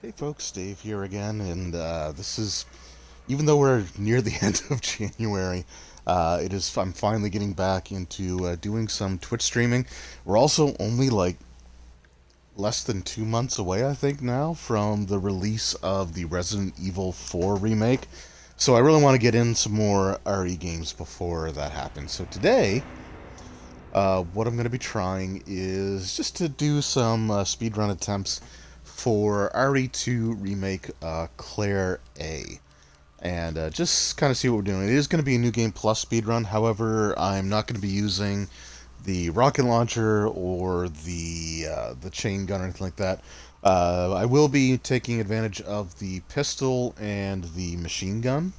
Hey folks, Dave here again, and this is, even though we're near the end of January, I'm finally getting back into doing some Twitch streaming. We're also only like less than 2 months away, I think, now from the release of the Resident Evil 4 remake. So I really want to get in some more RE games before that happens. So today, what I'm going to be trying is just to do some speedrun attempts for RE2 Remake Claire A. And just kind of see what we're doing. It is going to be a New Game Plus speedrun, however, I'm not going to be using the rocket launcher or the chain gun or anything like that. I will be taking advantage of the pistol and the machine gun.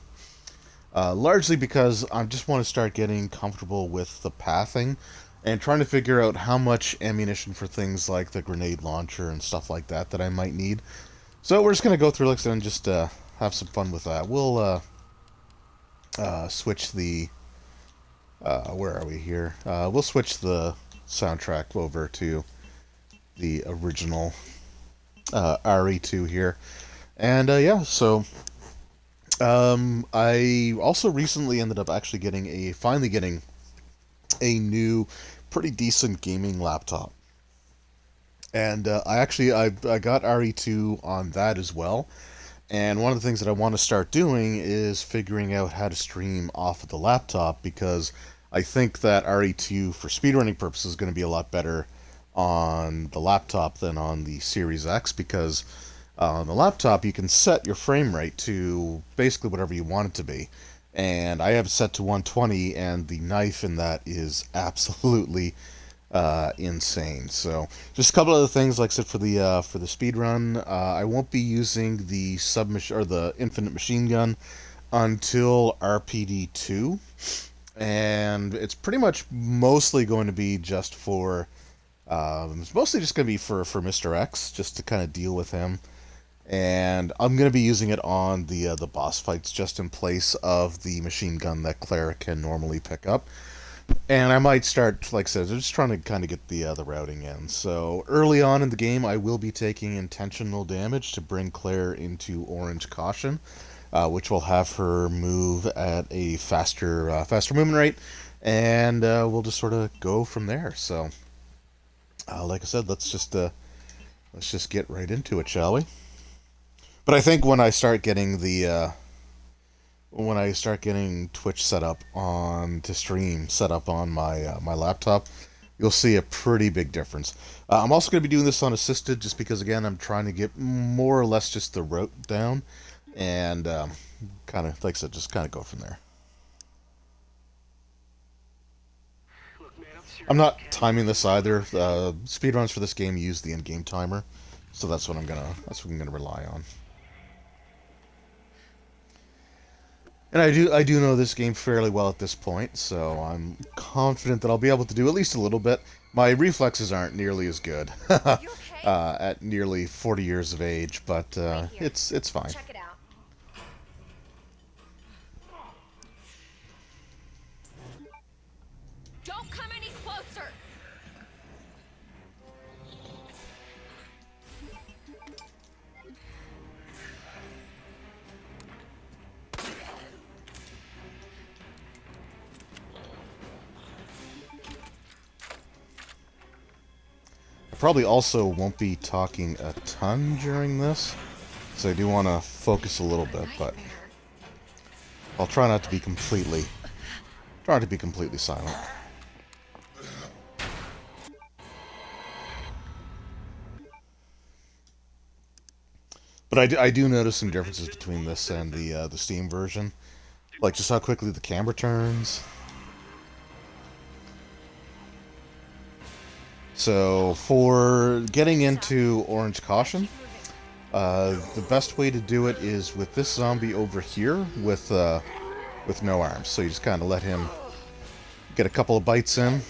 Largely because I just want to start getting comfortable with the pathing and trying to figure out how much ammunition for things like the grenade launcher and stuff like that that I might need. So we're just going to go through, like I said, and just have some fun with that. We'll switch the... where are we here? We'll switch the soundtrack over to the original RE2 here. And yeah, so I also recently ended up actually finally getting a new, pretty decent gaming laptop. And I got RE2 on that as well. And one of the things that I want to start doing is figuring out how to stream off of the laptop, because I think that RE2 for speedrunning purposes is going to be a lot better on the laptop than on the Series X, because on the laptop you can set your frame rate to basically whatever you want it to be. And I have it set to 120, and the knife in that is absolutely insane. So just a couple other things, like I said, for the speed run, I won't be using the submachine or the infinite machine gun until RPD 2, and it's pretty much mostly going to be just for it's mostly just going to be for Mr. X, just to kind of deal with him. And I'm going to be using it on the boss fights, just in place of the machine gun that Clara can normally pick up. And I might start, like I said, just trying to kind of get the routing in. So early on in the game, I will be taking intentional damage to bring Claire into Orange Caution, which will have her move at a faster movement rate, and we'll just sort of go from there. So, like I said, let's just get right into it, shall we? But I think when I start getting Twitch set up to stream set up on my laptop, you'll see a pretty big difference. I'm also going to be doing this on assisted, just because again I'm trying to get more or less just the route down, and kind of, like I said, just kind of go from there. I'm not timing this either. Speedruns for this game use the in-game timer, so that's what I'm gonna rely on. And I do know this game fairly well at this point, so I'm confident that I'll be able to do at least a little bit. My reflexes aren't nearly as good You okay? at nearly 40 years of age, but Right here. it's fine. Check it out. Don't come any closer. I probably also won't be talking a ton during this, so I do want to focus a little bit, but Nightmare. I'll try not to be completely silent. But I do notice some differences between this and the Steam version, like just how quickly the camera turns. So for getting into Orange Caution, the best way to do it is with this zombie over here with no arms. So you just kind of let him get a couple of bites in.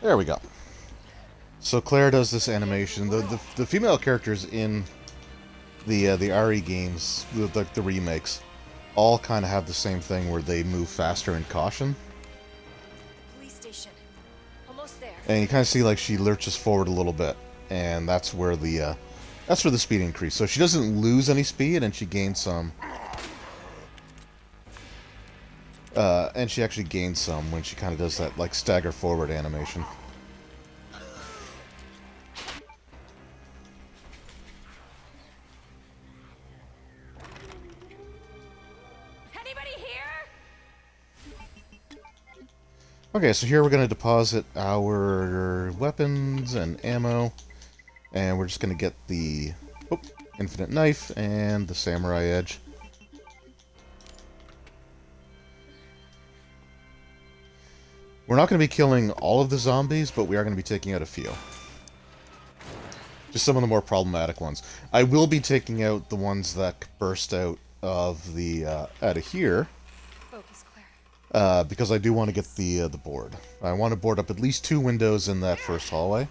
There we go. So Claire does this animation. The female characters in the RE games, the remakes, all kind of have the same thing where they move faster in caution. Police station. Almost there. And you kind of see like she lurches forward a little bit. and that's where the speed increase. So she doesn't lose any speed, and she gains some. And she actually gains some when she kind of does that like stagger forward animation. Anybody here? Okay, so here we're going to deposit our weapons and ammo, and we're just going to get the infinite knife and the samurai edge. We're not going to be killing all of the zombies, but we are going to be taking out a few. Just some of the more problematic ones. I will be taking out the ones that burst out of the out of here. Focus, Claire. Because I do want to get the board. I want to board up at least 2 windows in that first hallway.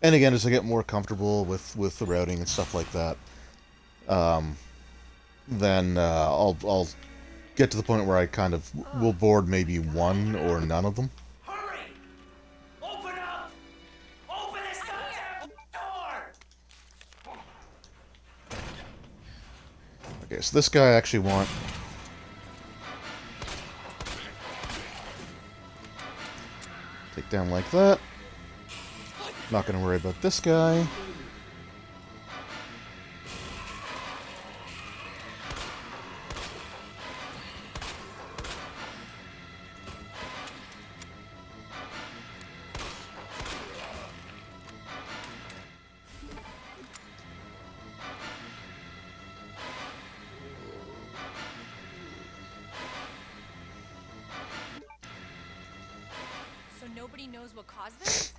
And again, as I get more comfortable with the routing and stuff like that, then I'll get to the point where I kind of will board maybe 1 or none of them. Hurry! Open up! Open this goddamn door! Okay, so this guy I actually want. Take down like that. Not going to worry about this guy. So nobody knows what caused this?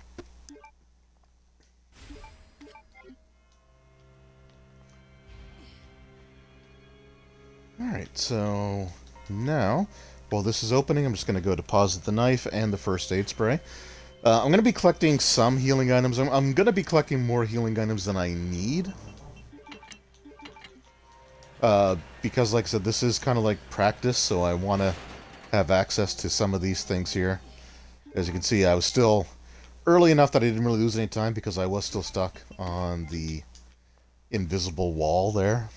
Alright, so now, while this is opening, I'm just going to go deposit the knife and the first aid spray. I'm going to be collecting some healing items. I'm going to be collecting more healing items than I need. Because, like I said, this is kind of like practice, so I want to have access to some of these things here. As you can see, I was still early enough that I didn't really lose any time because I was still stuck on the invisible wall there.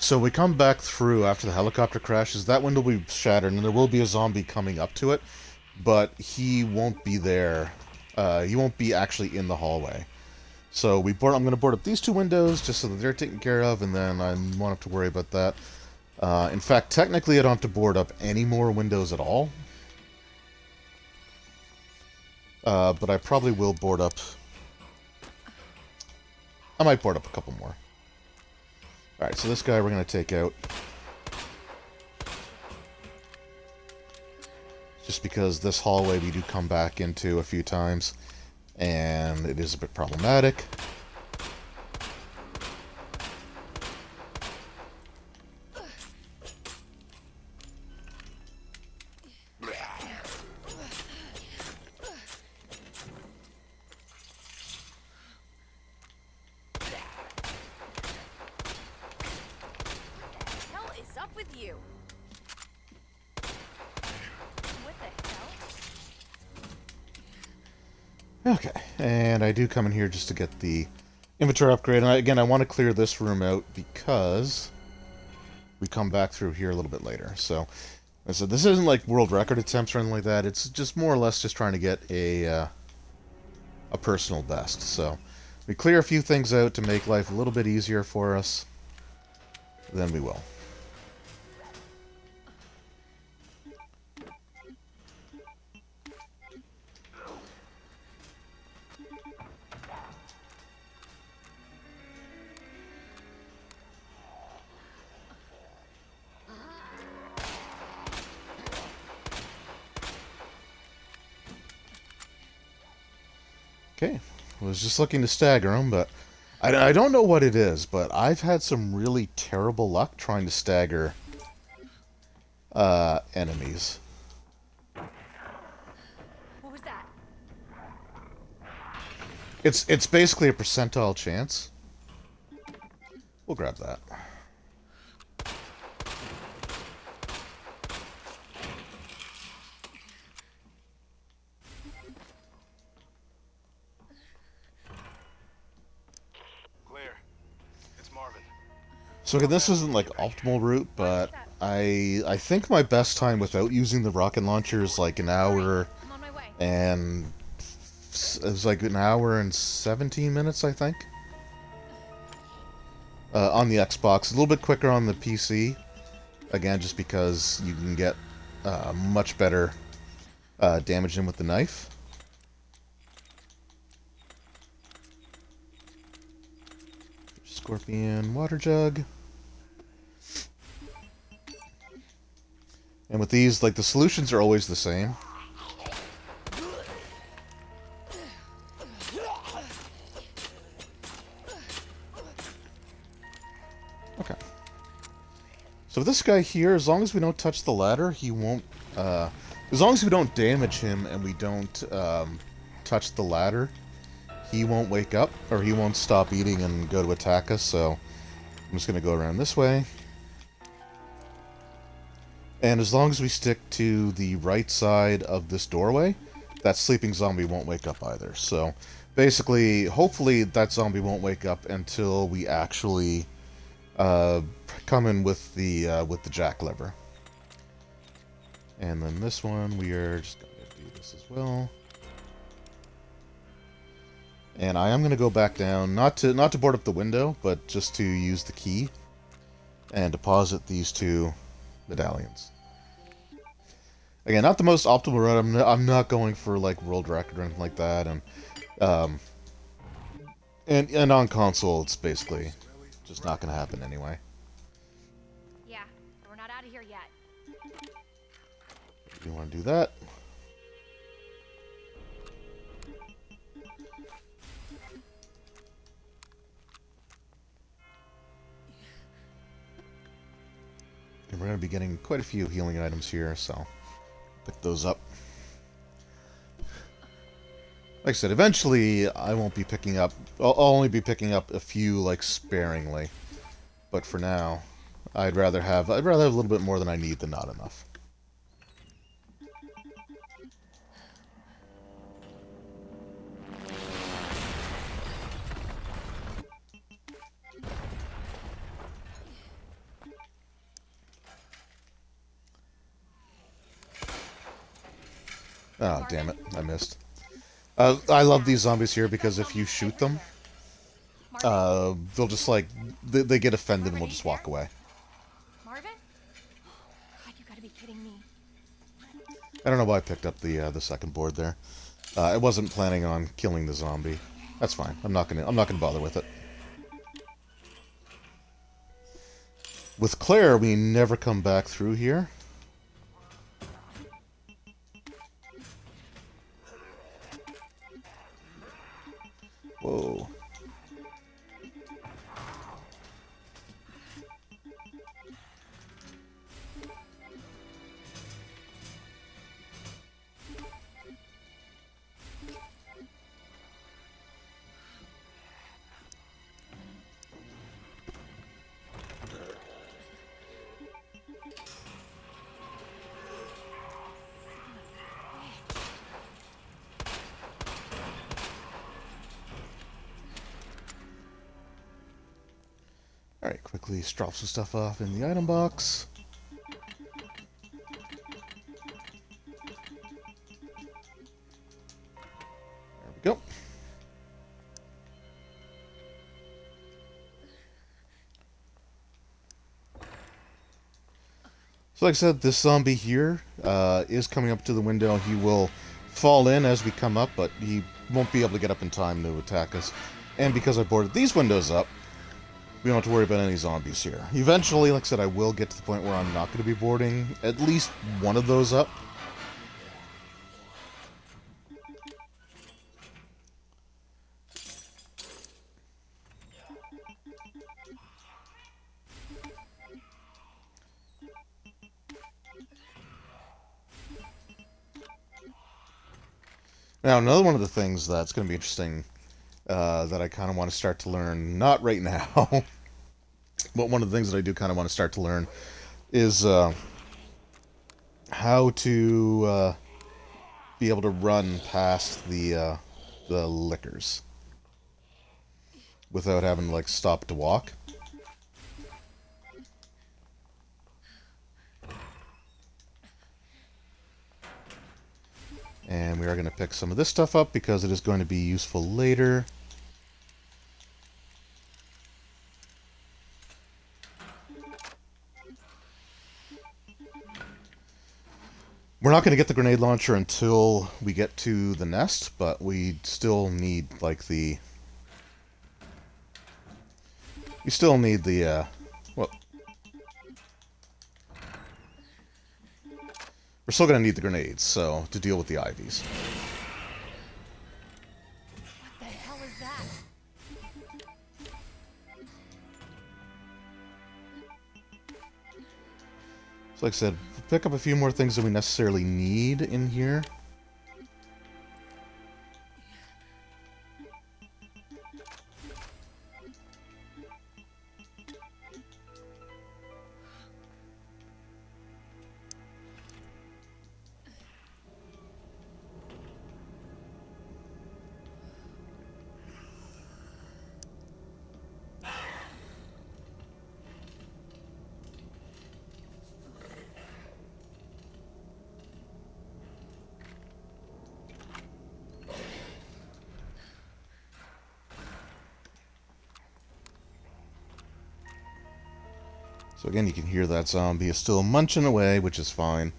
So we come back through after the helicopter crashes. That window will be shattered, and there will be a zombie coming up to it, but he won't be there. He won't be actually in the hallway. So I'm going to board up these 2 windows just so that they're taken care of, and then I won't have to worry about that. In fact, technically, I don't have to board up any more windows at all. But I probably will board up. I might board up a couple more. Alright, so this guy we're going to take out. Just because this hallway we do come back into a few times, and it is a bit problematic. What the hell is up with you? What the hell? Okay, and I do come in here just to get the inventory upgrade. And again, I want to clear this room out because we come back through here a little bit later. So, I said this isn't like world record attempts or anything like that. It's just more or less just trying to get a personal best. So, we clear a few things out to make life a little bit easier for us. Then we will. Okay, I was just looking to stagger them, but I don't know what it is, but I've had some really terrible luck trying to stagger enemies. What was that? It's basically a percentile chance. We'll grab that. So again, this isn't like optimal route, but I think my best time without using the rocket launcher is like an hour I'm on my way. and it was like an hour and 17 minutes, I think. On the Xbox, a little bit quicker on the PC. Again, just because you can get much better damage in with the knife. Scorpion water jug. And with these, like, the solutions are always the same. Okay. So this guy here, as long as we don't touch the ladder, he won't... as long as we don't damage him and we don't touch the ladder, he won't wake up, or he won't stop eating and go to attack us, so I'm just going to go around this way. And as long as we stick to the right side of this doorway, that sleeping zombie won't wake up either. So basically, hopefully that zombie won't wake up until we actually come in with the jack lever. And then this one, we are just going to do this as well. And I am going to go back down, not to board up the window, but just to use the key and deposit these two medallions. Again, not the most optimal run. I'm not going for like world record or anything like that, and on console, it's basically just not going to happen anyway. Yeah, we're not out of here yet. You want to do that? And we're going to be getting quite a few healing items here, so pick those up. Like I said, eventually I won't be picking up... I'll only be picking up a few, like, sparingly. But for now, I'd rather have a little bit more than I need than not enough. Oh, damn it. I missed. I love these zombies here because if you shoot them, they'll just, like, they get offended and will just walk away. Marvin? God, you gotta be kidding me. I don't know why I picked up the second board there. I wasn't planning on killing the zombie. That's fine. I'm not gonna bother with it. With Claire, we never come back through here. Whoa. Alright, quickly drop some stuff off in the item box. There we go. So like I said, this zombie here is coming up to the window. He will fall in as we come up, but he won't be able to get up in time to attack us. And because I boarded these windows up, we don't have to worry about any zombies here. Eventually, like I said, I will get to the point where I'm not going to be boarding at least one of those up. Now, another one of the things that's going to be interesting that I kind of want to start to learn, not right now, but one of the things that I do kind of want to start to learn is how to be able to run past the lickers without having to, like, stop to walk. And we are going to pick some of this stuff up because it is going to be useful later. We're not going to get the grenade launcher until we get to the nest, but we still need, like, the... We still need the, well... We're still going to need the grenades, so, to deal with the IVs. What the hell is that? So like I said, pick up a few more things that we necessarily need in here. So again, you can hear that zombie is still munching away, which is fine.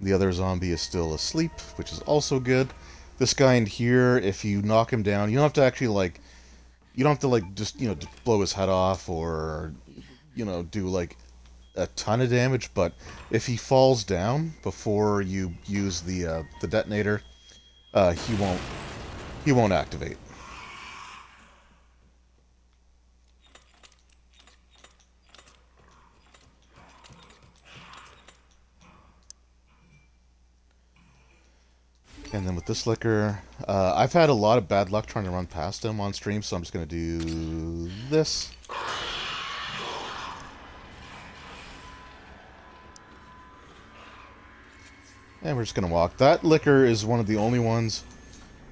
The other zombie is still asleep, which is also good. This guy in here, if you knock him down, you don't have to actually, like... You don't have to, like, just, you know, blow his head off or, you know, do, like, a ton of damage. But if he falls down before you use the detonator, he won't activate. And then with this liquor, I've had a lot of bad luck trying to run past him on stream, so I'm just going to do this. And we're just going to walk. That liquor is one of the only ones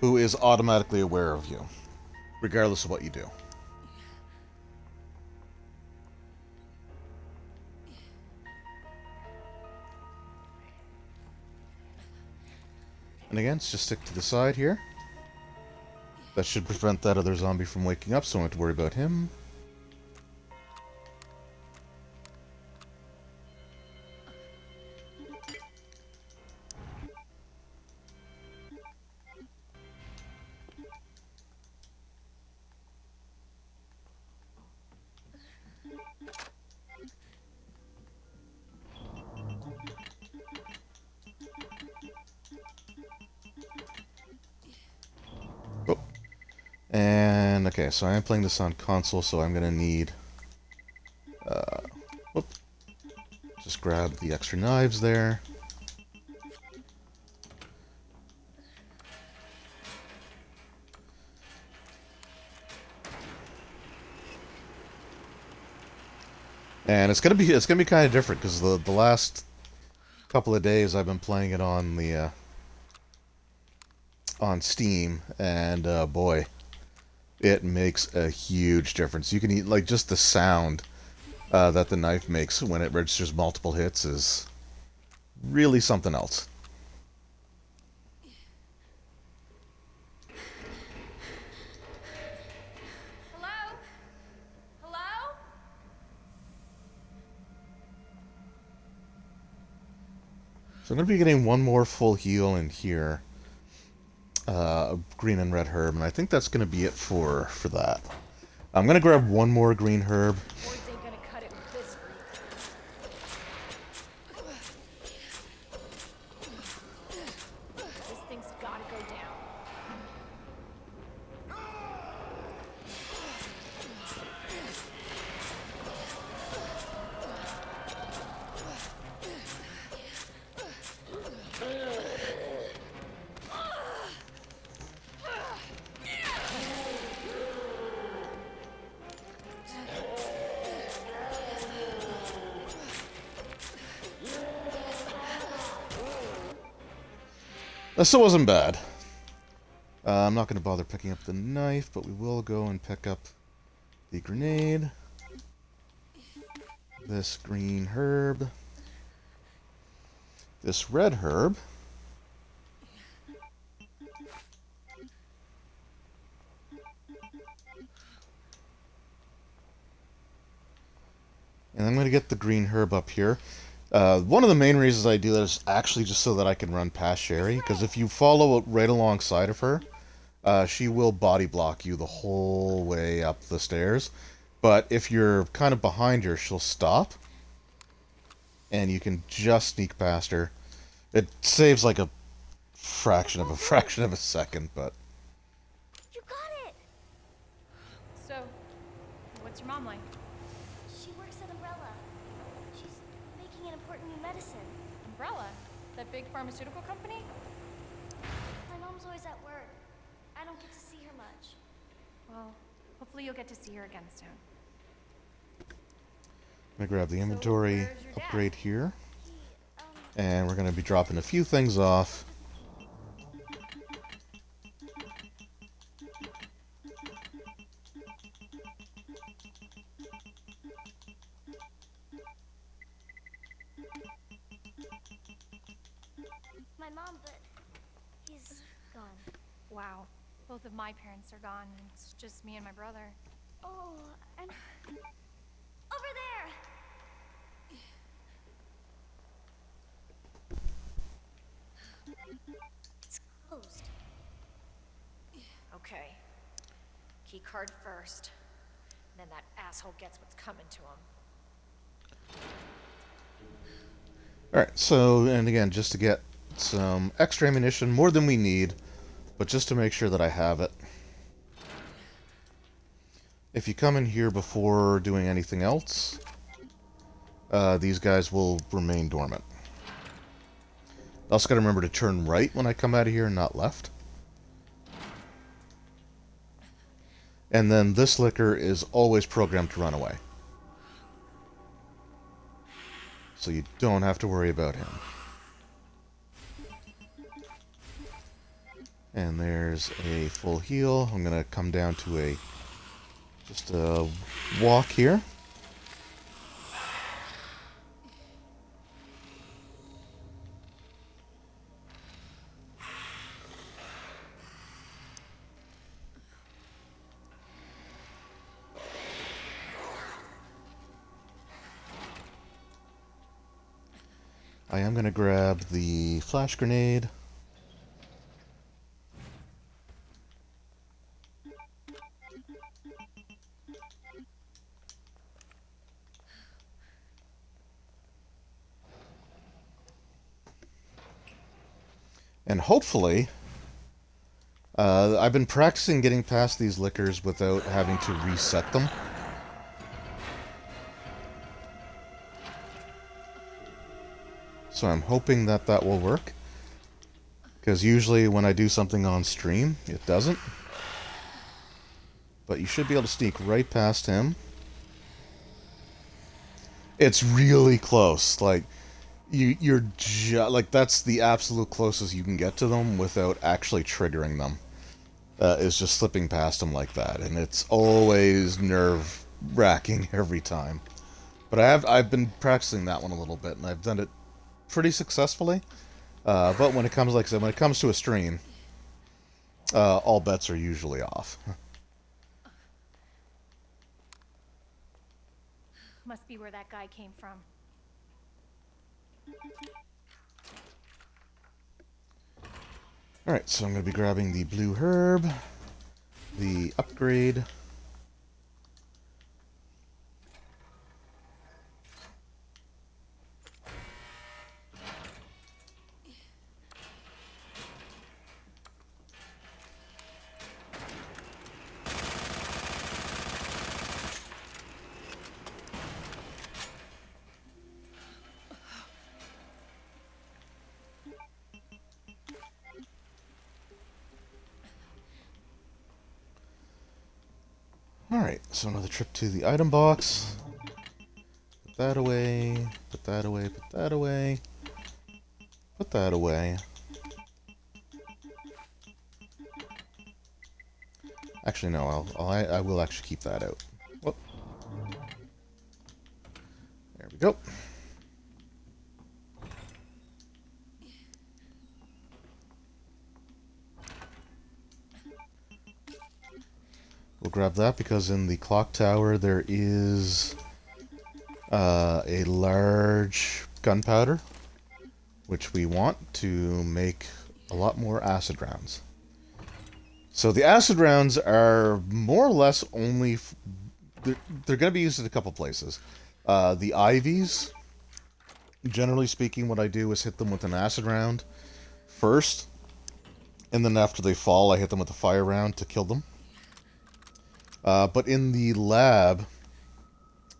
who is automatically aware of you, regardless of what you do. And again, just stick to the side here. That should prevent that other zombie from waking up, so I don't have to worry about him. Oh. And, okay, so I am playing this on console, so I'm going to need... whoop. Just grab the extra knives there. And it's gonna be kind of different because the last couple of days I've been playing it on the on Steam, and boy, it makes a huge difference. You can eat, like, just the sound that the knife makes when it registers multiple hits is really something else. Hello? Hello? So I'm gonna be getting one more full heal in here. Green and red herb, and I think that's gonna be it for that. I'm gonna grab one more green herb. Boards ain't gonna cut it with this freak. This thing's gotta go down. That still wasn't bad. I'm not going to bother picking up the knife, but we will go and pick up the grenade. This green herb. This red herb. And I'm going to get the green herb up here. One of the main reasons I do that is actually just so that I can run past Sherry, because if you follow right alongside of her, she will body block you the whole way up the stairs. But if you're kind of behind her, she'll stop, and you can just sneak past her. It saves like a fraction of a fraction of a second, but... You got it! So, what's your mom like? She works at Umbrella. She's making an important new medicine. Umbrella? That big pharmaceutical company? My mom's always at work. I don't get to see her much. Well, hopefully you'll get to see her again soon. I'm going to grab the inventory where's your dad? upgrade here. He, And we're going to be dropping a few things off. my mom, but he's gone. Wow. Both of my parents are gone. It's just me and my brother. Oh, and over there! It's closed. Okay. Key card first. Then that asshole gets what's coming to him. Alright, so, and again, just to get some extra ammunition, more than we need, but just to make sure that I have it. If you come in here before doing anything else, these guys will remain dormant. Also got to remember to turn right when I come out of here and not left. And then this licker is always programmed to run away. So you don't have to worry about him. And there's a full heal. I'm going to come down to just a walk here. I am going to grab the flash grenade. And hopefully, I've been practicing getting past these lickers without having to reset them. So I'm hoping that that will work. Because usually when I do something on stream, it doesn't. But you should be able to sneak right past him. It's really close. Like, you're like, that's the absolute closest you can get to them without actually triggering them. Is just slipping past them like that. And it's always nerve-wracking every time. But I've been practicing that one a little bit, and I've done it pretty successfully. But when it comes, like I said, when it comes to a stream, all bets are usually off. Must be where that guy came from. Alright, so I'm going to be grabbing the blue herb, the upgrade. Alright, so another trip to the item box. Put that away, put that away, put that away. Put that away. Actually, no, I will actually keep that out. Whoop. There we go. We'll grab that because in the clock tower there is a large gunpowder, which we want to make a lot more acid rounds. So the acid rounds are more or less only... they're going to be used in a couple places. The ivies, generally speaking, what I do is hit them with an acid round first, and then after they fall, I hit them with a fire round to kill them. But in the lab,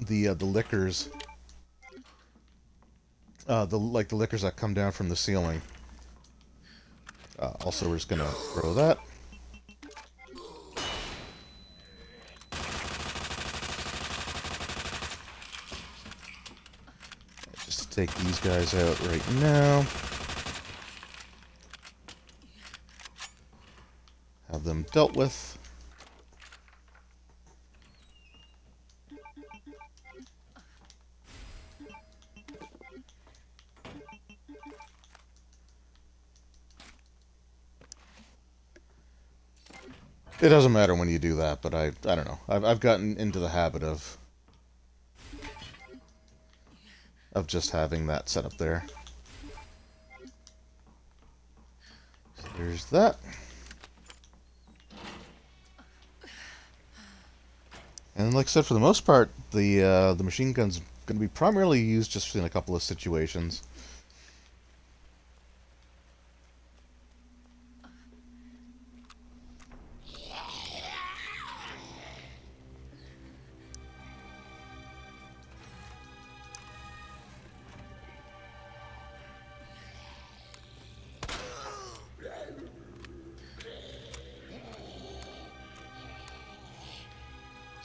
the liquors, the liquors that come down from the ceiling. Also, we're just gonna throw that. Just to take these guys out right now. Have them dealt with. It doesn't matter when you do that, but I don't know. I've gotten into the habit of just having that set up there. So there's that. And like I said, for the most part, the machine gun's going to be primarily used just in a couple of situations.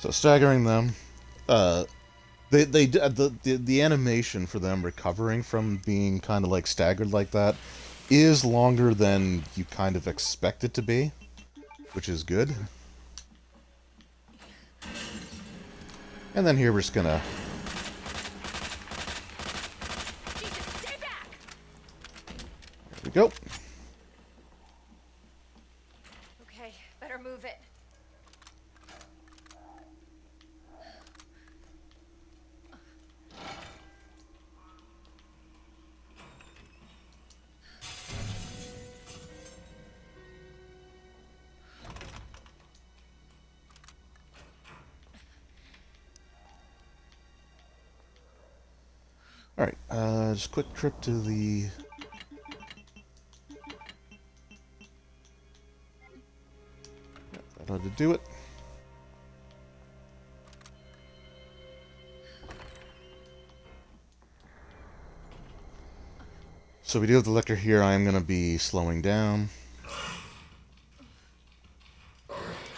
So staggering them, the animation for them recovering from being kind of like staggered like that is longer than you kind of expect it to be, which is good. And then here we're just gonna... Jesus, stay back! There we go. Okay, better move it. Alright, just quick trip to the... That ought to do it. So we do have the lector here. I am going to be slowing down.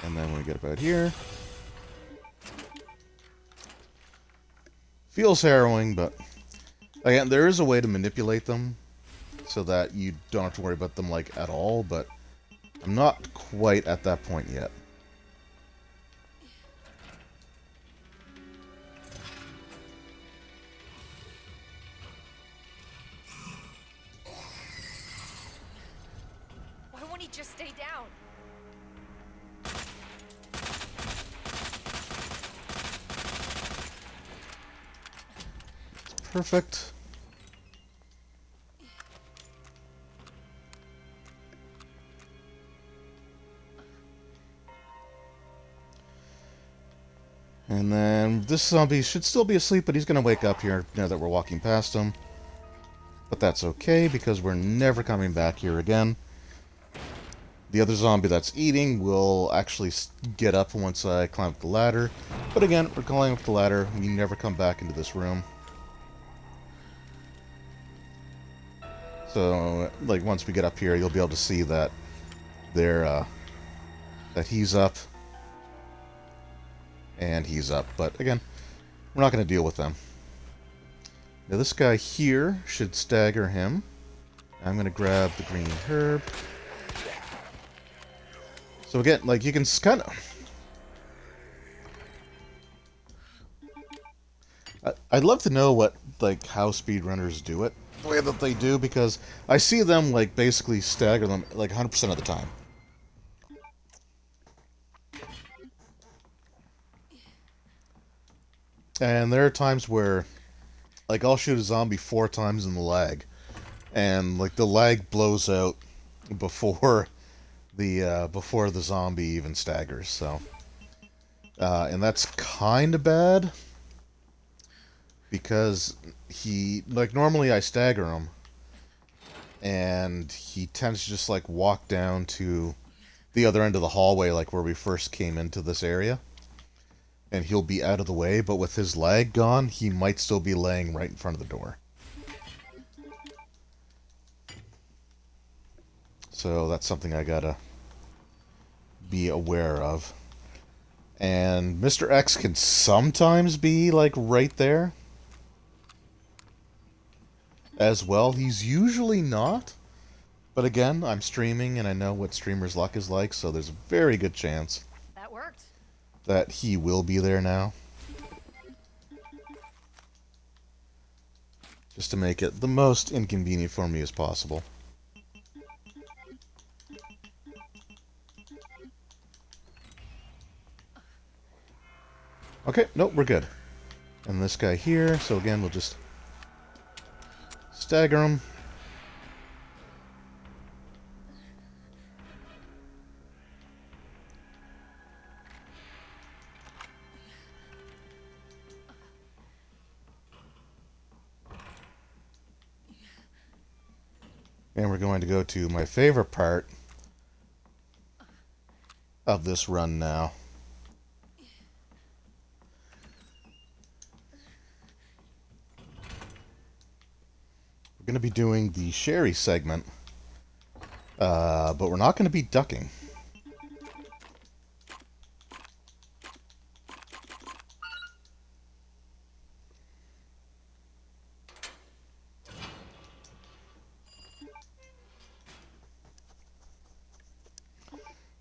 And then when we get about here... Feels harrowing, but... Again, there is a way to manipulate them so that you don't have to worry about them, like, at all, but I'm not quite at that point yet. Why won't he just stay down? Perfect. And then this zombie should still be asleep, but he's going to wake up here now that we're walking past him. But that's okay, because we're never coming back here again. The other zombie that's eating will actually get up once I climb up the ladder. But again, we're climbing up the ladder. We never come back into this room. So, like, once we get up here, you'll be able to see that that he's up. And he's up. But again, we're not going to deal with them. Now this guy here should stagger him. I'm going to grab the green herb. So again, like, you can kind of... I'd love to know what, like, how speedrunners do it the way that they do, because I see them, like, basically stagger them, like, 100% of the time. And there are times where like I'll shoot a zombie 4 times in the leg, and like the leg blows out before the zombie even staggers. So, and that's kind of bad because he, like, normally I stagger him, and he tends to just like walk down to the other end of the hallway, like where we first came into this area, and he'll be out of the way. But with his leg gone, he might still be laying right in front of the door. So that's something I gotta be aware of. And Mr. X can sometimes be like right there as well. He's usually not. But again, I'm streaming and I know what streamer's luck is like, so there's a very good chance That worked. that he will be there now. Just to make it the most inconvenient for me as possible. Okay, nope, we're good. And this guy here, so again, we'll just stagger him. And we're going to go to my favorite part of this run now. We're going to be doing the Sherry segment, but we're not going to be ducking.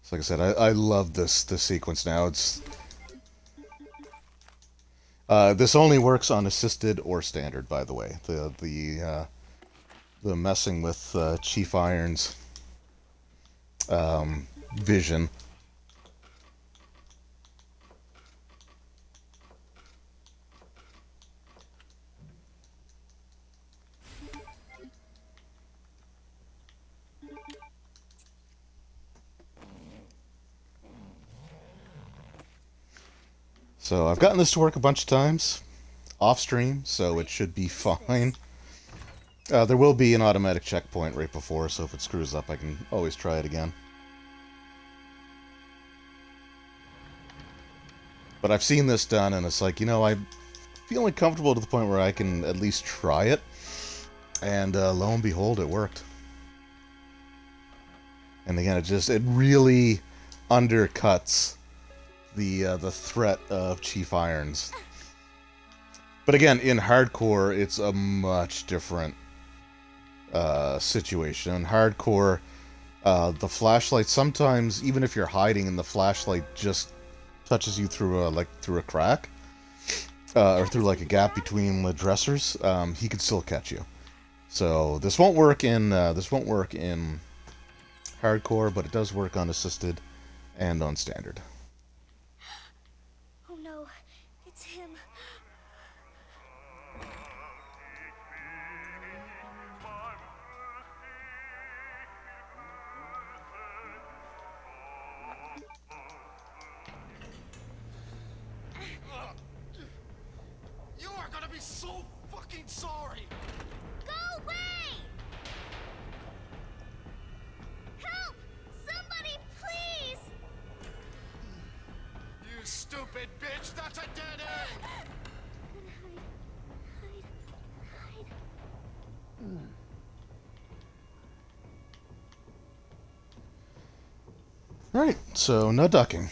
So like I said, I love this sequence now. It's this only works on assisted or standard, by the way. The messing with Chief Iron's vision. So I've gotten this to work a bunch of times off stream, so it should be fine. There will be an automatic checkpoint right before, so if it screws up, I can always try it again. But I've seen this done, and it's like, you know, I'm feeling comfortable to the point where I can at least try it. And lo and behold, it worked. And again, it really undercuts the threat of Chief Irons. But again, in hardcore, it's a much different situation. In hardcore, the flashlight, sometimes even if you're hiding and the flashlight just touches you through a crack, or through like a gap between the dressers, he could still catch you. So this won't work in hardcore, but it does work on assisted and on standard. Oh no, it's him. You are gonna be so fucking sorry! Go away! Help! Somebody, please! You stupid bitch! That's a dead end! Hide. Right, so no ducking.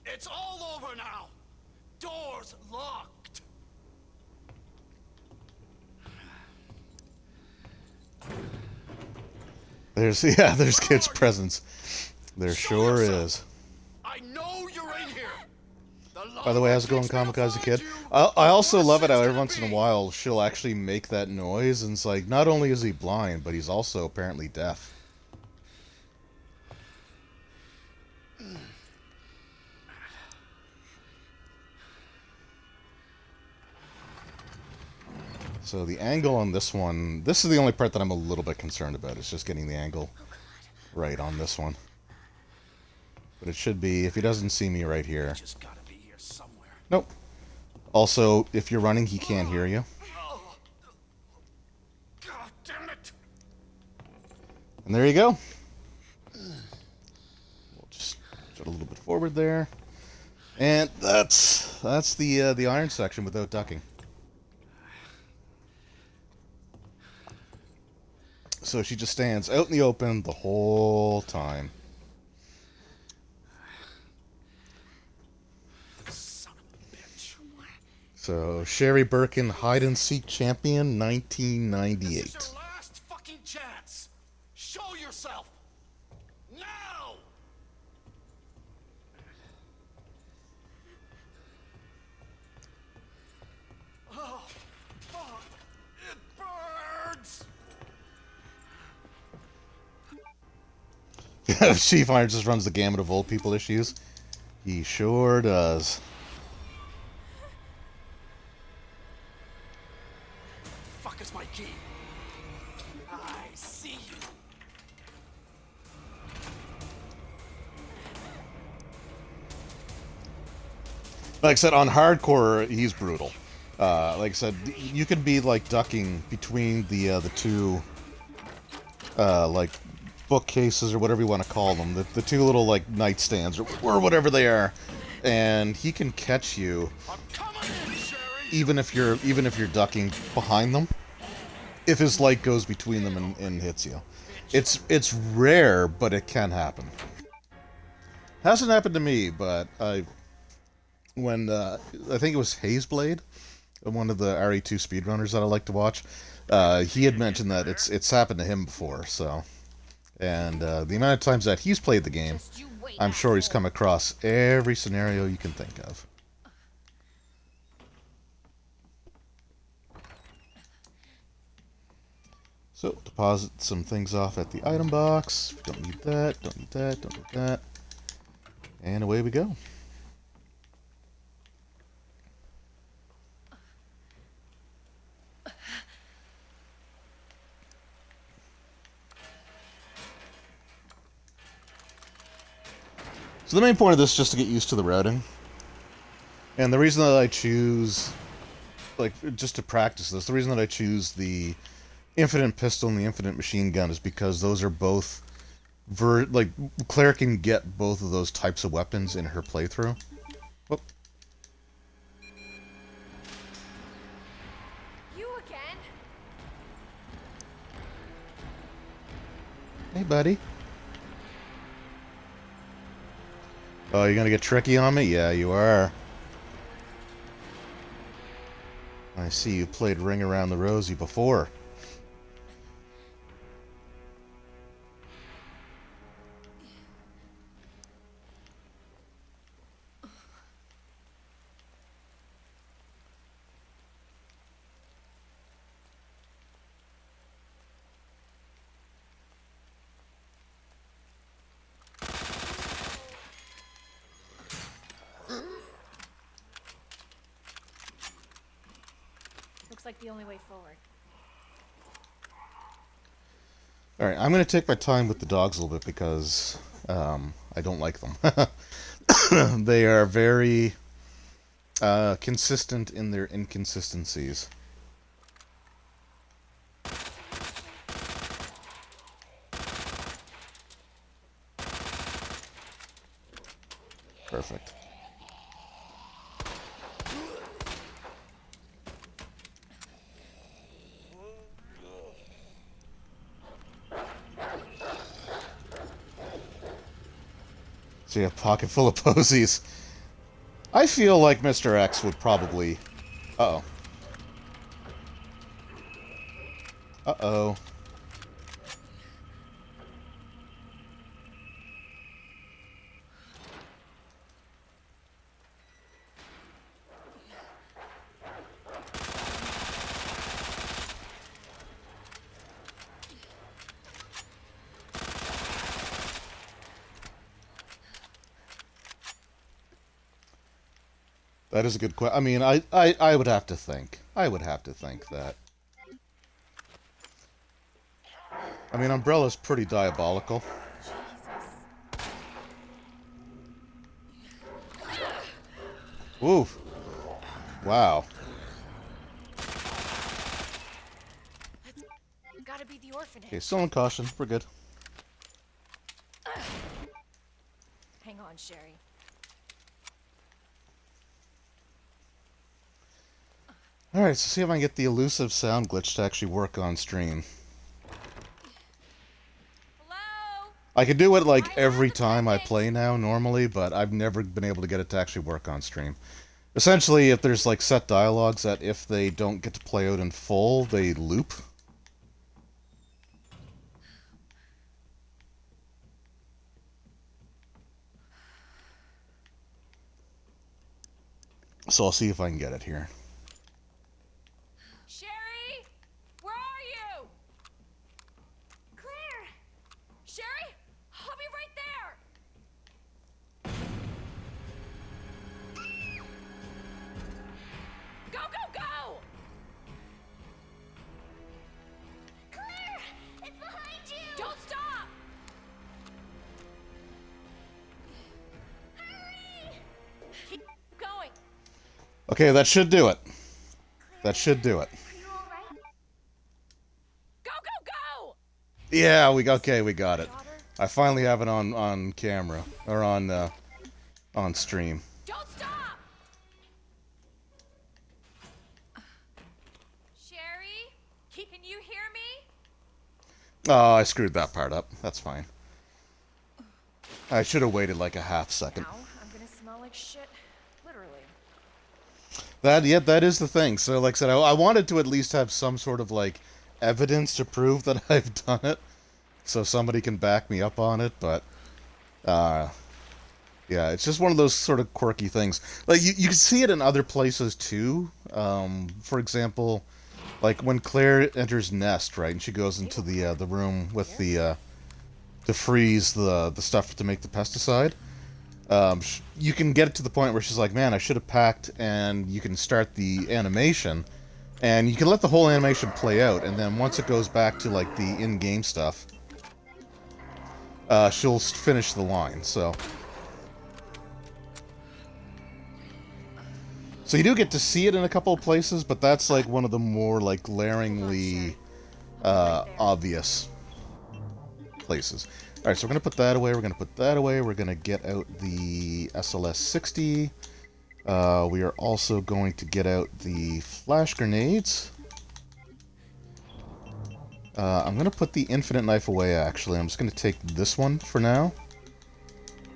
It's all over now! Doors locked! There's kids' presents. There sure is. I know you're in here! The By the way, how's it going, Kamikaze Kid? I also love it how every once in a while she'll actually make that noise, and it's like, not only is he blind, but he's also apparently deaf. So the angle on this one, this is the only part that I'm a little bit concerned about. It's just getting the angle right on this one. But it should be, if he doesn't see me right here. Just gotta be here somewhere. Nope. Also, if you're running, he can't hear you. God damn it! And there you go. We'll just get a little bit forward there. And that's the iron section without ducking. So she just stands out in the open the whole time. Son of a bitch. So Sherry Birkin, hide and seek champion, This 1998. is your last fucking chance. Show yourself. Now! Oh, fuck. It burns! Chief Iron just runs the gamut of old people issues. He sure does. Fuck is my key? I see you. Like I said, on hardcore, he's brutal. Like I said, you can be like ducking between the two, like bookcases or whatever you want to call them, the two little like nightstands or whatever they are, and he can catch you I'm coming in, Sherry. even if you're ducking behind them. If his light goes between them and hits you, it's rare, but it can happen. Hasn't happened to me, but I think it was Hazeblade, one of the RE2 speedrunners that I like to watch, he had mentioned that it's happened to him before. So, and the amount of times that he's played the game, Just you wait, I'm sure he's asshole. come across every scenario you can think of. So, deposit some things off at the item box. Don't need that, don't need that, don't need that. And away we go. So the main point of this is just to get used to the routing. And the reason that I choose, like, just to practice this, the reason that I choose the infinite pistol and the infinite machine gun is because those are both, like, Claire can get both of those types of weapons in her playthrough. Whoop. You again? Hey, buddy. Oh, you're gonna get tricky on me? Yeah, you are. I see you played Ring Around the Rosie before. Looks like the only way forward. Alright, I'm going to take my time with the dogs a little bit because I don't like them. They are very consistent in their inconsistencies. Perfect. So you have a pocket full of posies. I feel like Mr. X would probably... Uh-oh. Uh-oh. That is a good question. I mean, I would have to think. I would have to think that. I mean, Umbrella's pretty diabolical. Jesus. Oof. Wow. Gotta be the orphanage. Okay, still in caution. We're good. Hang on, Sherry. Alright, so see if I can get the elusive sound glitch to actually work on stream. Hello? I could do it like every time I play now normally, but I've never been able to get it to actually work on stream. Essentially, if there's like set dialogues that if they don't get to play out in full, they loop. So I'll see if I can get it here. Sherry? Where are you? Claire! Sherry? I'll be right there! Go, go, go! Claire! It's behind you! Don't stop! Hurry! Keep going. Okay, that should do it. That should do it. Are you alright? Go, go, go! Yeah, we got it. Daughter, I finally have it on camera or on stream. don't stop! Sherry? Can you hear me? Oh, I screwed that part up. That's fine. I should have waited like a half second. Now I'm gonna smell like shit. Literally. That is the thing. So, like I said, I wanted to at least have some sort of like evidence to prove that I've done it, so somebody can back me up on it. But, yeah, it's just one of those sort of quirky things. Like you can see it in other places too. For example, like when Claire enters Nest, right, and she goes into the room with the to freeze the stuff to make the pesticide. You can get it to the point where she's like, man, I should have packed, and you can start the animation, and you can let the whole animation play out, and then once it goes back to, like, the in-game stuff, she'll finish the line, so... So you do get to see it in a couple of places, but that's, like, one of the more, like, glaringly, obvious places. Alright, so we're going to put that away, we're going to put that away, we're going to get out the SLS-60. We are also going to get out the flash grenades. I'm going to put the infinite knife away, actually. I'm just going to take this one for now.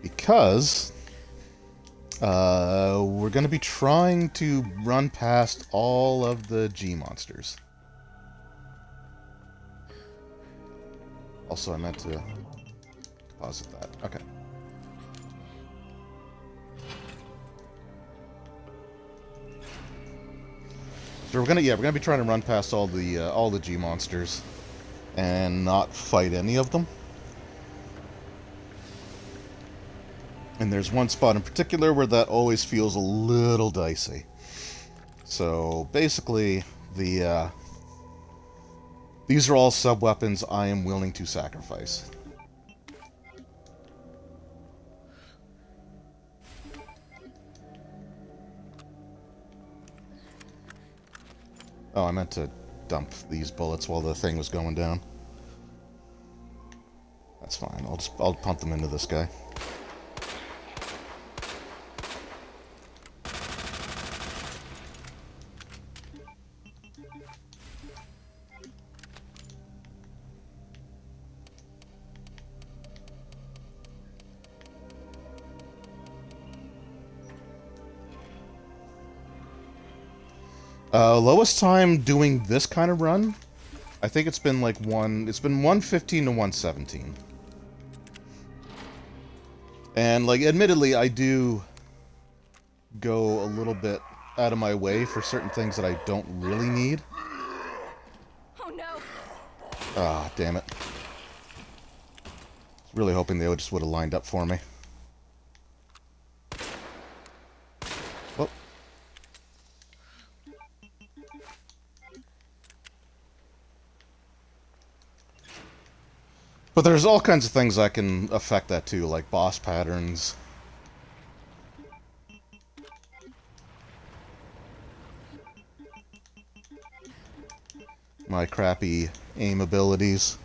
Because we're going to be trying to run past all of the G-monsters. Also, I meant to... deposit that. Okay. So we're gonna be trying to run past all the G monsters and not fight any of them. And there's one spot in particular where that always feels a little dicey. So basically, these are all sub-weapons I am willing to sacrifice. Oh, I meant to dump these bullets while the thing was going down. That's fine. I'll pump them into this guy. Lowest time doing this kind of run, I think it's been like it's been 115 to 117. And like, admittedly, I do go a little bit out of my way for certain things that I don't really need. Oh no. Ah, damn it. Really hoping they just would have lined up for me. Well, But there's all kinds of things that can affect that too, like boss patterns. My crappy aim abilities.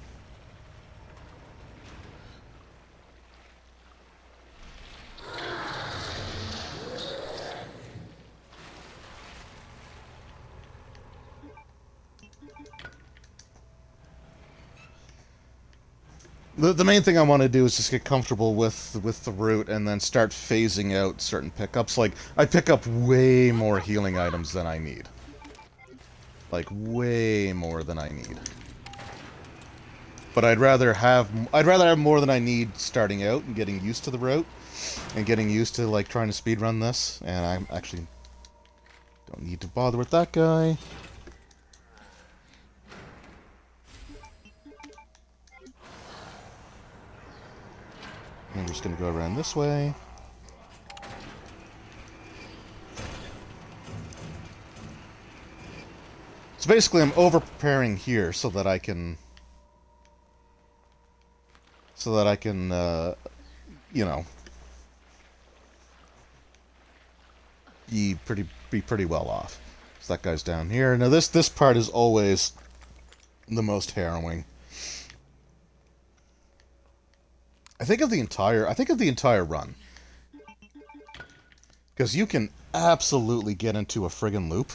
The main thing I want to do is just get comfortable with the route and then start phasing out certain pickups. Like, I pick up way more healing items than I need. Like, way more than I need. But I'd rather have more than I need starting out and getting used to the route. And getting used to, like, trying to speedrun this. And I actually don't need to bother with that guy. I'm just going to go around this way. So basically I'm over-preparing here so that I can... you know... be pretty well off. So that guy's down here. Now this part is always the most harrowing. I think of the entire run. Because you can absolutely get into a friggin' loop.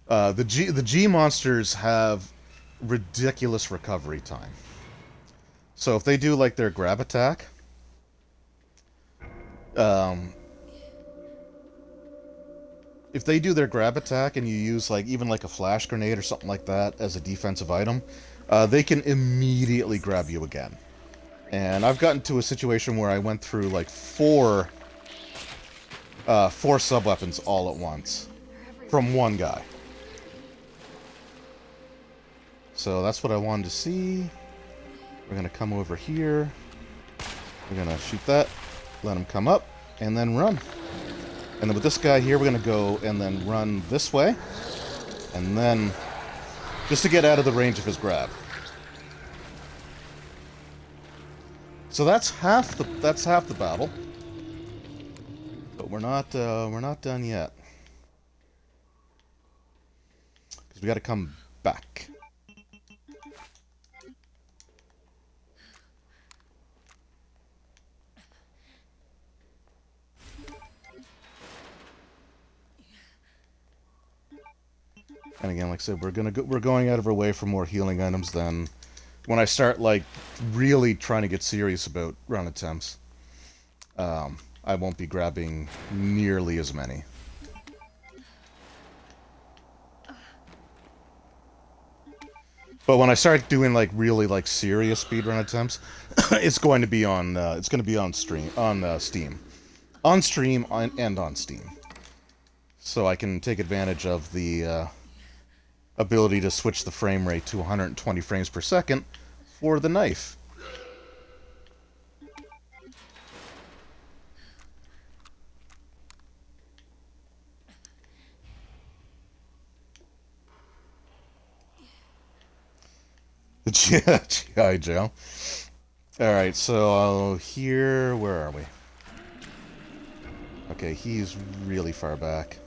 The G monsters have ridiculous recovery time. So if they do like their grab attack, if they do their grab attack and you use like even like a flash grenade or something like that as a defensive item, they can immediately grab you again. And I've gotten to a situation where I went through like four sub-weapons all at once from one guy. So that's what I wanted to see. We're going to come over here. We're going to shoot that, let him come up, and then run. And then with this guy here, we're going to go and then run this way. And then, just to get out of the range of his grab. So that's half the battle, but we're not done yet because we got to come back. And again, like I said, we're going out of our way for more healing items than. When I start, like, really trying to get serious about run attempts, I won't be grabbing nearly as many. But when I start doing, like, really, like, serious speedrun attempts, it's going to be on, Steam. On stream and on Steam. So I can take advantage of the, ability to switch the frame rate to 120 frames per second for the knife. The G.I. Joe. Alright, so here, where are we? Okay, he's really far back.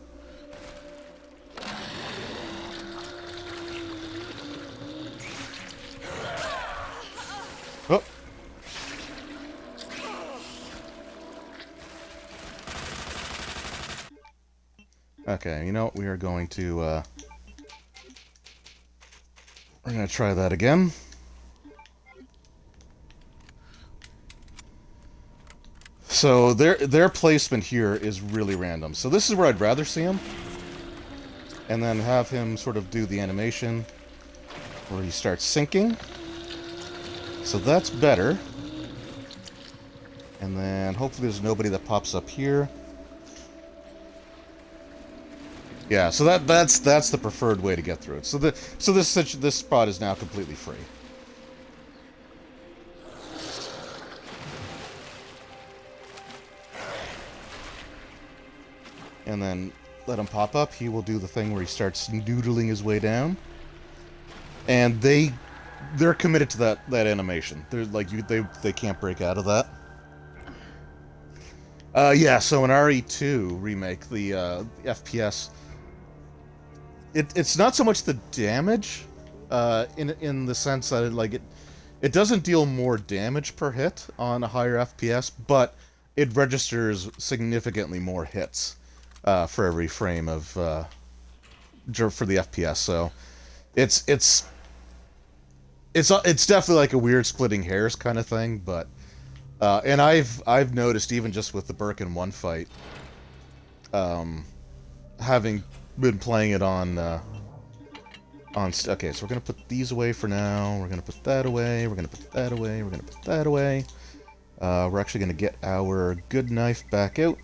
Oh. Okay, you know what? We are going to, we're going to try that again. So their placement here is really random. So this is where I'd rather see him. And then have him sort of do the animation where he starts sinking. So that's better. And then hopefully there's nobody that pops up here. Yeah, so that's the preferred way to get through it. So this spot is now completely free. And then let him pop up. He will do the thing where he starts noodling his way down. And they they're committed to that animation. They're like they can't break out of that. Yeah. So in RE2 remake, the FPS, it's not so much the damage, in the sense that it doesn't deal more damage per hit on a higher FPS, but it registers significantly more hits for every frame of for the FPS. So it's definitely like a weird splitting hairs kind of thing, but and I've noticed even just with the Birkin 1 fight, having been playing it on okay, so we're gonna put these away for now. We're gonna put that away. We're gonna put that away. We're gonna put that away. We're actually gonna get our good knife back out.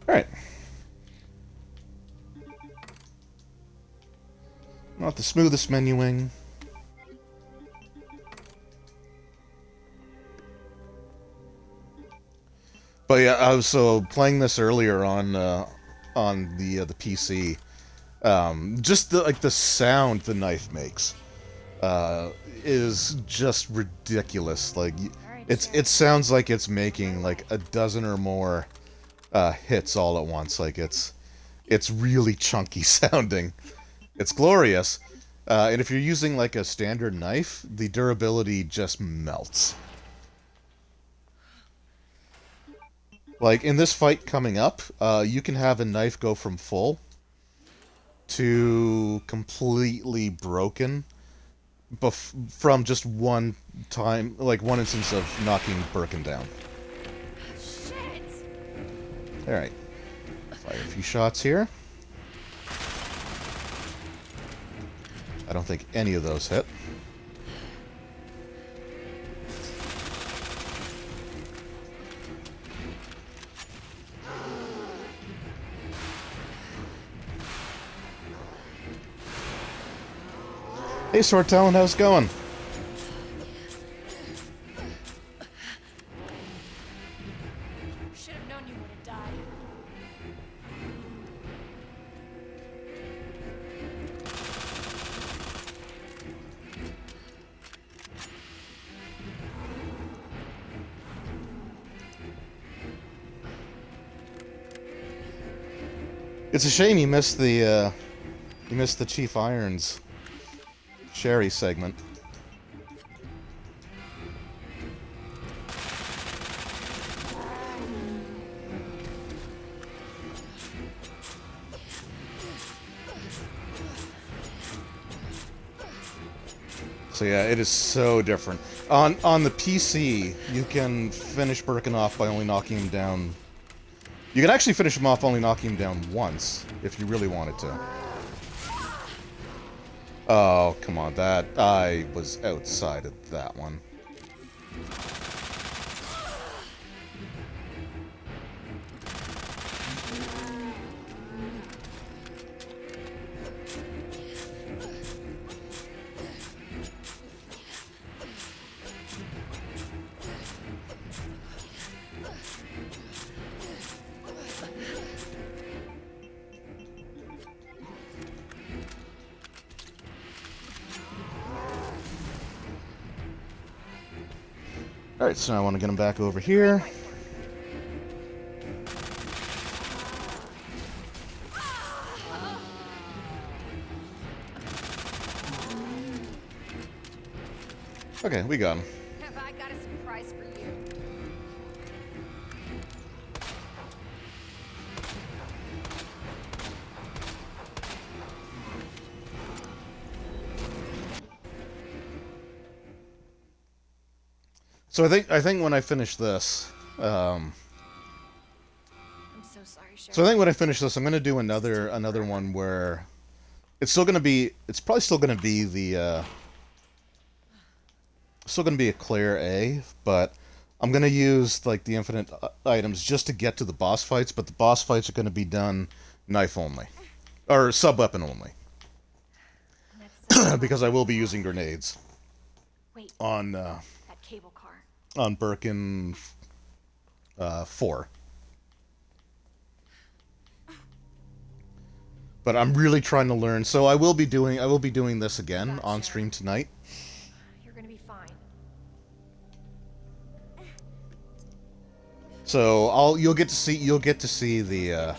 Alright. Not the smoothest menuing. But yeah, I was playing this earlier on the PC. Just the sound the knife makes is just ridiculous. Like it sounds like it's making like a dozen or more hits all at once. Like it's really chunky sounding. It's glorious. And if you're using like a standard knife, the durability just melts. Like in this fight coming up, you can have a knife go from full to completely broken from just one time, like one instance of knocking Birkin down. Shit! Alright. Fire a few shots here. I don't think any of those hit. Hey, Sword Talon, how's it going? Should have known you would have died. It's a shame you missed the Chief Irons Sherry segment. So yeah, it is so different. On the PC, you can finish Birkin off by only knocking him down. You can actually finish him off only knocking him down once, if you really wanted to. Oh, come on, I was outside of that one. Alright, so now I want to get him back over here. Okay, we got him. Have I got a surprise for you? So I think when I finish this, I'm so sorry, Sherry. so I think when I finish this, I'm gonna do another one where it's probably still gonna be still gonna be a clear A, but I'm gonna use like the infinite items just to get to the boss fights, but the boss fights are gonna be done knife only, or sub weapon only, That's so because I will be using grenades. Wait, on that cable car. Birkin 4. But I'm really trying to learn, so I will be doing this again on stream tonight. You're gonna be fine. So you'll get to see the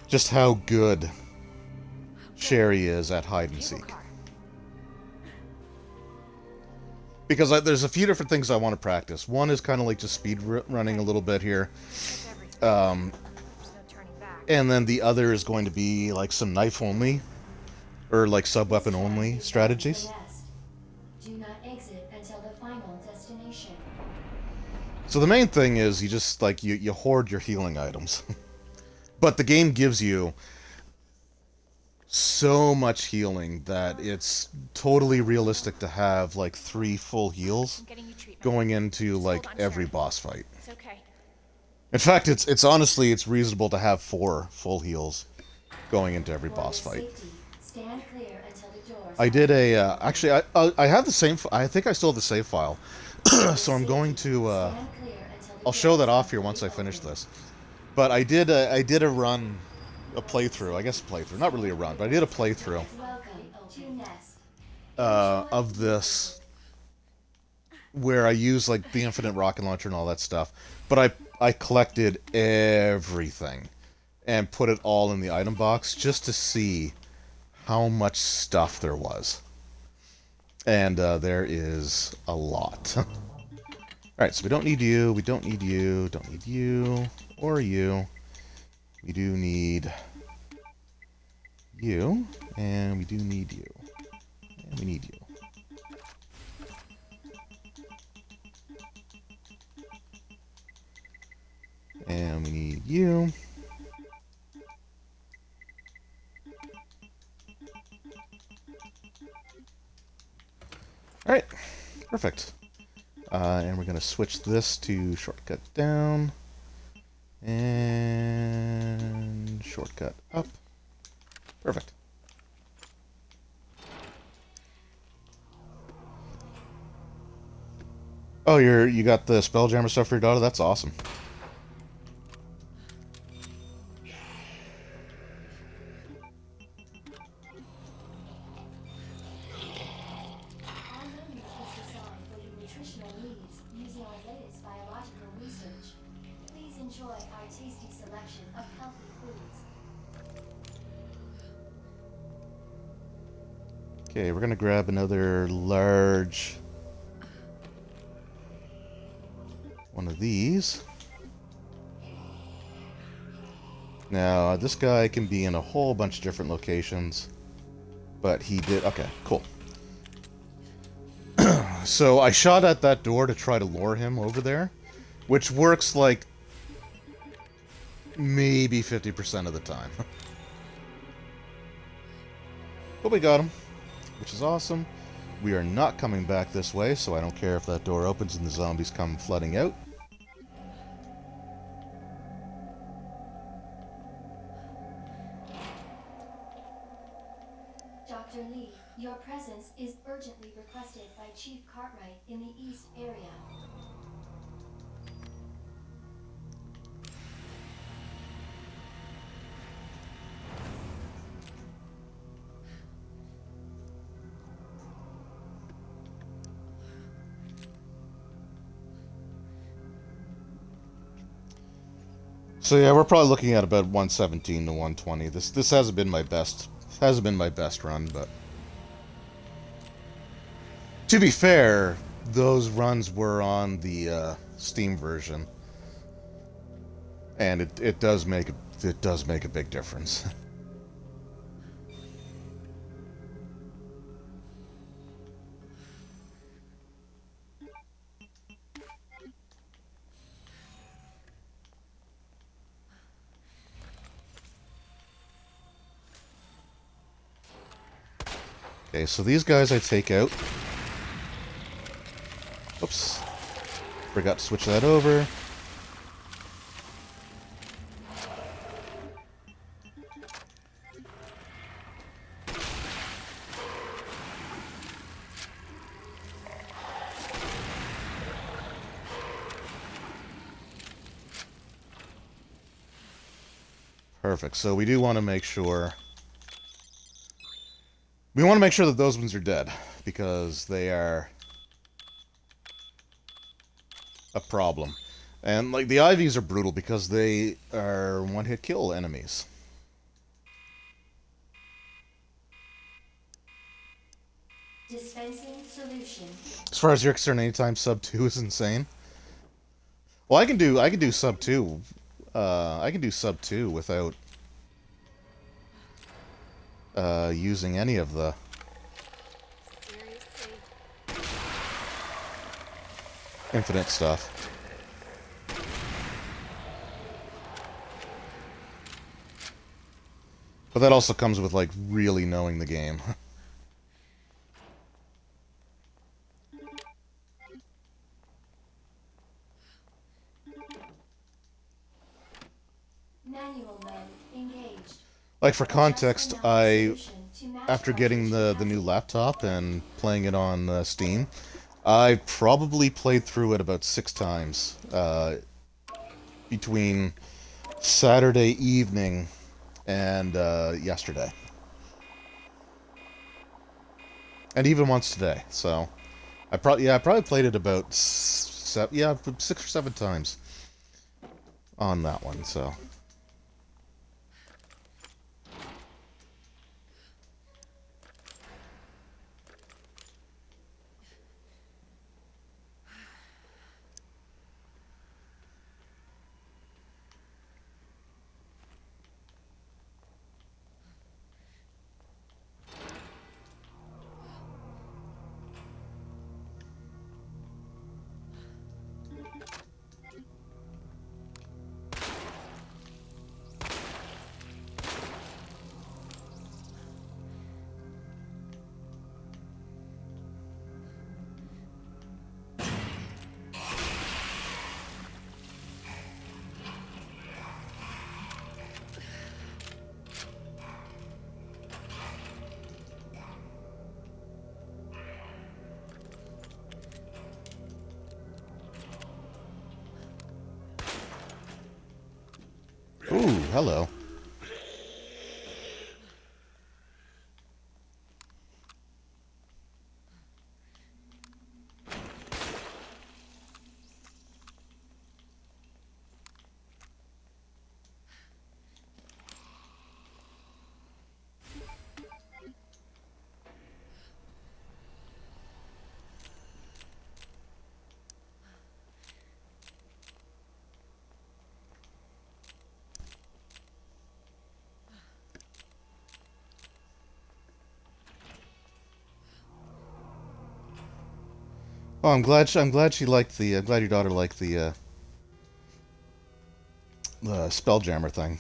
just how good Sherry is at hide and seek. Because there's a few different things I want to practice. One is kind of like just speed running a little bit here. And then the other is going to be like some knife only, or like sub-weapon only strategies. Do not exit until the final destination. So the main thing is you just like you hoard your healing items. But the game gives you so much healing that it's totally realistic to have like 3 full heals going into like every boss fight. It's okay. In fact, it's honestly reasonable to have 4 full heals going into every boss fight. Stand clear until the doors. I did actually I have the same. I think I still have the save file, so I'm going to. I'll show that off here once I finish this. But I did a run. A playthrough, I guess a playthrough, not really a run, but I did a playthrough of this where I used like the infinite rocket launcher and all that stuff, but I collected everything and put it all in the item box just to see how much stuff there was, and there is a lot. Alright, so we don't need you, don't need you, or you. We do need you, and we do need you, and we need you. And we need you. Alright, perfect. And we're going to switch this to shortcut down. And shortcut up. Perfect. Oh, you got the Spelljammer stuff for your daughter? That's awesome. Enjoy our tasty selection of healthy foods. Okay, we're gonna grab another large one of these. Now, this guy can be in a whole bunch of different locations, but he did. Okay, cool. So I shot at that door to try to lure him over there, which works like maybe 50% of the time. But we got him, which is awesome. We are not coming back this way, so I don't care if that door opens and the zombies come flooding out. Dr. Lee, your presence is urgently requested by Chief Cartwright in the East area. So yeah, we're probably looking at about 117 to 120. This hasn't been my best run, but to be fair, those runs were on the Steam version, and it does make a big difference. Okay, so these guys I take out. Oops. Forgot to switch that over. Perfect. So we do want to make sure... We want to make sure that those ones are dead, because they are a problem. And, like, the IVs are brutal because they are one-hit kill enemies. Dispensing solution. As far as you're concerned, anytime sub 2 is insane. Well, I can do sub 2. I can do sub 2 without using any of the Seriously? infinite stuff. But that also comes with, like, really knowing the game. Manual mode engaged. Like, for context, Adjust another I... solution to match After getting the cartridge new capacity. laptop and playing it on Steam, I probably played through it about 6 times between Saturday evening and yesterday, and even once today. So I probably played it about 6 or 7 times on that one. So. Ooh, hello. Oh, I'm glad she liked the. I'm glad your daughter liked the Spelljammer thing.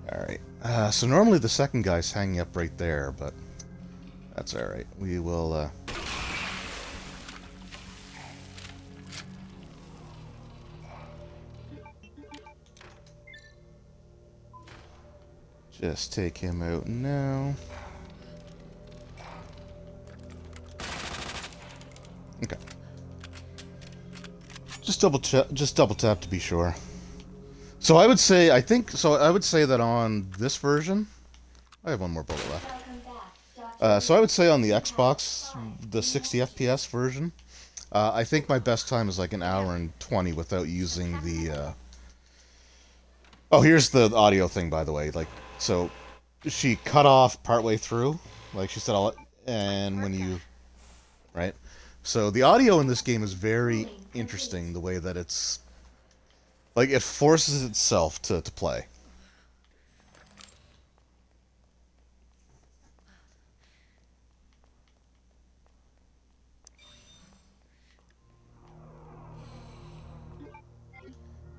All right. So normally the second guy's hanging up right there, but that's all right. We will. Just take him out now. Okay. Just double tap to be sure. So I would say, I would say that on this version, I have one more bullet left. Welcome back, Dr. So I would say on the Xbox, the 60 FPS version, I think my best time is like an hour and 20 without using the. Oh, here's the audio thing, by the way. Like, so she cut off partway through, like she said, and when you, right? So the audio in this game is very interesting. The way that it's, like, it forces itself to play.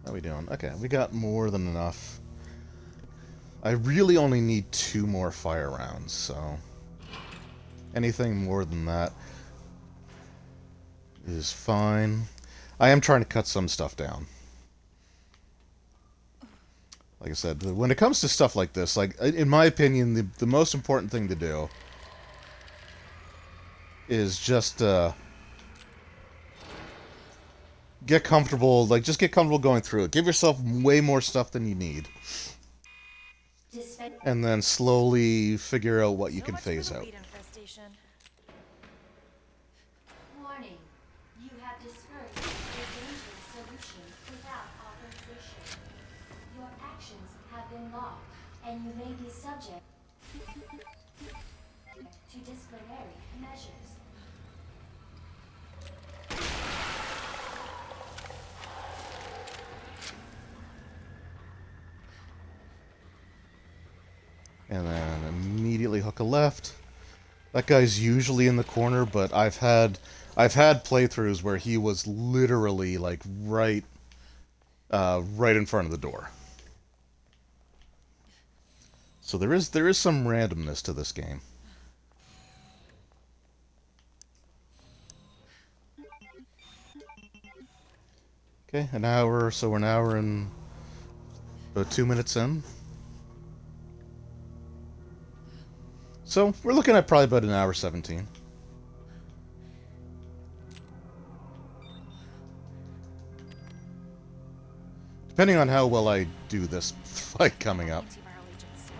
How we doing? Okay, we got more than enough. I really only need 2 more fire rounds, so anything more than that is fine. I am trying to cut some stuff down. Like I said, when it comes to stuff like this, like, in my opinion, the most important thing to do is just get comfortable. Like, just get comfortable going through it. Give yourself way more stuff than you need, and then slowly figure out what you can phase out. Infestation. Warning. You have dispersed a dangerous solution without authorization. Your actions have been logged, and you may be subject to disciplinary measures. And then immediately hook a left. That guy's usually in the corner, but I've had playthroughs where he was literally like right in front of the door. So there is some randomness to this game. Okay, an hour, so we're an hour and about 2 minutes in. So we're looking at probably about an hour 17. Depending on how well I do this fight coming up. Antiviral agents.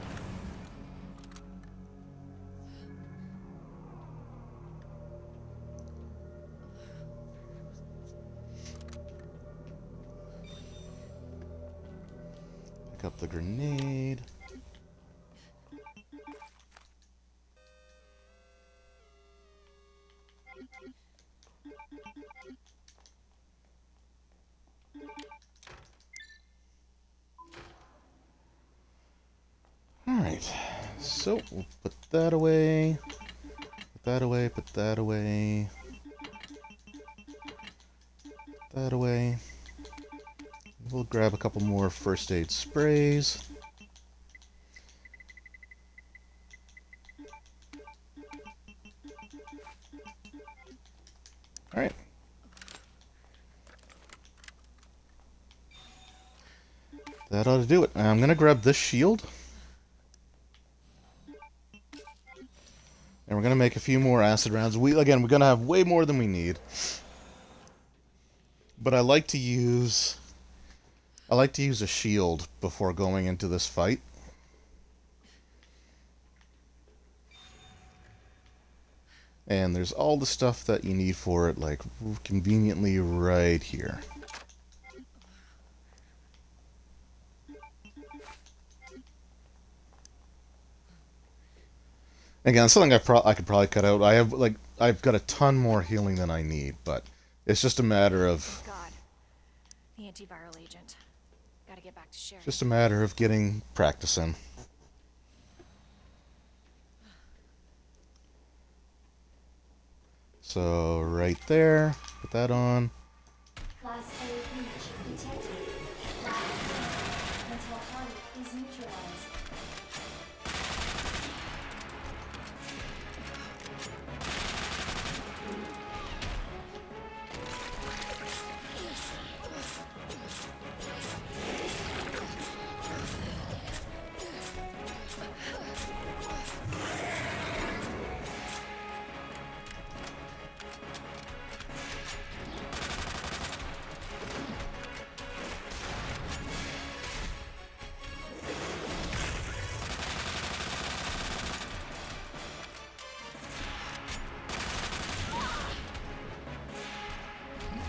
Pick up the grenade. Alright, so we'll put that away, put that away, put that away, put that away. We'll grab a couple more first aid sprays. Alright. That ought to do it. I'm going to grab this shield. And we're going to make a few more acid rounds. We're going to have way more than we need. But I like to use a shield before going into this fight. And there's all the stuff that you need for it, like conveniently right here. Again, something I could probably cut out. I've got a ton more healing than I need, but it's just a matter of God. The antiviral agent. Gotta get back to Sherry. just a matter of getting practice in. So right there, put that on. Class A breach detected. Until target is neutralized.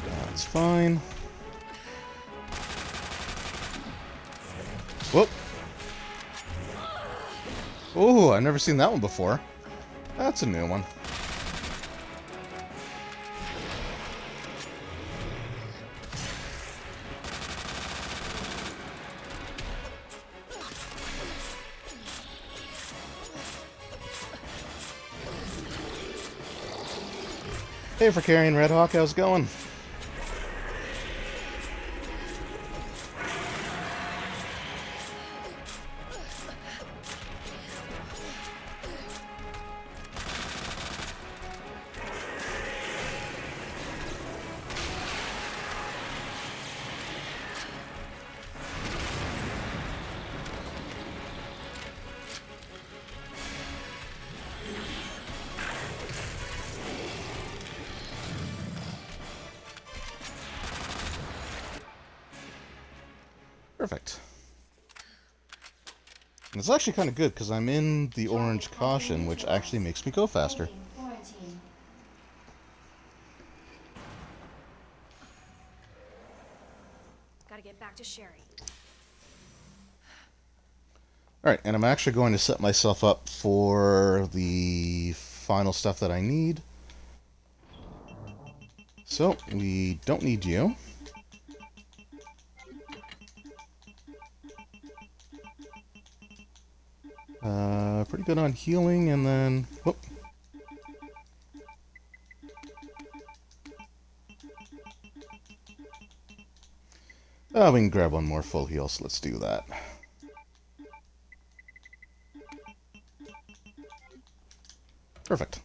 That's fine. Whoop. Oh, I've never seen that one before. That's a new one. Hey, for carrying Red Hawk, how's it going? Perfect. And it's actually kind of good because I'm in the orange caution, which actually makes me go faster. Quarantine. Gotta get back to Sherry. Alright, and I'm actually going to set myself up for the final stuff that I need. So, we don't need you. Pretty good on healing, and then... Whoop. Oh, we can grab one more full heal, so let's do that. Perfect.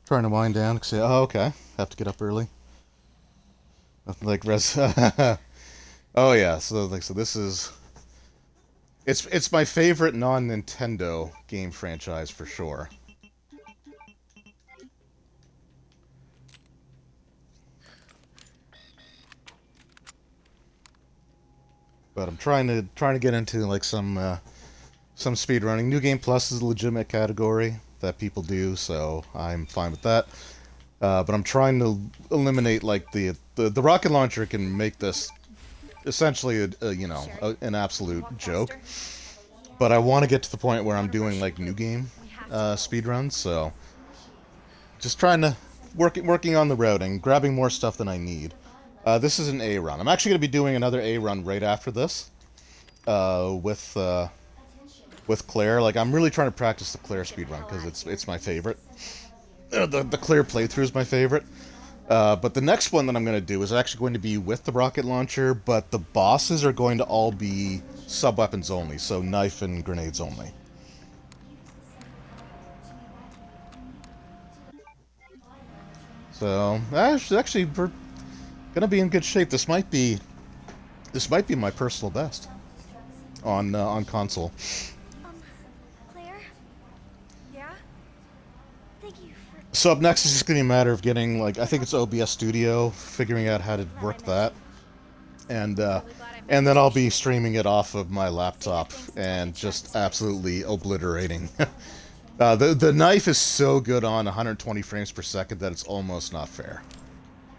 Trying to wind down, because, oh, okay. Have to get up early. Nothing like res... Oh, yeah, so this is... It's my favorite non-Nintendo game franchise, for sure. But I'm trying to get into like some speedrunning. New Game Plus is a legitimate category that people do, so I'm fine with that. But I'm trying to eliminate like the rocket launcher can make this essentially an absolute joke. But I want to get to the point where I'm doing like new game speedruns, so just trying to working on the routing, grabbing more stuff than I need. This is an A run. I'm actually going to be doing another A run right after this with Claire. Like, I'm really trying to practice the Claire speedrun because it's my favorite. The Claire playthrough is my favorite. But the next one that I'm going to do is actually going to be with the rocket launcher, but the bosses are going to all be sub-weapons only, so knife and grenades only. So, actually, we're gonna be in good shape. This might be my personal best on console. Claire? Yeah? Thank you for... So up next is just gonna be a matter of getting, like, I think it's OBS Studio, figuring out how to work that, and then I'll be streaming it off of my laptop and just absolutely obliterating. The knife is so good on 120 frames per second that it's almost not fair.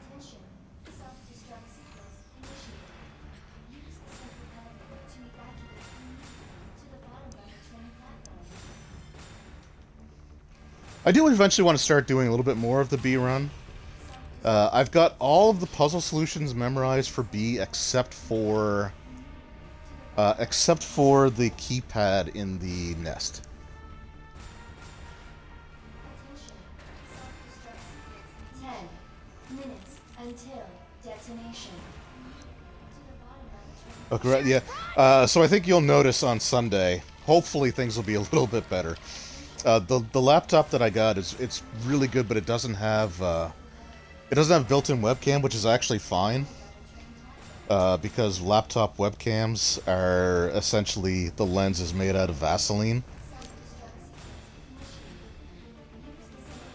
Attention. Self-destruct sequence initiated. Use the central elevator to evacuate to the bottom of the train platform. I do eventually want to start doing a little bit more of the B run. I've got all of the puzzle solutions memorized for B except for the keypad in the nest. Attention. Self-destruct sequence. 10 minutes until detonation. To the bottom of the train. Okay, yeah. So I think you'll notice on Sunday. Hopefully things will be a little bit better. The laptop that I got it's really good, but it doesn't have built-in webcam, which is actually fine. Because laptop webcams are essentially the lens is made out of Vaseline.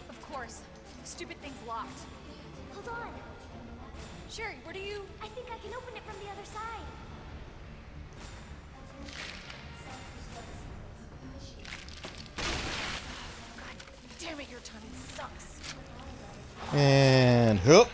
Of course. Stupid thing's locked. Hold on. Sherry, where do you... I think I can open it from the other side. Damn it, your timing sucks. And hoop.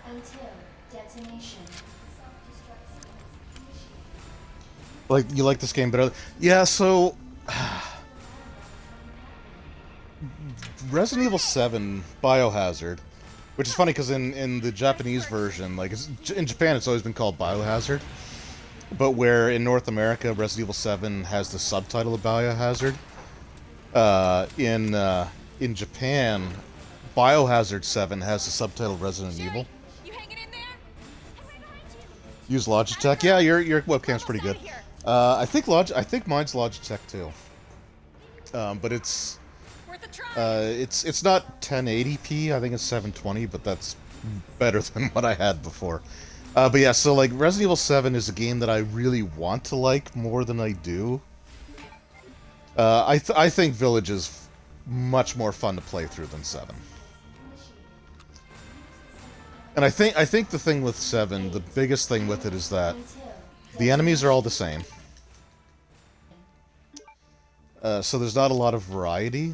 Until detonation. Like, you like this game better? Yeah, so Resident Evil 7 Biohazard, which is funny because in the Japanese version, like in Japan it's always been called Biohazard, but where in North America Resident Evil 7 has the subtitle of Biohazard, in Japan Biohazard 7 has the subtitle Resident Evil. You hanging in there? I'm right behind you. Use Logitech. Yeah, your webcam's pretty good. I think mine's Logitech too. But it's Worth a try. it's not 1080p. I think it's 720, but that's better than what I had before. But yeah, so like Resident Evil 7 is a game that I really want to like more than I do. I think Village is much more fun to play through than 7. And I think the thing with 7, the biggest thing with it is that the enemies are all the same. So there's not a lot of variety,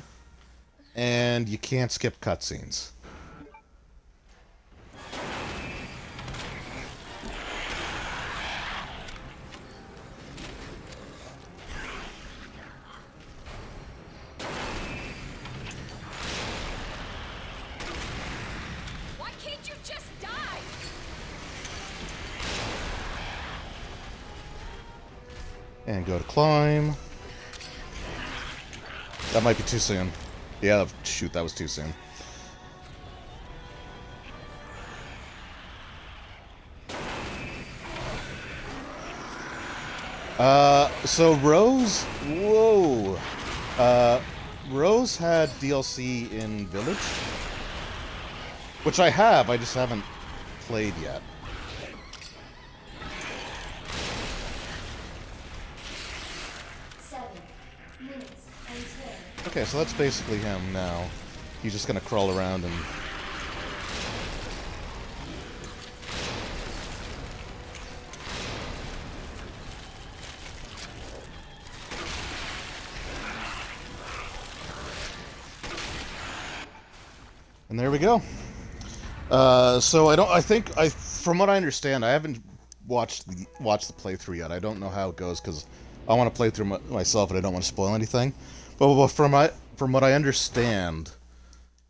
and you can't skip cutscenes. Why can't you just die? And go to climb. That might be too soon. Yeah, shoot, that was too soon. So Rose, whoa. Rose had DLC in Village, which I have, I just haven't played yet. Okay, so that's basically him now. He's just gonna crawl around and... And there we go. So from what I understand, I haven't watched the playthrough yet. I don't know how it goes because I want to play through myself and I don't want to spoil anything. But from what I understand,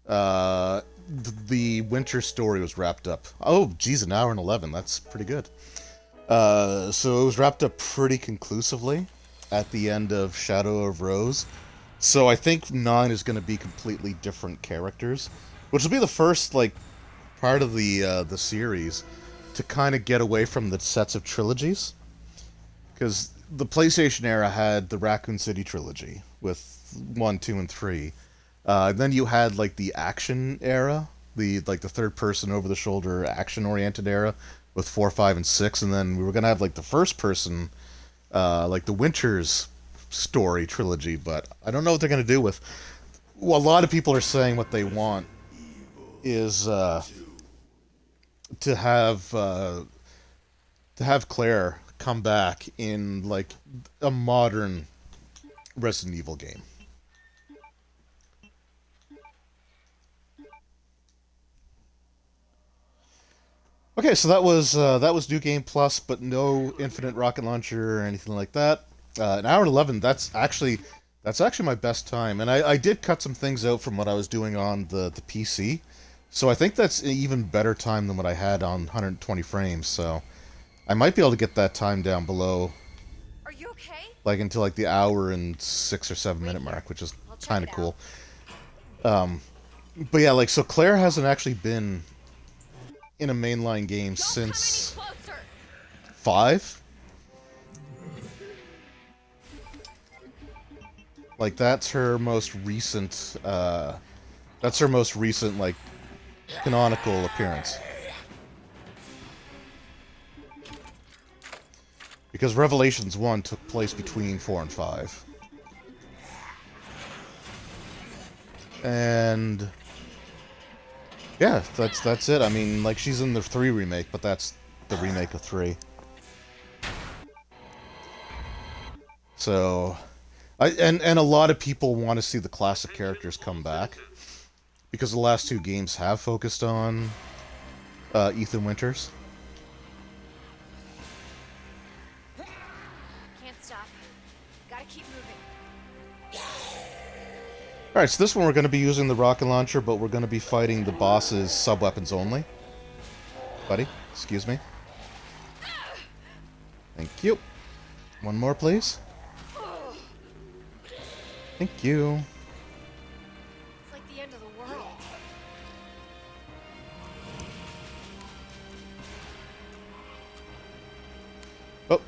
the winter story was wrapped up. Oh, geez, an hour and 11. That's pretty good. So it was wrapped up pretty conclusively at the end of Shadow of Rose. So I think 9 is going to be completely different characters, which will be the first like part of the series to kind of get away from the sets of trilogies, because the PlayStation era had the Raccoon City trilogy with 1, 2, and 3. Then you had like the action era, the third person over the shoulder action oriented era with 4, 5, and 6, and then we were gonna have like the first person, like the Winters story trilogy, but I don't know what they're gonna do with. Well, a lot of people are saying what they want is to have Claire come back in like a modern Resident Evil game. Okay, so that was New Game Plus, but no Infinite Rocket Launcher or anything like that. An hour and 11. That's actually my best time, and I did cut some things out from what I was doing on the PC, so I think that's an even better time than what I had on 120 frames. So I might be able to get that time down below, Are you okay? like into like the hour and 6 or 7 minute mark, which is kind of cool. But yeah, like so Claire hasn't actually been in a mainline game since 5. Like that's her most recent like canonical appearance. Because Revelations 1 took place between 4 and 5. And yeah, that's it. I mean, like she's in the 3 remake, but that's the remake of 3. So and a lot of people want to see the classic characters come back, because the last 2 games have focused on Ethan Winters. Can't stop. Gotta keep moving. Alright, so this one we're going to be using the rocket launcher, but we're going to be fighting the bosses sub-weapons only. Buddy, excuse me. Thank you. One more, please. Thank you. It's like the end of the world. Oh,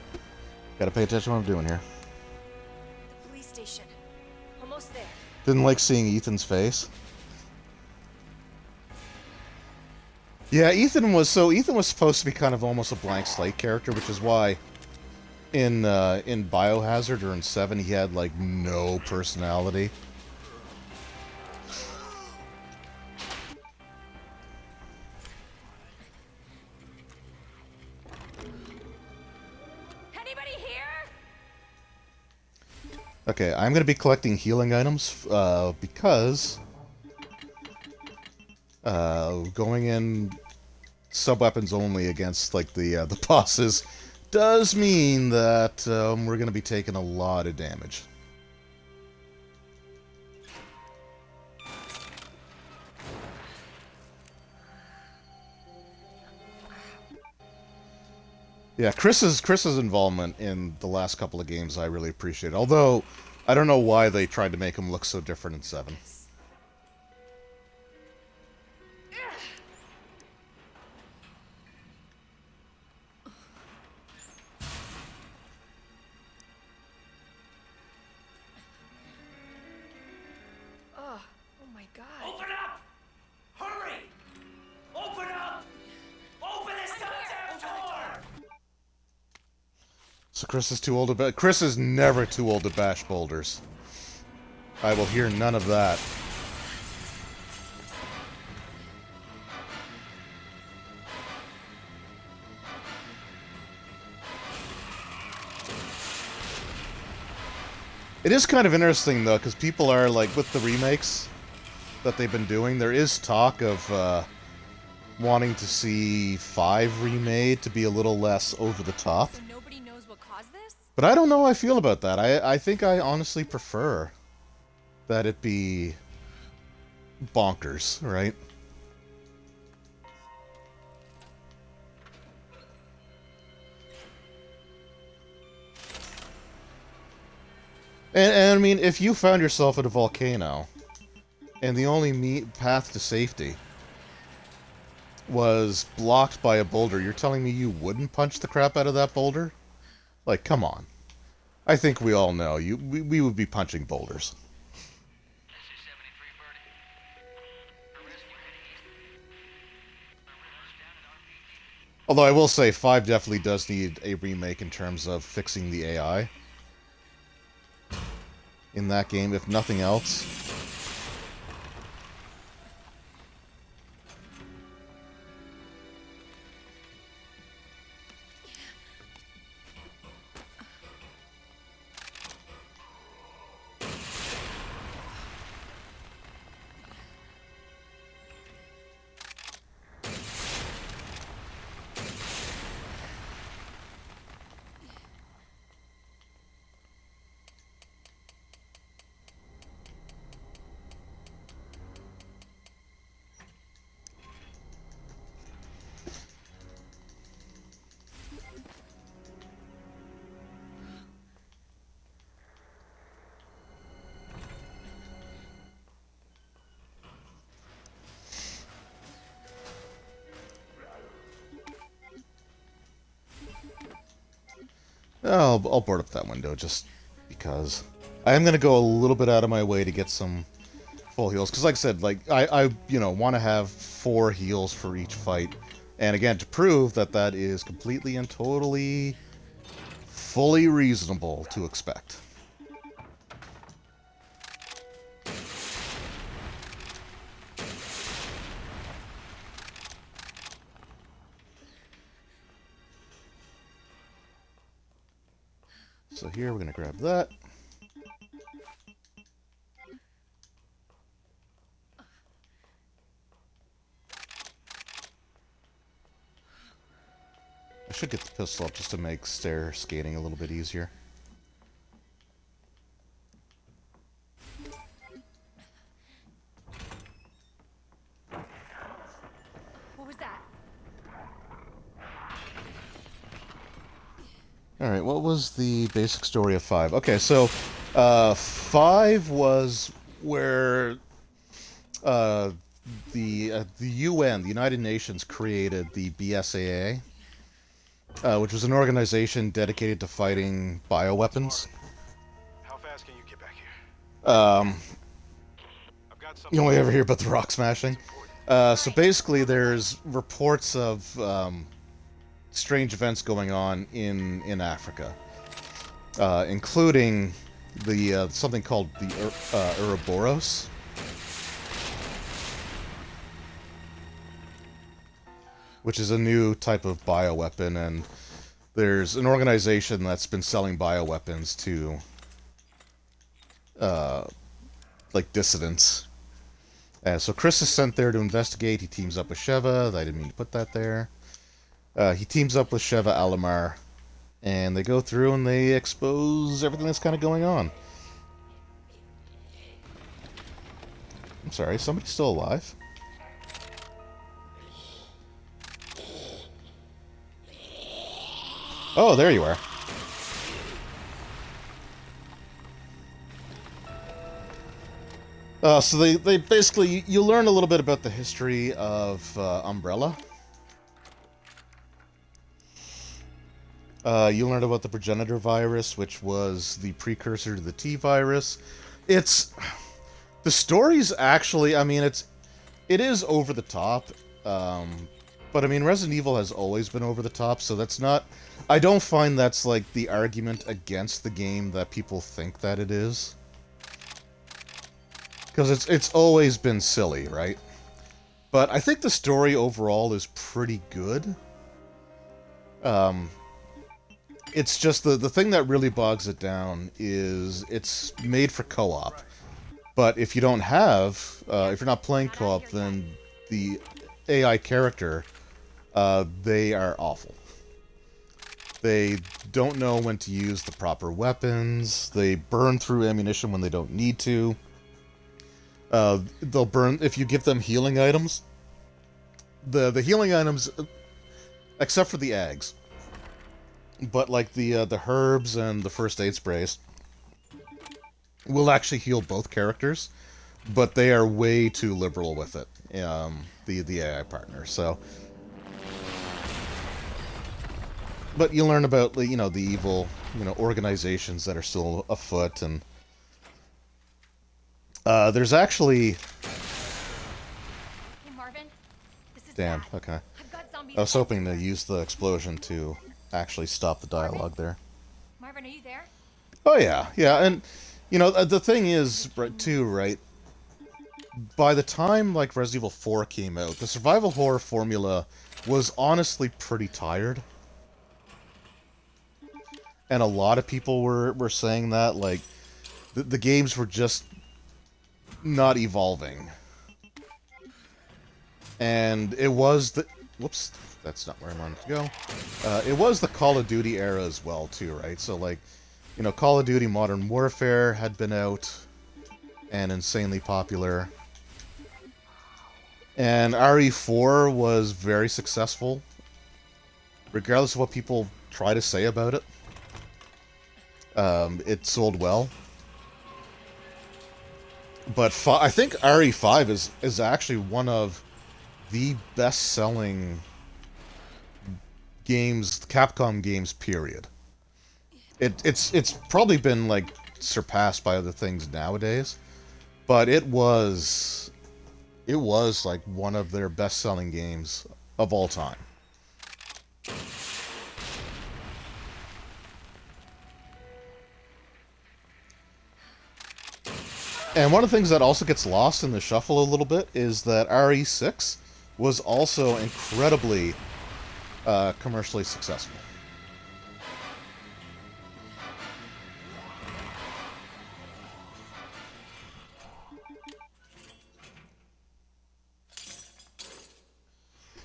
gotta pay attention to what I'm doing here. The police station. Almost there. Didn't like seeing Ethan's face. Yeah, Ethan was supposed to be kind of almost a blank slate character, which is why in Biohazard or in 7 he had like no personality. Anybody here? Okay, I'm gonna be collecting healing items because going in sub-weapons only against like the bosses does mean that we're gonna be taking a lot of damage. Yeah, Chris's involvement in the last couple of games I really appreciate. Although I don't know why they tried to make him look so different in 7. Oh my god. Open up! Hurry! Open up! Open this goddamn door! So Chris is too old to Chris is never too old to bash boulders. I will hear none of that. It is kind of interesting though, because people are like, with the remakes that they've been doing, there is talk of wanting to see 5 remade to be a little less over the top. So nobody knows what caused this? But I don't know how I feel about that. I think I honestly prefer that it be bonkers, right? And I mean, if you found yourself at a volcano, and the only path to safety was blocked by a boulder, you're telling me you wouldn't punch the crap out of that boulder? Like, come on. I think we all know we would be punching boulders. Although I will say 5 definitely does need a remake in terms of fixing the AI in that game, if nothing else. I'll board up that window just because. I am going to go a little bit out of my way to get some full heals. Because like I said, like, I want to have 4 heals for each fight. And again, to prove that that is completely and totally fully reasonable to expect. So here, we're going to grab that. I should get the pistol up just to make stair skating a little bit easier. What was that? Alright, what was the basic story of 5? Okay, so 5 was where the UN, the United Nations, created the BSAA, which was an organization dedicated to fighting bioweapons. How fast can you get back here? Um, I've got something you only ever hear about the rock smashing. important. So basically, there's reports of strange events going on in Africa, including the something called the Ouroboros, which is a new type of bioweapon, and there's an organization that's been selling bioweapons to like dissidents. So Chris is sent there to investigate. He teams up with Sheva. I didn't mean to put that there. He teams up with Sheva Alamar, and they go through and they expose everything that's kind of going on. I'm sorry, somebody's still alive? Oh, there you are. So they basically, you learn a little bit about the history of Umbrella. You learn about the progenitor virus, which was the precursor to the T virus. The story's actually, I mean, it is over the top, but I mean, Resident Evil has always been over the top, so that's not, I don't find that's like the argument against the game that people think that it is. Because it's always been silly, right? But I think the story overall is pretty good. It's just the thing that really bogs it down is it's made for co-op. But if you don't have, if you're not playing co-op, then the AI character, they are awful. They don't know when to use the proper weapons. They burn through ammunition when they don't need to. They'll burn if you give them healing items. The healing items, except for the eggs, but like the herbs and the first aid sprays, will actually heal both characters, but they are way too liberal with it. The AI partner. So, but you learn about the evil organizations that are still afoot, and there's actually. Hey Marvin, this is Damn. Dad. Okay. I've got zombies I was hoping to everywhere. use the explosion to actually stop the dialogue there. Marvin, are you there? Oh yeah, yeah, and the thing is, too, right? By the time like Resident Evil 4 came out, the survival horror formula was honestly pretty tired, and a lot of people were saying that like the games were just not evolving, and it was the whoops. That's not where I wanted to go. It was the Call of Duty era as well, too, right? So, like, Call of Duty Modern Warfare had been out and insanely popular. And RE4 was very successful, regardless of what people try to say about it. It sold well. But I think RE5 is actually one of the best-selling games, Capcom games, period. It's probably been like surpassed by other things nowadays, but it was like one of their best-selling games of all time. And one of the things that also gets lost in the shuffle a little bit is that RE6 was also incredibly commercially successful.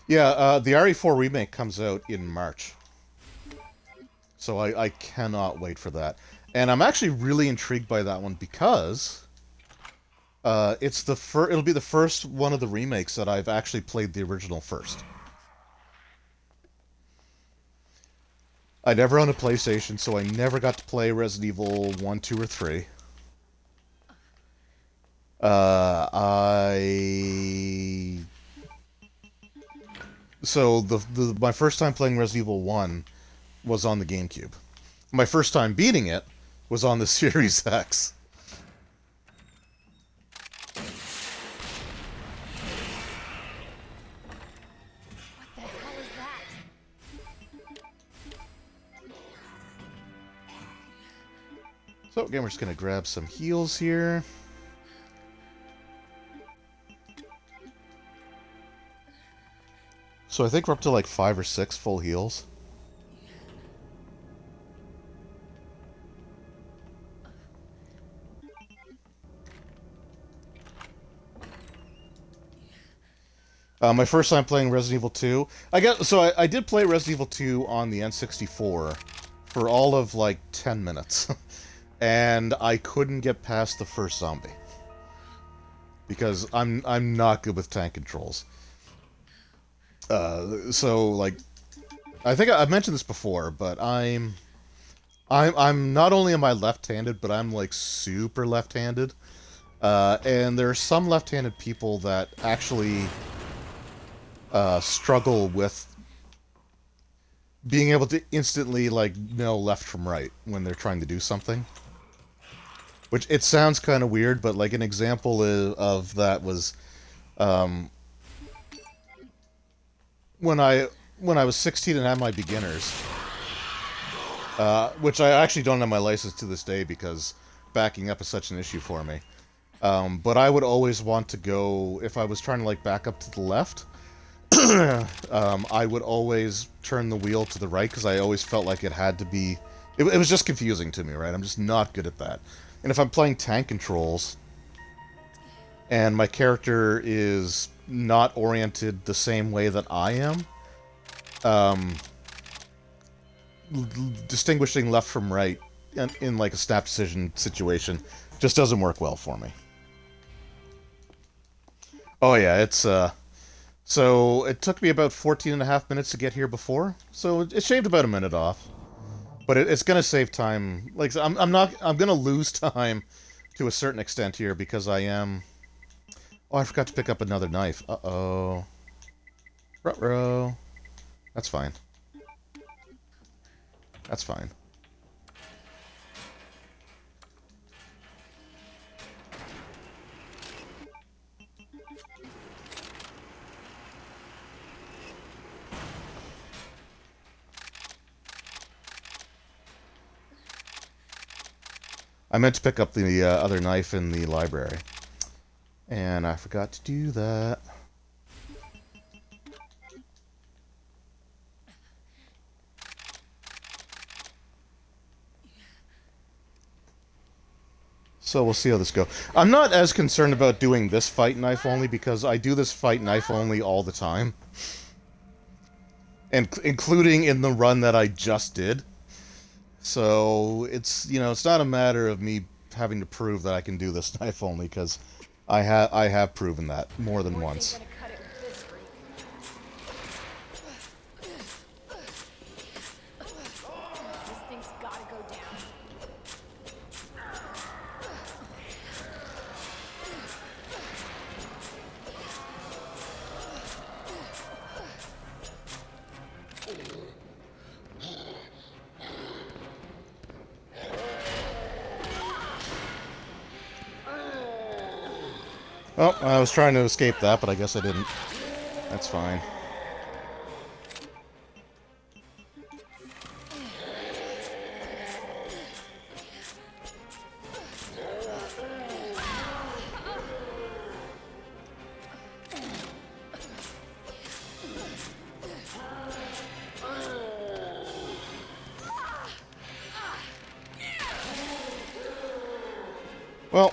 Yeah, the RE4 remake comes out in March. So I cannot wait for that. And I'm actually really intrigued by that one because it'll be the first one of the remakes that I've actually played the original first. I never owned a PlayStation, so I never got to play Resident Evil 1, 2, or 3. So my first time playing Resident Evil 1 was on the GameCube. My first time beating it was on the Series X. again, we're just gonna grab some heals here. So I think we're up to like 5 or 6 full heals. My first time playing Resident Evil 2. I did play Resident Evil 2 on the N64 for all of like 10 minutes. And I couldn't get past the first zombie. Because I'm not good with tank controls. So like I think I've mentioned this before, but I'm not only am I left-handed, but I'm like super left-handed. And there are some left-handed people that actually struggle with being able to instantly like know left from right when they're trying to do something. Which it sounds kind of weird, but like an example of that was when I was 16 and had my beginners, which I actually don't have my license to this day because backing up is such an issue for me. But I would always want to go, if I was trying to like back up to the left, I would always turn the wheel to the right because I always felt like it had to be. It was just confusing to me, right? I'm just not good at that. And if I'm playing tank controls, and my character is not oriented the same way that I am, distinguishing left from right in like a snap decision situation just doesn't work well for me. Oh yeah, it's so it took me about 14 and a half minutes to get here before, so it shaved about a minute off. But it's gonna save time. Like I'm gonna lose time to a certain extent here because I am. Oh, I forgot to pick up another knife. Uh-oh. Ruh-roh. That's fine. That's fine. I meant to pick up the other knife in the library. And I forgot to do that. So we'll see how this goes. I'm not as concerned about doing this fight knife only because I do this fight knife only all the time. And including in the run that I just did. So it's, you know, it's not a matter of me having to prove that I can do this knife only because I have proven that more than once. This thing's gotta go down. Well, I was trying to escape that, but I guess I didn't. That's fine. Well,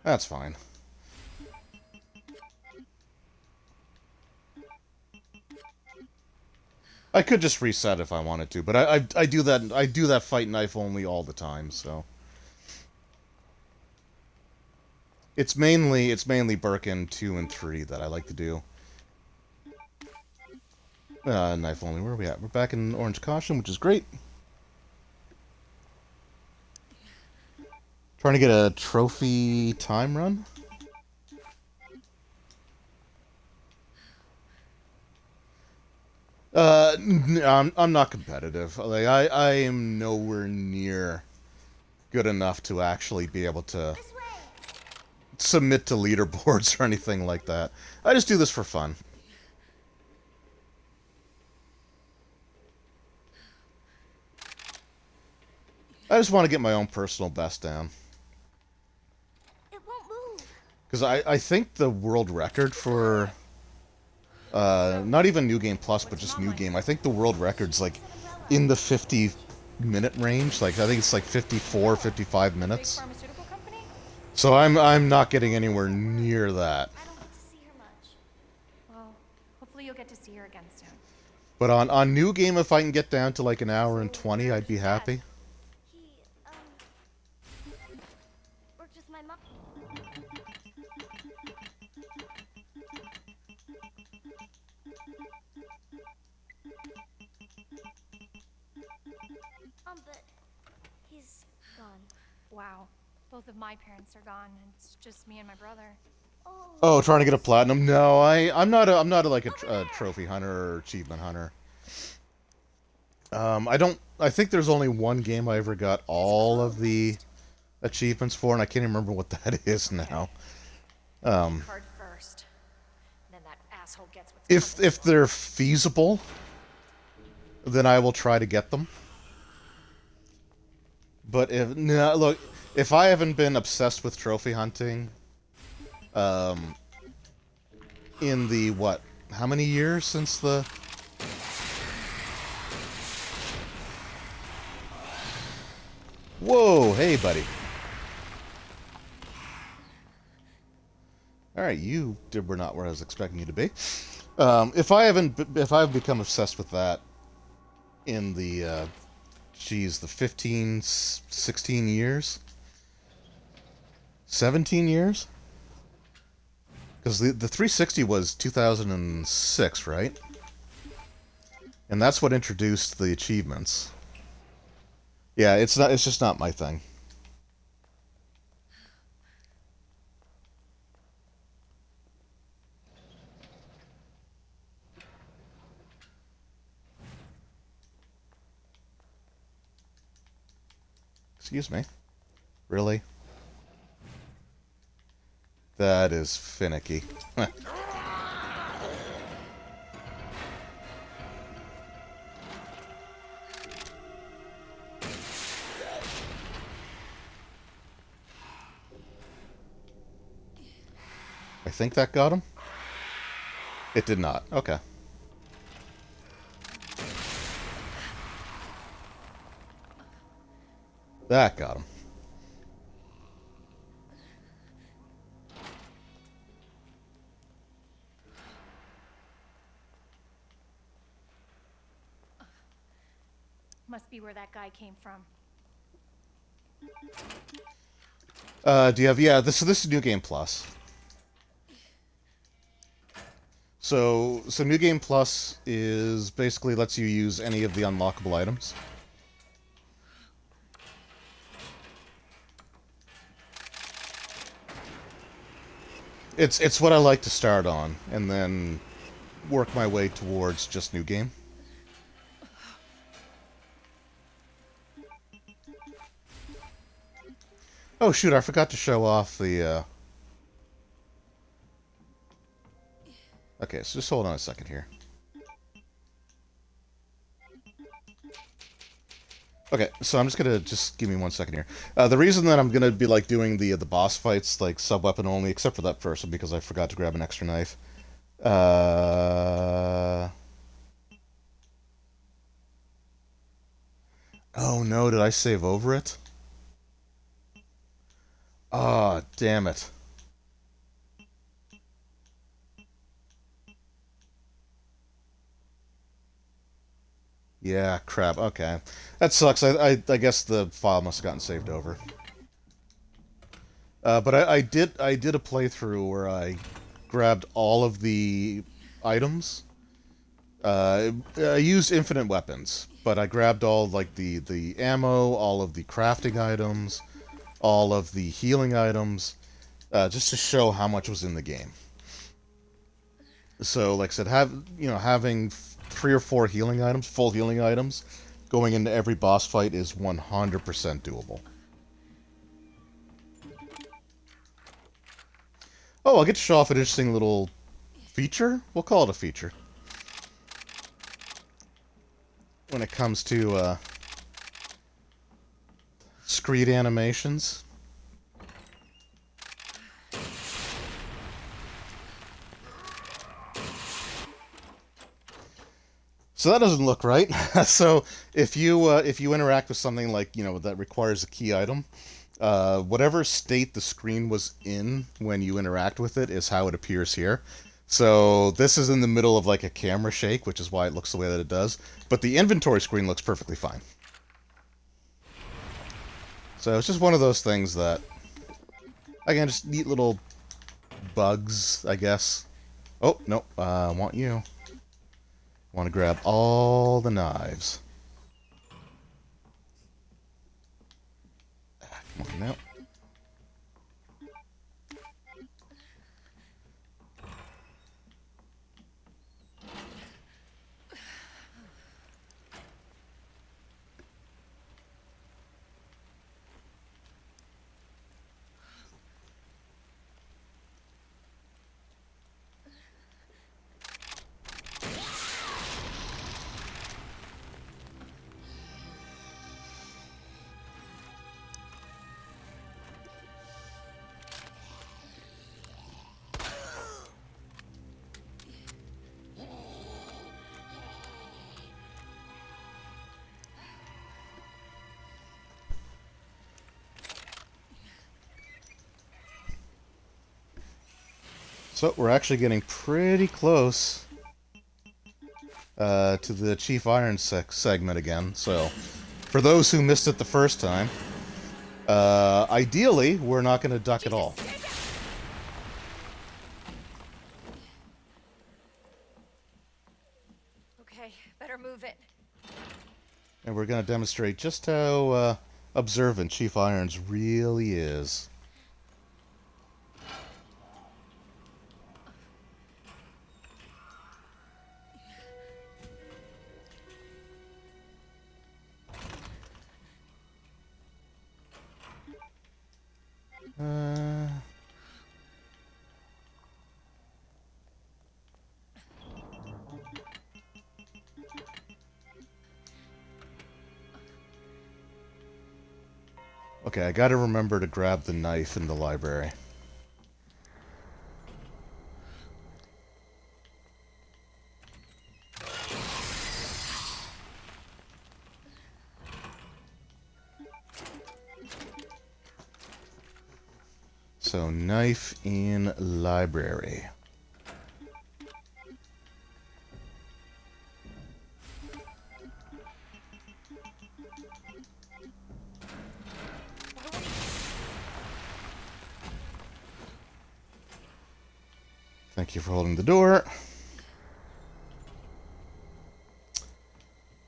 that's fine. I could just reset if I wanted to, but I do that fight knife only all the time, so it's mainly Birkin 2 and 3 that I like to do. Knife only. Where are we at? We're back in Orange Caution, which is great. Trying to get a trophy time run. I'm not competitive. Like I am nowhere near good enough to actually be able to submit to leaderboards or anything like that. I just do this for fun. I just want to get my own personal best down. It won't move. Because I think the world record for... not even New Game Plus, but just New Game. I think the world record's like in the 50-minute range. Like I think it's like 54, 55 Big minutes. pharmaceutical company? So I'm not getting anywhere near that. I don't get to see her much. Well, hopefully you'll get to see her again soon. But on New Game, if I can get down to like an hour and 20, I'd be happy. He, worked with my mom. But he's gone. Wow. Both of my parents are gone, and it's just me and my brother. Oh, trying to get a platinum? No, I'm not like a trophy hunter or achievement hunter. I think there's only one game I ever got all of the achievements for, and I can't even remember what that is now. Card first. Then that asshole gets what's coming If they're feasible, then I will try to get them. But if no, look, if I haven't been obsessed with trophy hunting, in the what? How many years since the? Whoa, hey, buddy. All right, were not where I was expecting you to be. If I've become obsessed with that in the, the 15, 16 years, 17 years, because the 360 was 2006, right? And that's what introduced the achievements. Yeah, it's just not my thing. Excuse me. Really? That is finicky. I think that got him? It did not. Okay. That got him. Must be where that guy came from. Do you have... Yeah, this is New Game Plus. So New Game Plus is basically lets you use any of the unlockable items. It's what I like to start on, and then work my way towards just New Game. Oh shoot, I forgot to show off the, Okay, so just hold on a second here. Okay, so I'm just gonna give me 1 second here. The reason that I'm gonna be like doing the boss fights like sub-weapon only, except for that first one because I forgot to grab an extra knife. Oh no, did I save over it? Ah, damn it. Yeah, crap. Okay. That sucks. I guess the file must have gotten saved over. But I did a playthrough where I grabbed all of the items. I used infinite weapons, but I grabbed all like the ammo, all of the crafting items, all of the healing items, just to show how much was in the game. So, like I said, having 3 or 4 healing items, full healing items, going into every boss fight is 100% doable. Oh, I'll get to show off an interesting little feature? We'll call it a feature. When it comes to, Screed animations. So that doesn't look right. So if you interact with something like, that requires a key item, whatever state the screen was in when you interact with it is how it appears here. So this is in the middle of like a camera shake, which is why it looks the way that it does. But the inventory screen looks perfectly fine. So it's just one of those things that, again, just neat little bugs, I guess. Oh, no, I want you. Want to grab all the knives. Come on now. So we're actually getting pretty close to the Chief Iron segment again. So for those who missed it the first time, ideally we're not going to duck at all. Okay, better move it. And we're going to demonstrate just how observant Chief Irons really is. Okay, I gotta remember to grab the knife in the library. So, knife in library. Thank you for holding the door.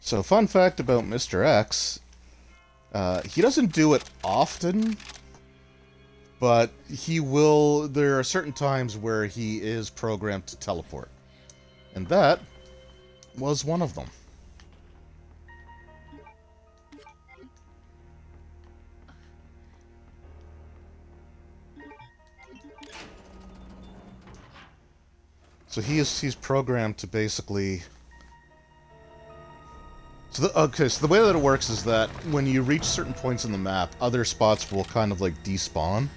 So, fun fact about Mr. X, he doesn't do it often, but he will. There are certain times where he is programmed to teleport, and that was one of them. So he's programmed to basically. So the way that it works is that when you reach certain points in the map, other spots will kind of like despawn.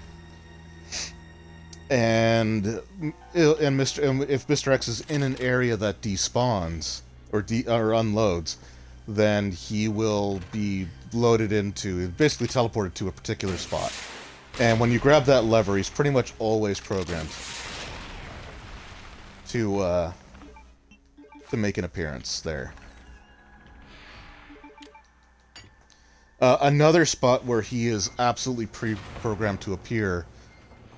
And if Mr. X is in an area that despawns or unloads, then he will be basically teleported to a particular spot. And when you grab that lever, he's pretty much always programmed to make an appearance there. Another spot where he is absolutely pre-programmed to appear.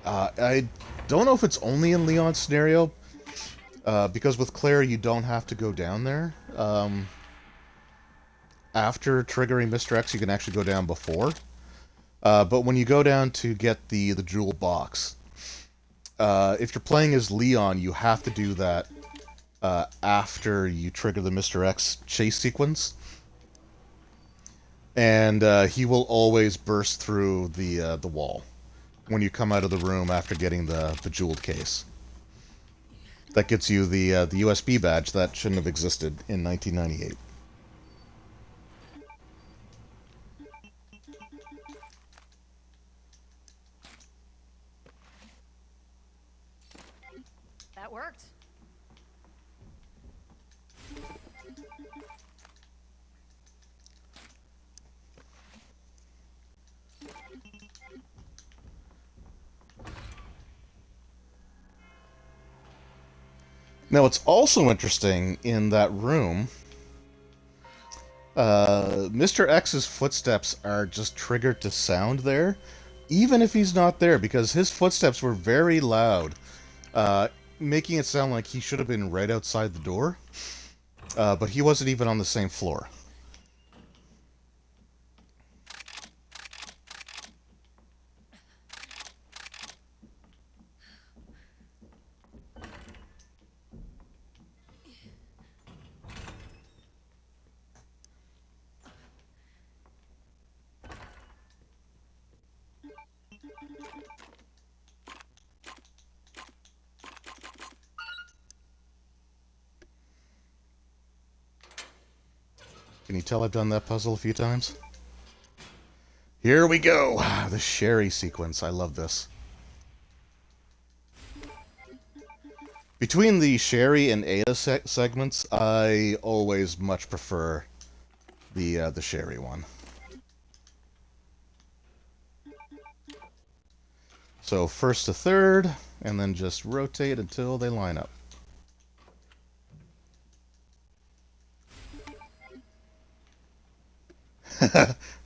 I don't know if it's only in Leon's scenario, because with Claire you don't have to go down there. After triggering Mr. X, you can actually go down before. But when you go down to get the jewel box, if you're playing as Leon, you have to do that after you trigger the Mr. X chase sequence. And he will always burst through the wall when you come out of the room after getting the jeweled case. That gets you the USB badge that shouldn't have existed in 1998. That worked. Now, it's also interesting in that room, Mr. X's footsteps are just triggered to sound there, even if he's not there, because his footsteps were very loud, making it sound like he should have been right outside the door, but he wasn't even on the same floor. Can you tell I've done that puzzle a few times? Here we go! The Sherry sequence. I love this. Between the Sherry and Ada segments, I always much prefer the Sherry one. So first to third, and then just rotate until they line up.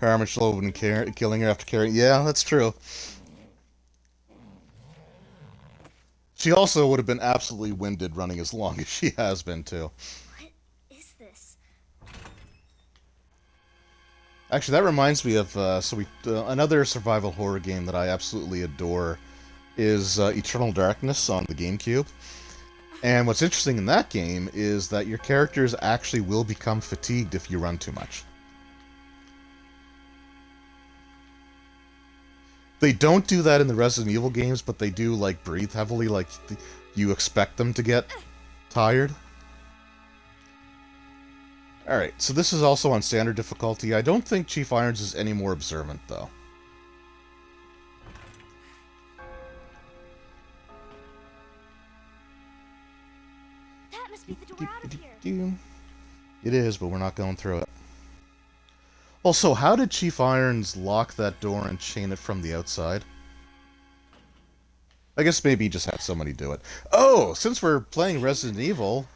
Harmon should have been killing her after carrying... Yeah, that's true. She also would have been absolutely winded running as long as she has been, too. What is this? Actually, that reminds me of another survival horror game that I absolutely adore is Eternal Darkness on the GameCube. And what's interesting in that game is that your characters actually will become fatigued if you run too much. They don't do that in the Resident Evil games, but they do, like, breathe heavily, like, you expect them to get tired. Alright, so this is also on standard difficulty. I don't think Chief Irons is any more observant, though. That must be the door out of here. It is, but we're not going through it. Also, how did Chief Irons lock that door and chain it from the outside? I guess maybe he just had somebody do it. Oh, since we're playing Resident Evil,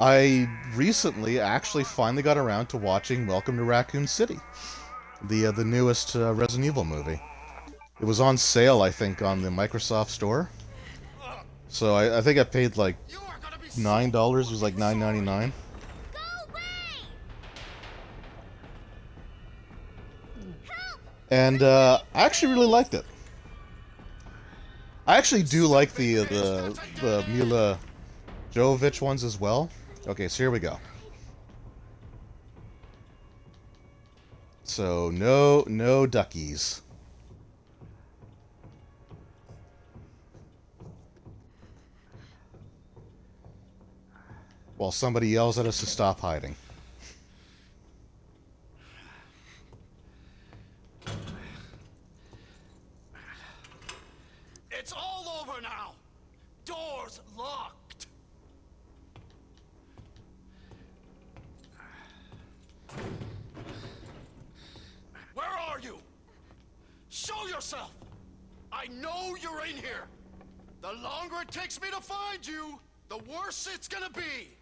I recently actually finally got around to watching Welcome to Raccoon City, the newest Resident Evil movie. It was on sale, I think, on the Microsoft Store. So I think I paid like $9. It was like $9.99. And I actually really liked it. I actually do like the Mila Jovovich ones as well. Okay, so here we go. So no duckies. While somebody yells at us to stop hiding. It's all over now. Doors locked. Where are you? Show yourself. I know you're in here. The longer it takes me to find you, the worse it's gonna be.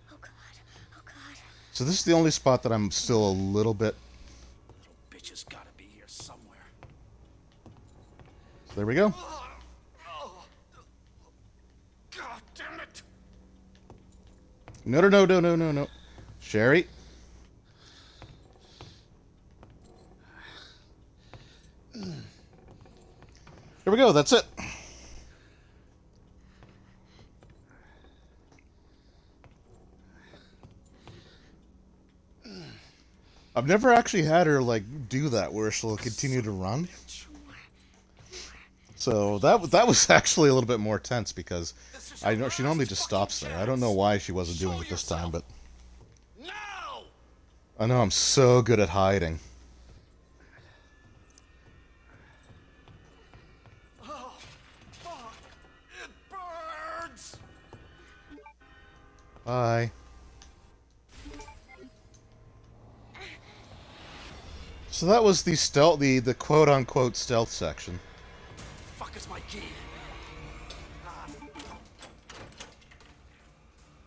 Oh God. Oh God. So this is the only spot that I'm still a little bit... Bitch has gotta be here somewhere. So there we go. Oh. God damn it. No. Sherry. Here we go, that's it. I've never actually had her like do that where she'll continue to run. So that was actually a little bit more tense because I know she normally just stops there. I don't know why she wasn't doing it this time, but Now! I know I'm so good at hiding. Oh, fuck! It burns! Bye. So that was the stealth, the quote unquote stealth section. Fuck is my key? Ah.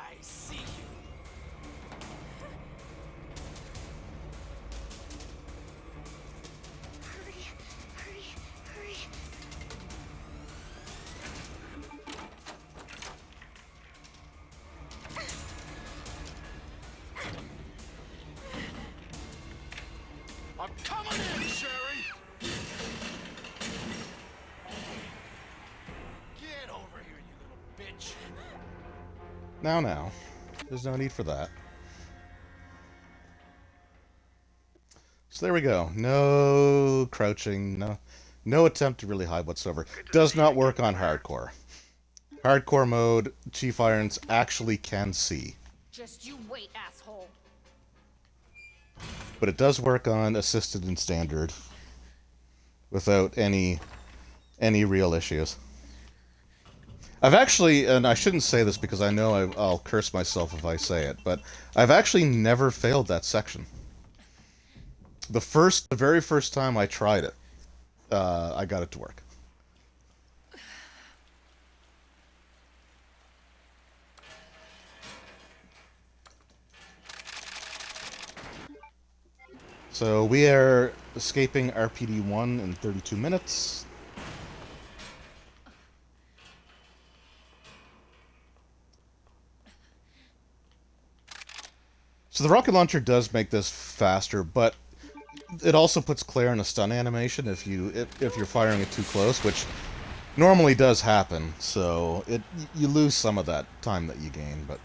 I see you. Hurry, hurry, hurry. I'm coming in, Sherry! Get over here, you little bitch! Now. There's no need for that. So there we go. No crouching, no attempt to really hide whatsoever. Does not work on hardcore. Hardcore mode, Chief Irons actually can see. Just you wait, asshole. But it does work on assisted and standard without any real issues. I've actually, and I shouldn't say this because I know I'll curse myself if I say it, but I've actually never failed that section. The very first time I tried it, I got it to work. So we are escaping RPD-1 in 32 minutes. So the rocket launcher does make this faster, but it also puts Claire in a stun animation if you're firing it too close, which normally does happen. So you lose some of that time that you gain. But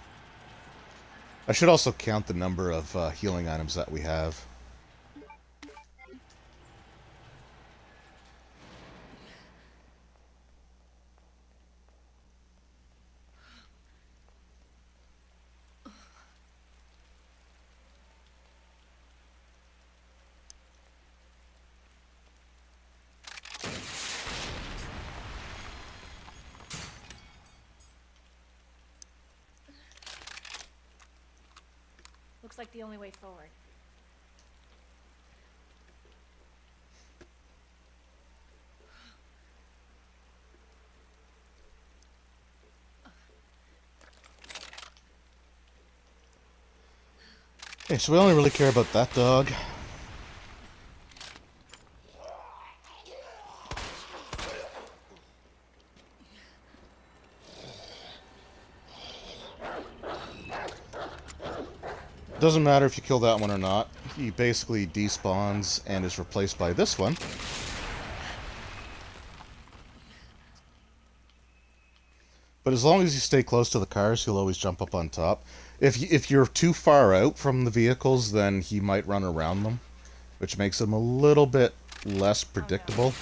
I should also count the number of healing items that we have. Looks like the only way forward. Okay, so we only really care about that dog. Doesn't matter if you kill that one or not. He basically despawns and is replaced by this one. But as long as you stay close to the cars, he'll always jump up on top. If you're too far out from the vehicles, then he might run around them, which makes him a little bit less predictable.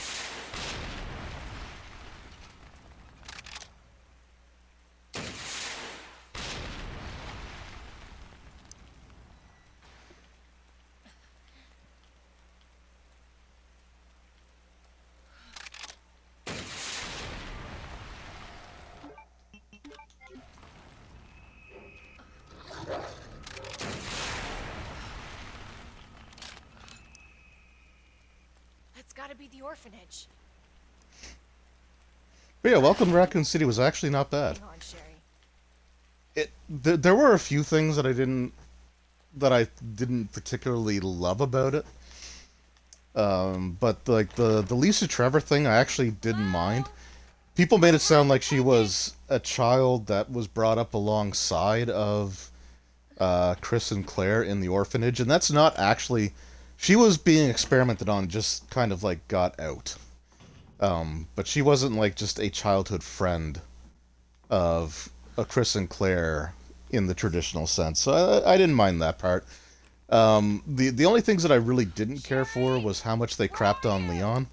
That's gotta be the orphanage. But yeah, Welcome to Raccoon City was actually not bad. Hang on, Sherry. There were a few things that I didn't particularly love about it. But like the Lisa Trevor thing, I actually didn't mind. People made it sound like she was a child that was brought up alongside of Chris and Claire in the orphanage, and that's not actually. She was being experimented on, just kind of like got out. But she wasn't like just a childhood friend of a Chris and Claire in the traditional sense. So I didn't mind that part. The only things that I really didn't care for was how much they crapped on Leon.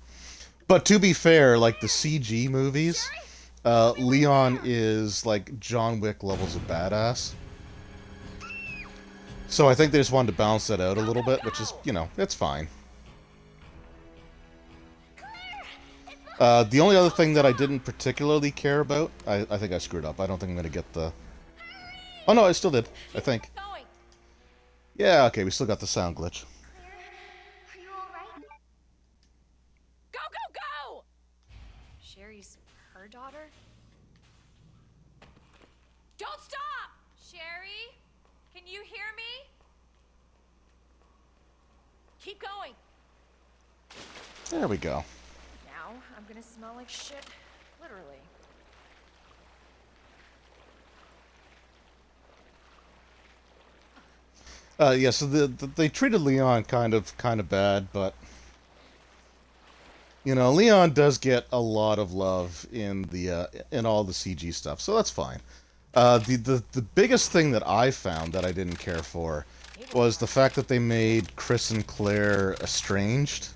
But to be fair, like the CG movies, Leon is like John Wick levels of badass. So I think they just wanted to balance that out a little bit, which is, you know, it's fine. The only other thing that I didn't particularly care about, I think I screwed up. I don't think I'm going to get the... Oh no, I still did, I think. Going. Yeah, okay, we still got the sound glitch. Are you alright? Go, go, go! Sherry's her daughter? Don't stop! Sherry? Can you hear me? Keep going. There we go. Now I'm gonna smell like shit. Literally. Yeah, so they treated Leon kind of bad, but you know, Leon does get a lot of love in the in all the CG stuff, so that's fine. The biggest thing that I found that I didn't care for was the fact that they made Chris and Claire estranged,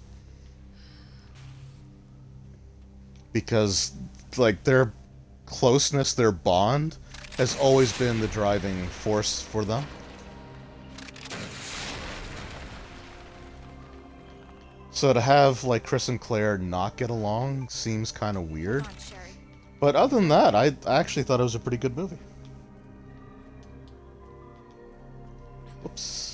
because like their closeness, their bond, has always been the driving force for them. So to have, like, Chris and Claire not get along seems kind of weird. Come on, Sherry. But other than that, I actually thought it was a pretty good movie. Whoops.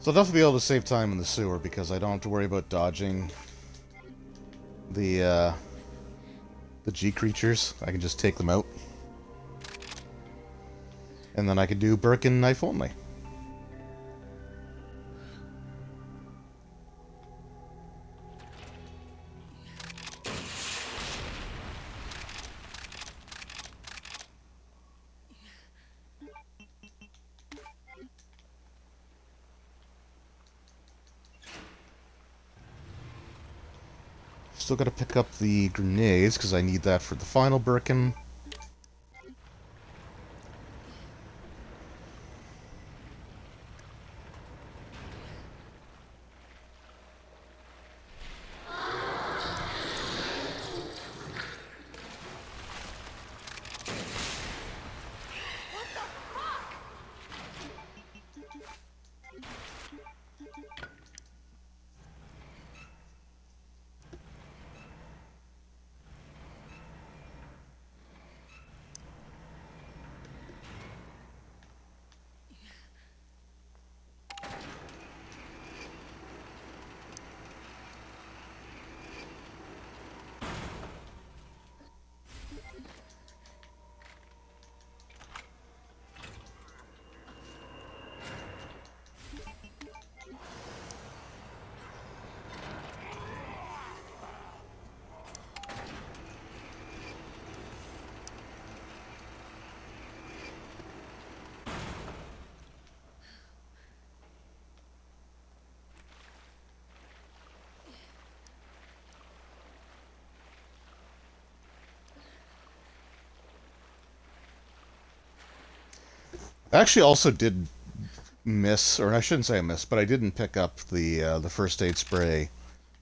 So I'll definitely be able to save time in the sewer because I don't have to worry about dodging the G creatures. I can just take them out. And then I can do Birkin knife only. Still gotta pick up the grenades, because I need that for the final Birkin. I actually also did miss, or I shouldn't say I missed, but I didn't pick up the first aid spray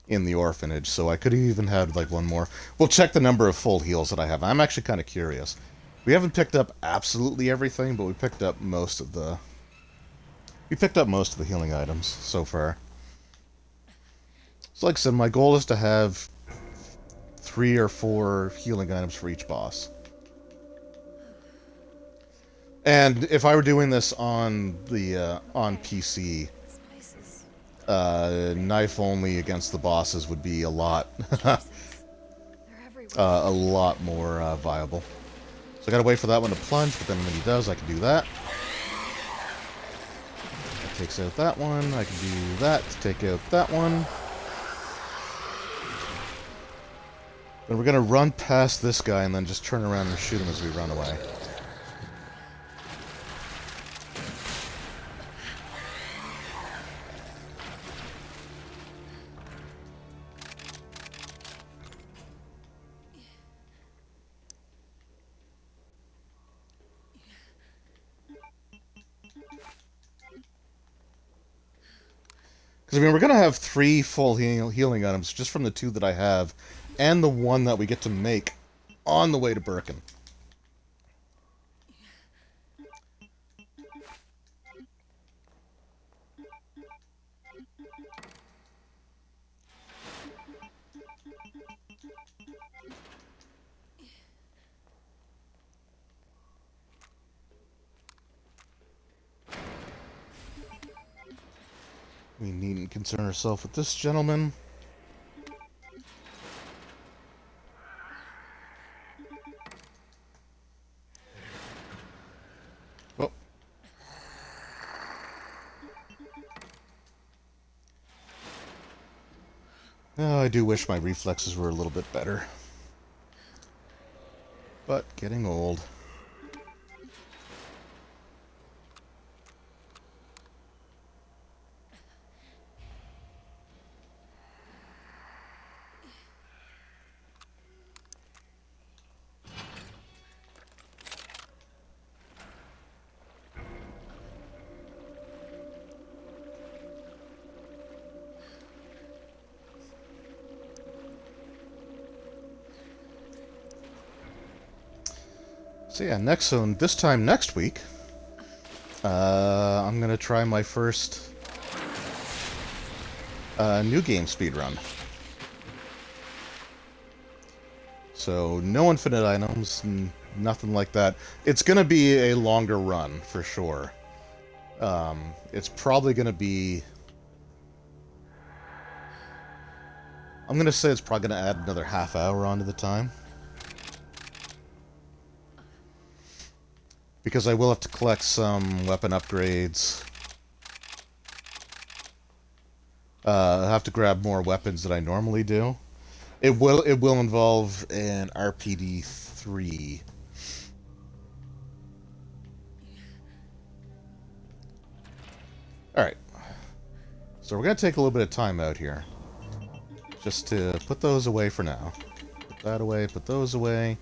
in the orphanage, so I could have even had like one more. We'll check the number of full heals that I have. I'm actually kind of curious. We haven't picked up absolutely everything, but we picked up most of the healing items so far. So like I said, my goal is to have 3 or 4 healing items for each boss. And if I were doing this on the on PC, Spices. knife only against the bosses would be a lot They're everywhere. a lot more viable. I gotta wait for that one to plunge, but then when he does, I can do that. That takes out that one. I can do that to take out that one. Then we're gonna run past this guy and then just turn around and shoot him as we run away. Because, I mean, we're going to have 3 full healing items just from the 2 that I have, and the 1 that we get to make on the way to Birkin. We needn't concern ourselves with this gentleman. Oh. Oh, I do wish my reflexes were a little bit better. But getting old. So yeah, this time next week, I'm gonna try my first new game speedrun. So no infinite items, nothing like that. It's gonna be a longer run for sure. It's probably gonna be. I'm gonna say it's probably gonna add another half hour onto the time. Because I will have to collect some weapon upgrades. I have to grab more weapons than I normally do. It will involve an RPD 3. Alright. So we're going to take a little bit of time out here. Just to put those away for now. Put that away, put those away.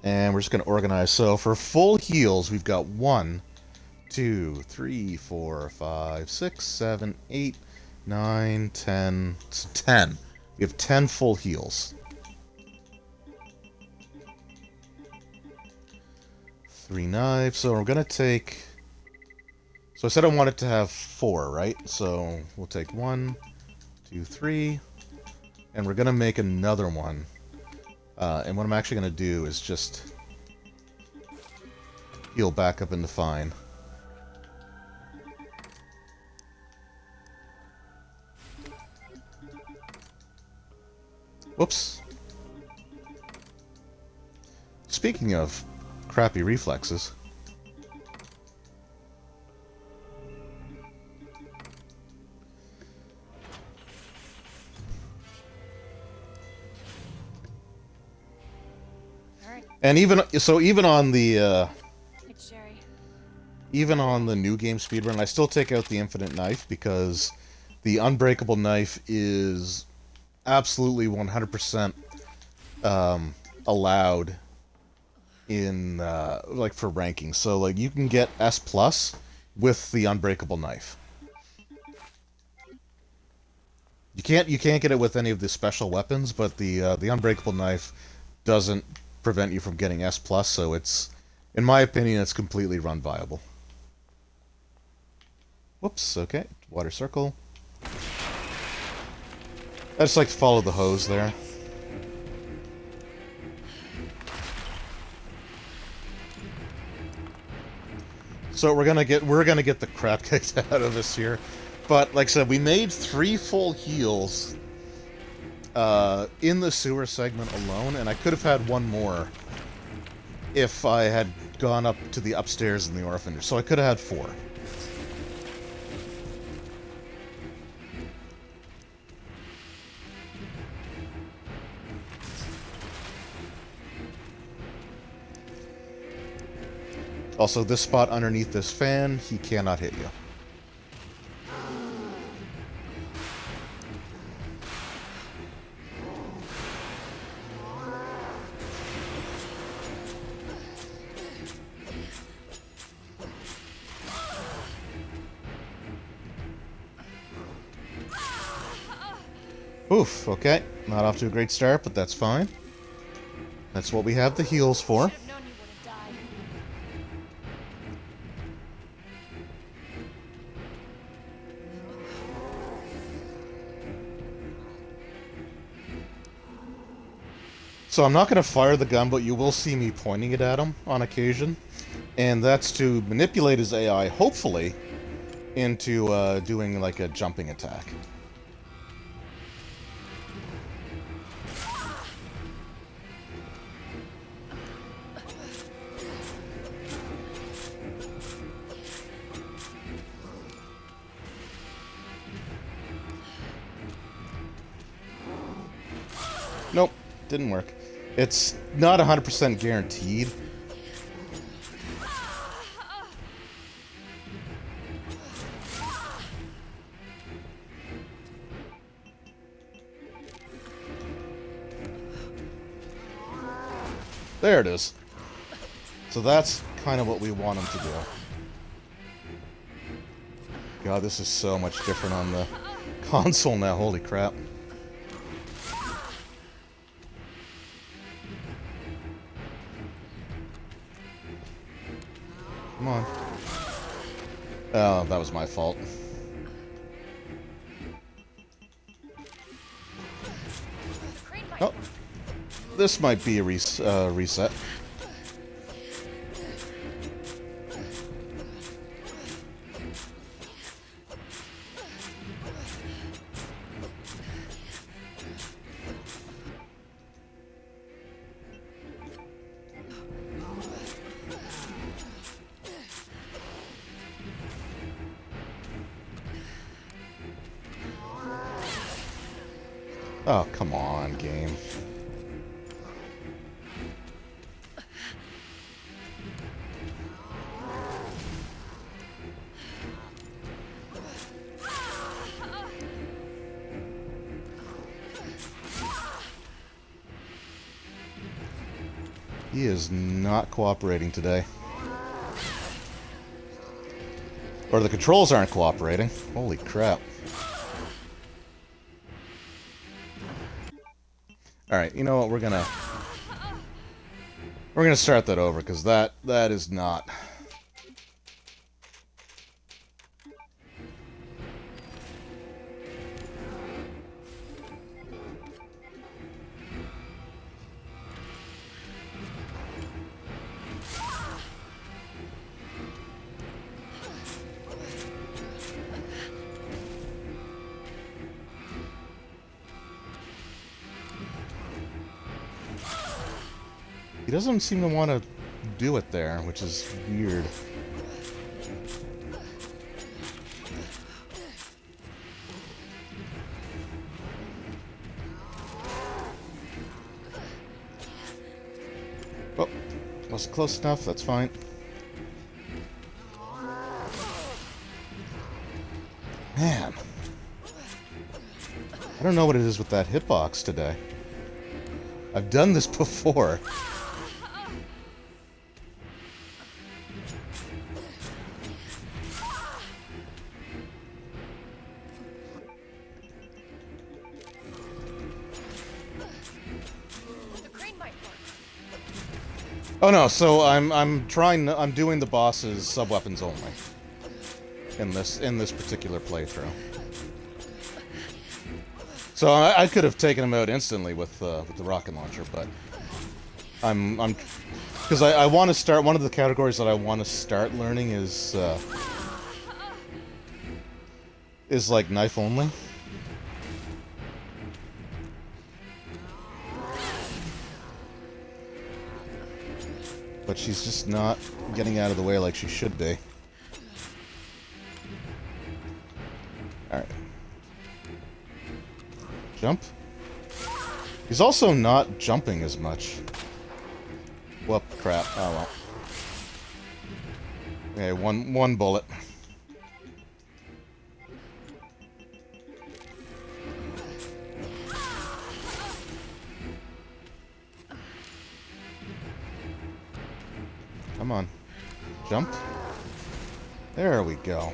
And we're just going to organize. So for full heals, we've got 1, 2, 3, 4, 5, 6, 7, 8, 9, 10. It's 10. We have 10 full heals. 3 knives. So we're going to take... So I said I wanted to have 4, right? So we'll take 1, 2, 3. And we're going to make another one. And what I'm actually going to do is just heal back up into fine. Whoops. Speaking of crappy reflexes. And even on the It's Sherry. even on the new game speedrun, I still take out the infinite knife because the unbreakable knife is absolutely 100% allowed in like for ranking. So like you can get S+ with the unbreakable knife. You can't get it with any of the special weapons, but the unbreakable knife doesn't prevent you from getting S+, so it's, in my opinion, it's completely run viable. Whoops, okay. Water circle. I just like to follow the hose there. So we're gonna get the crap kicked out of us here. But like I said, we made 3 full heals in the sewer segment alone, and I could have had 1 more if I had gone up to the upstairs in the orphanage. So I could have had 4. Also, this spot underneath this fan, he cannot hit you. Oof, okay. Not off to a great start, but that's fine. That's what we have the heals for. Should have known you would have died. So I'm not going to fire the gun, but you will see me pointing it at him on occasion. And that's to manipulate his AI, hopefully, into doing like a jumping attack. Nope, didn't work. It's not 100% guaranteed. There it is. So that's kind of what we want him to do. God, this is so much different on the console now. Holy crap. Come on. Oh, that was my fault. The crane might Oh, this might be a reset. Oh, come on, game. He is not cooperating today. Or the controls aren't cooperating. Holy crap. Alright, you know what, we're gonna start that over, because that is not... He doesn't seem to want to do it there, which is weird. Oh, wasn't close enough, that's fine. Man. I don't know what it is with that hitbox today. I've done this before. The crane might work. Oh no, so I'm doing the boss's sub-weapons only in this particular playthrough. So I could have taken him out instantly with the rocket launcher, but because I want to start, one of the categories that I want to start learning is like knife only. But she's just not getting out of the way like she should be. Alright. Jump. He's also not jumping as much. Whoop, crap. Oh well. Okay, one bullet. Come on. Jump. There we go.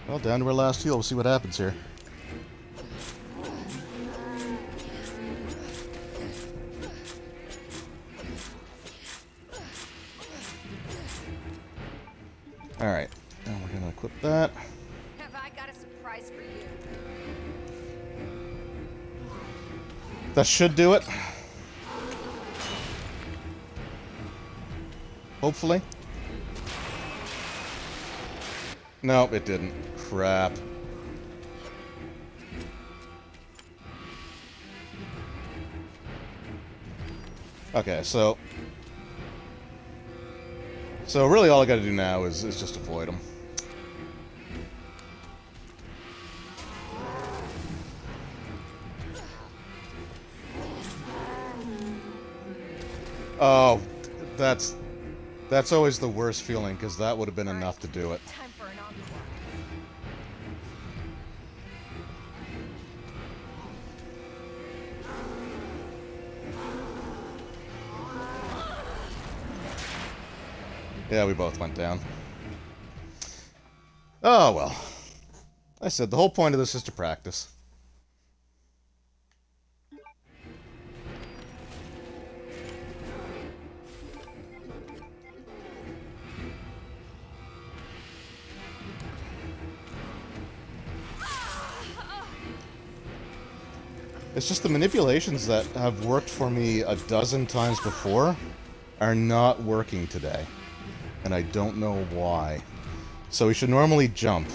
Well, down to our last heal. We'll see what happens here. Alright. Now we're gonna equip that. Have I got a surprise for you? That should do it. Hopefully. No, it didn't. Crap. Okay, so really all I gotta do now is just avoid them. Oh, that's always the worst feeling, because that would have been enough to do it. Time for an encore. Yeah, we both went down. Oh, well. I said the whole point of this is to practice. It's just the manipulations that have worked for me a dozen times before are not working today. And I don't know why. So he should normally jump.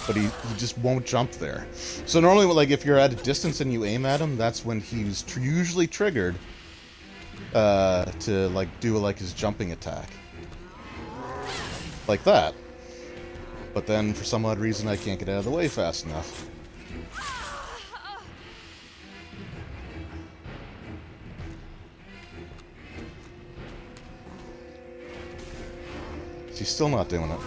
But he just won't jump there. So normally, like, if you're at a distance and you aim at him, that's when he's usually triggered to, like, do, like, his jumping attack. Like that. But then, for some odd reason, I can't get out of the way fast enough. She's still not doing it.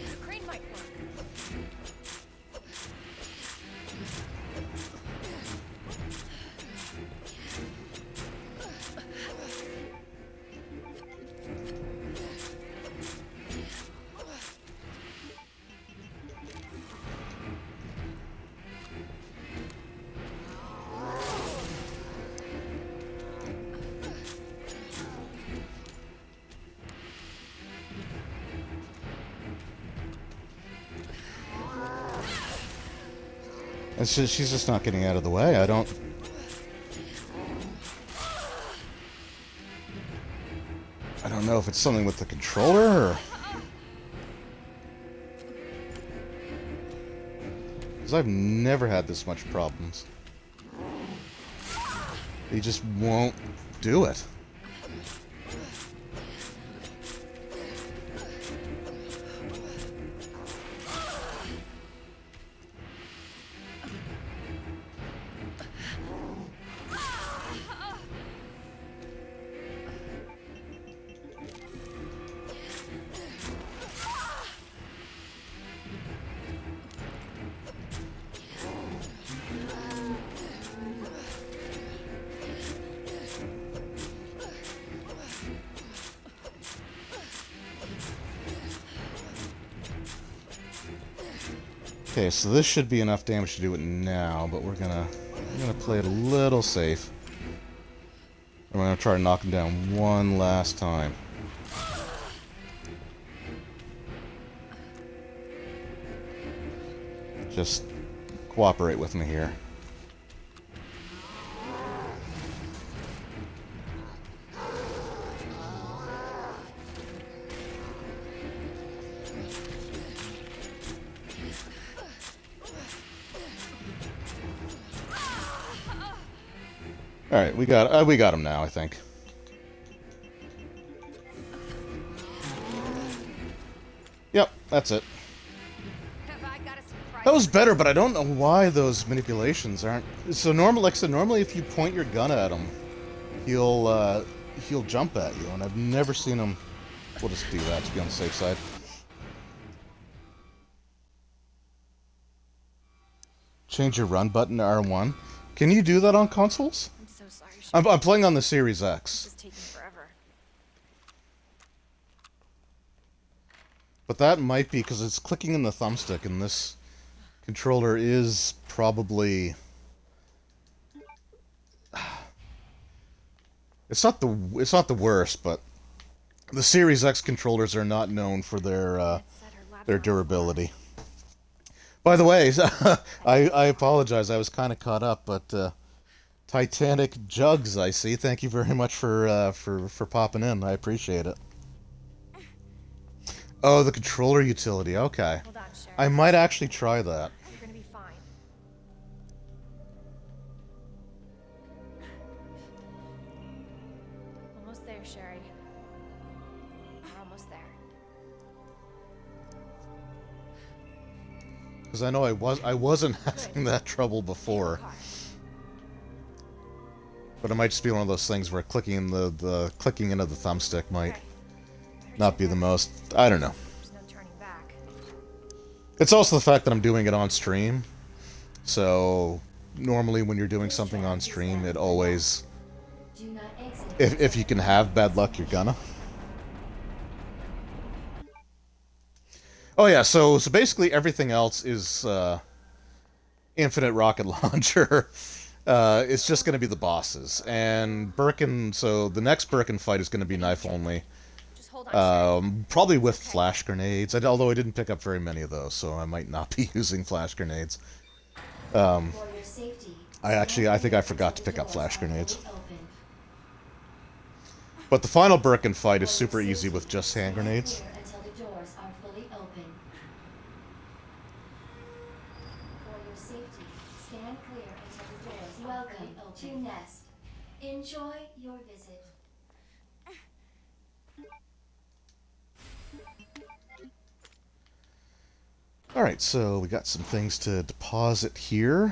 The crane might work. It's just, she's just not getting out of the way. I don't know if it's something with the controller or... Because I've never had this much problems. He just won't do it. Okay, so this should be enough damage to do it now, but we're gonna play it a little safe. And we're gonna try to knock him down one last time. Just cooperate with me here. All right, we got him now, I think. Yep, that's it. Have I got a surprise? That was better, but I don't know why those manipulations aren't. So normal, like I said, normally if you point your gun at him, he'll jump at you, and I've never seen him. We'll just do that to be on the safe side. Change your run button to R1. Can you do that on consoles? I'm so sorry, Sherry. I'm playing on the Series This X, is taking forever. but that might be because it's clicking in the thumbstick, and this controller is probably. It's not the worst, but the Series X controllers are not known for their durability. By the way, I apologize. I was kind of caught up, but Titanic Jugs, I see. Thank you very much for popping in. I appreciate it. Oh, the controller utility. Okay, Hold on, Sherry. I might actually try that. You're gonna be fine. Almost there, Sherry. We're almost there. Because I know I wasn't having that trouble before, Car. but it might just be one of those things where clicking in the clicking into the thumbstick might Okay. not be the most. I don't know. There's no turning back. It's also the fact that I'm doing it on stream. So normally when you're doing something on stream, it always, Do not exit. if you can have bad luck, you're gonna. Oh yeah, so basically everything else is infinite rocket launcher. It's just going to be the bosses, and Birkin. So the next Birkin fight is going to be knife only. Just hold on, Sherry. Probably with flash grenades. Although I didn't pick up very many of those, so I might not be using flash grenades. For your safety, I think I forgot to pick up flash grenades. fully open. But the final Birkin fight is super easy with just hand grenades. Clear until the doors are fully open. For your safety, stand clear until the doors are fully open. Welcome to Nest. Enjoy your visit. Alright, so we got some things to deposit here.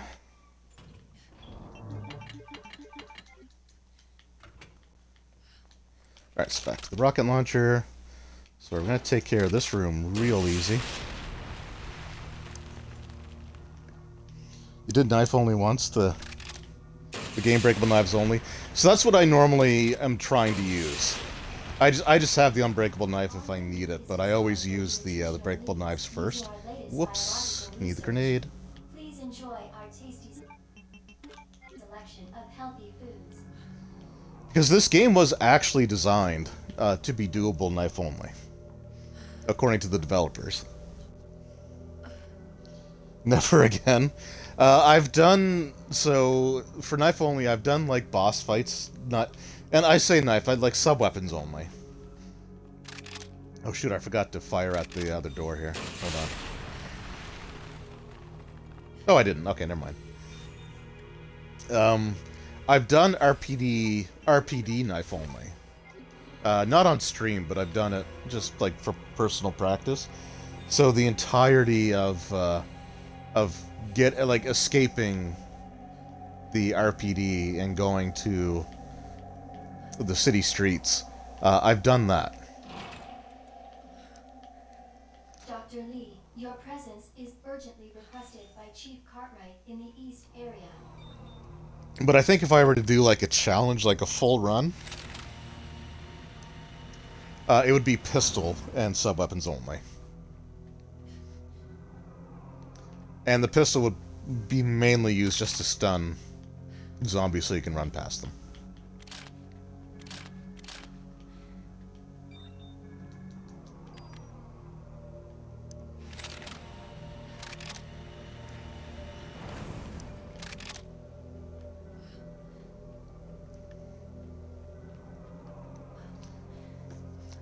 Alright, so back to the rocket launcher. So we're going to take care of this room real easy. You did knife only once, the game breakable knives only. So that's what I normally am trying to use. I just have the unbreakable knife if I need it, but I always use the breakable knives first. Whoops, need the grenade. Please enjoy our tasty selection of healthy foods. Because this game was actually designed to be doable knife only, according to the developers. Never again. I've done, so for knife only, I've done like boss fights, and I say knife, I'd like sub-weapons only. Oh shoot, I forgot to fire at the other door here. Hold on. Oh, I didn't. Okay, never mind. I've done RPD knife only. Not on stream, but I've done it just like for personal practice. So the entirety of escaping the RPD and going to the city streets, I've done that. Dr. Lee, your presence is urgently requested by Chief Cartwright in the East area. But I think if I were to do like a challenge, like a full run, it would be pistol and sub-weapons only. And the pistol would be mainly used just to stun zombies so you can run past them.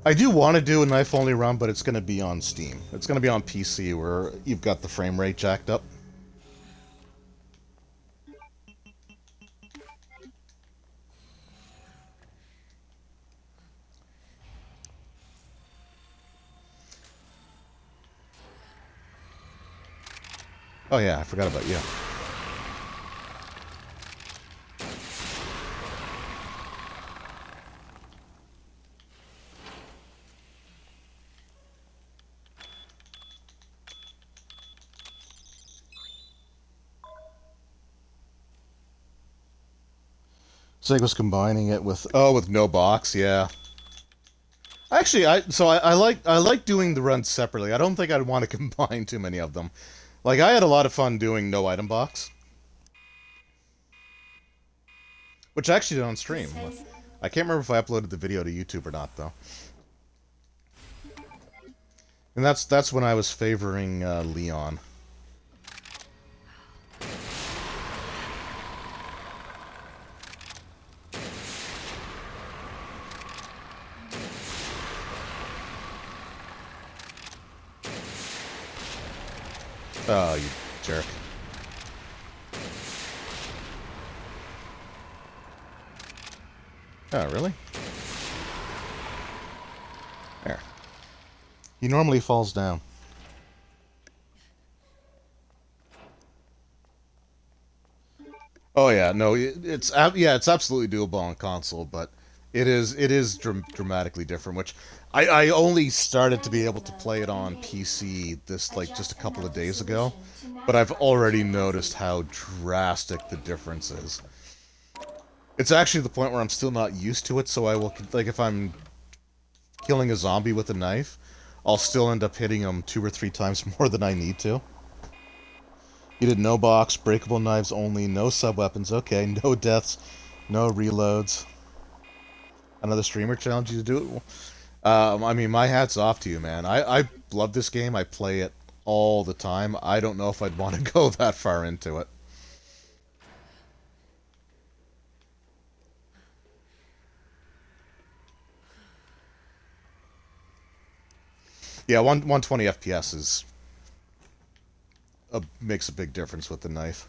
I do want to do a knife-only run, but it's going to be on Steam. It's going to be on PC, where you've got the frame rate jacked up. Oh yeah, I forgot about you. Sega's combining it with with no box, yeah. Actually, I like doing the runs separately. I don't think I'd want to combine too many of them. Like I had a lot of fun doing no item box, which I actually did on stream. I can't remember if I uploaded the video to YouTube or not though. And that's when I was favoring Leon. Oh, you jerk. Oh, really? There. He normally falls down. Oh yeah, no, it's absolutely doable on console, but it is dramatically different. Which I only started to be able to play it on PC this like just a couple of days ago, but I've already noticed how drastic the difference is. It's actually the point where I'm still not used to it, so I will like if I'm killing a zombie with a knife, I'll still end up hitting him 2 or 3 times more than I need to. You did no box, breakable knives only, no sub-weapons, okay, no deaths, no reloads. Another streamer challenge you to do it? I mean, my hat's off to you, man. I love this game, I play it all the time. I don't know if I'd want to go that far into it. Yeah, 120 FPS makes a big difference with the knife.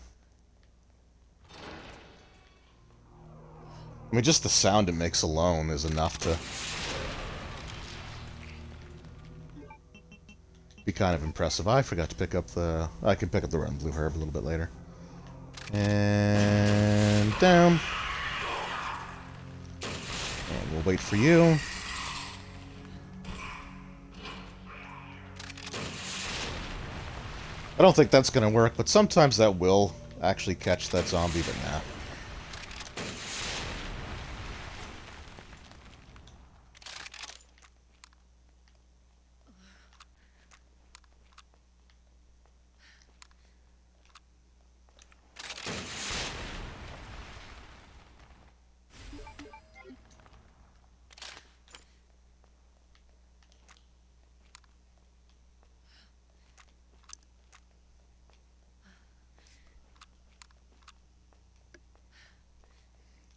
I mean, just the sound it makes alone is enough to be kind of impressive. I forgot to pick up the... I can pick up the red and blue herb a little bit later. And down. And we'll wait for you. I don't think that's going to work, but sometimes that will actually catch that zombie, but nah.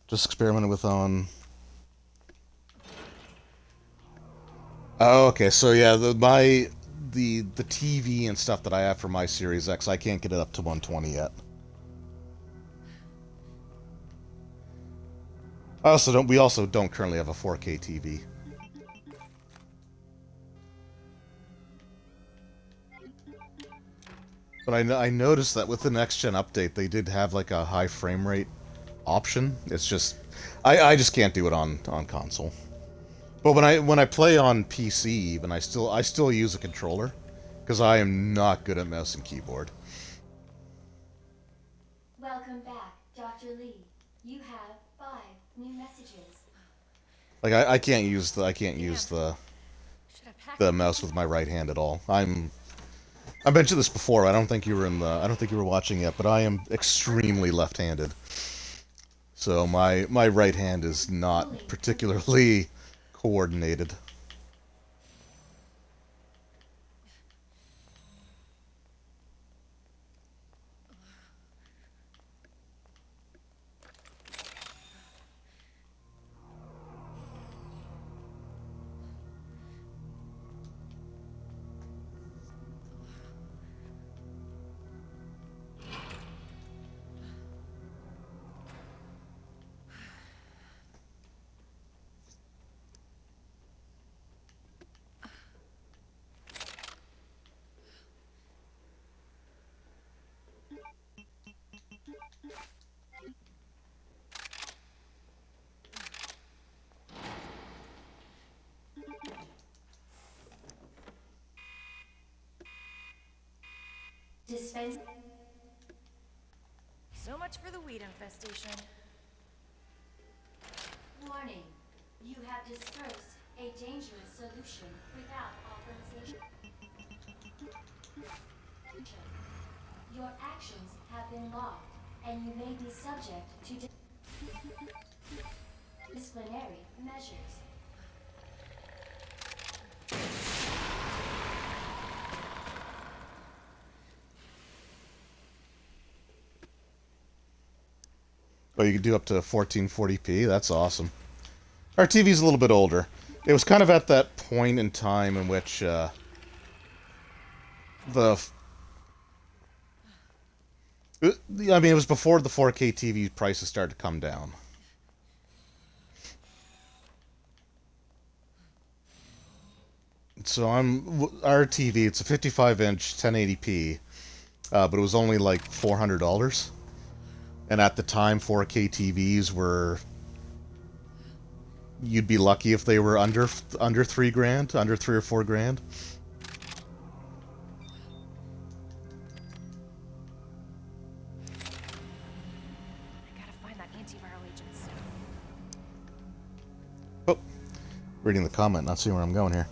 Just experimented with on... Oh, okay, so yeah, the TV and stuff that I have for my Series X, I can't get it up to 120 yet. We also don't currently have a 4K TV. But I noticed that with the next gen update, they did have like a high frame rate option. It's just I just can't do it on console. But when I play on PC, even I still use a controller because I am not good at mouse and keyboard. Welcome back, Dr. Lee. You have 5 new messages. Like I can't use the Should have packed the mouse with my right hand at all. I mentioned this before. I don't think you were in the. I don't think you were watching yet, but I am extremely left-handed. So my right hand is not particularly coordinated. Dispense. So much for the weed infestation. Warning. You have dispersed a dangerous solution without authorization. Your actions have been logged, and you may be subject to disciplinary measures. Oh, you can do up to 1440p. That's awesome. Our TV's a little bit older. It was kind of at that point in time in which the I mean, it was before the 4K TV prices started to come down. So our TV. It's a 55-inch 1080p, but it was only like $400. And at the time, 4K TVs were. You'd be lucky if they were under $3,000, under $3 or $4,000. I gotta find that antiviral agent soon. Oh, reading the comment, not seeing where I'm going here.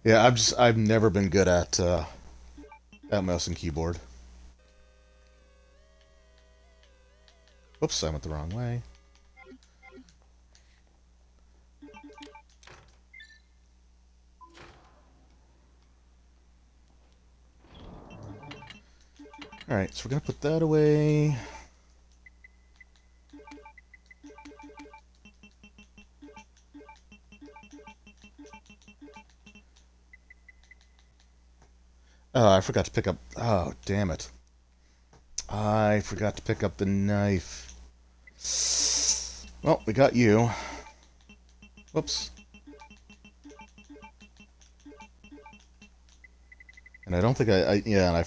Yeah, I've never been good at mouse and keyboard. Oops, I went the wrong way. Alright, so we're gonna put that away. Oh, I forgot to pick up... Oh, damn it. I forgot to pick up the knife. Well, we got you. Whoops. And I don't think yeah, and I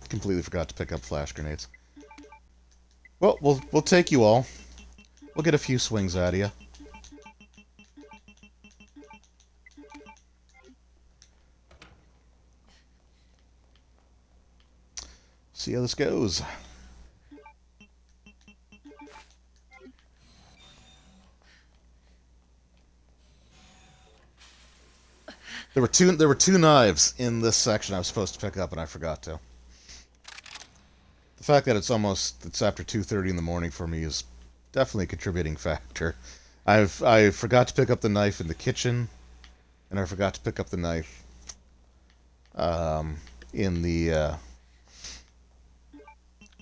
completely forgot to pick up flash grenades. Well, we'll take you all. We'll get a few swings out of you. See how this goes. There were two knives in this section I was supposed to pick up and I forgot to. The fact that it's after 2:30 in the morning for me is definitely a contributing factor. I forgot to pick up the knife in the kitchen, and I forgot to pick up the knife in the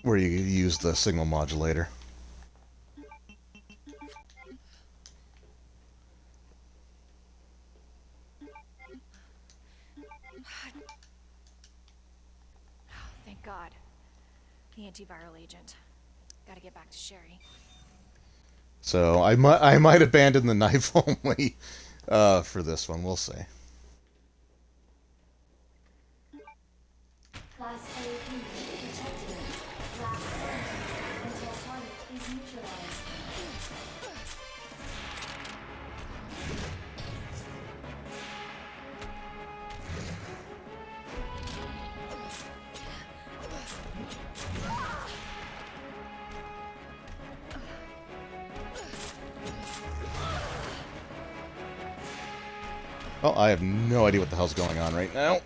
where you use the signal modulator. Thank God. The antiviral agent. Gotta get back to Sherry. So I might abandon the knife only for this one. We'll see. Class A breach detected. Blast center until target is neutralized. Oh, I have no idea what the hell's going on right now.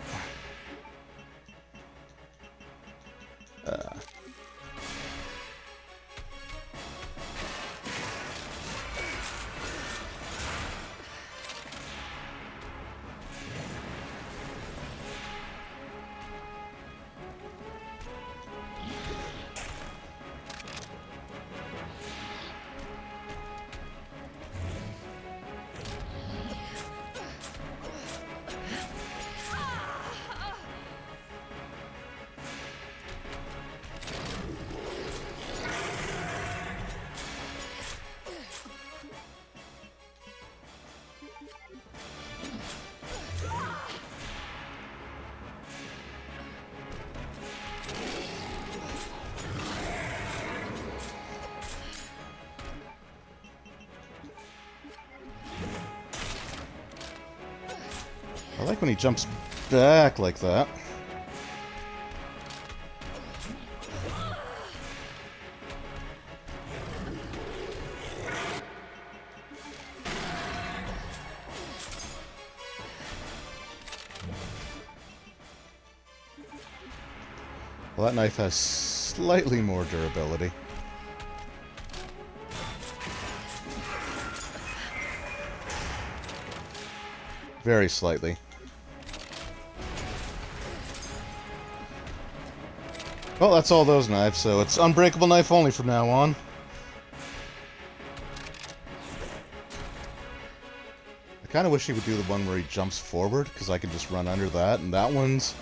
I like when he jumps back like that. Well, that knife has slightly more durability. Very slightly. Well, that's all those knives, so it's unbreakable knife only from now on. I kind of wish he would do the one where he jumps forward, because I could just run under that, and that one's...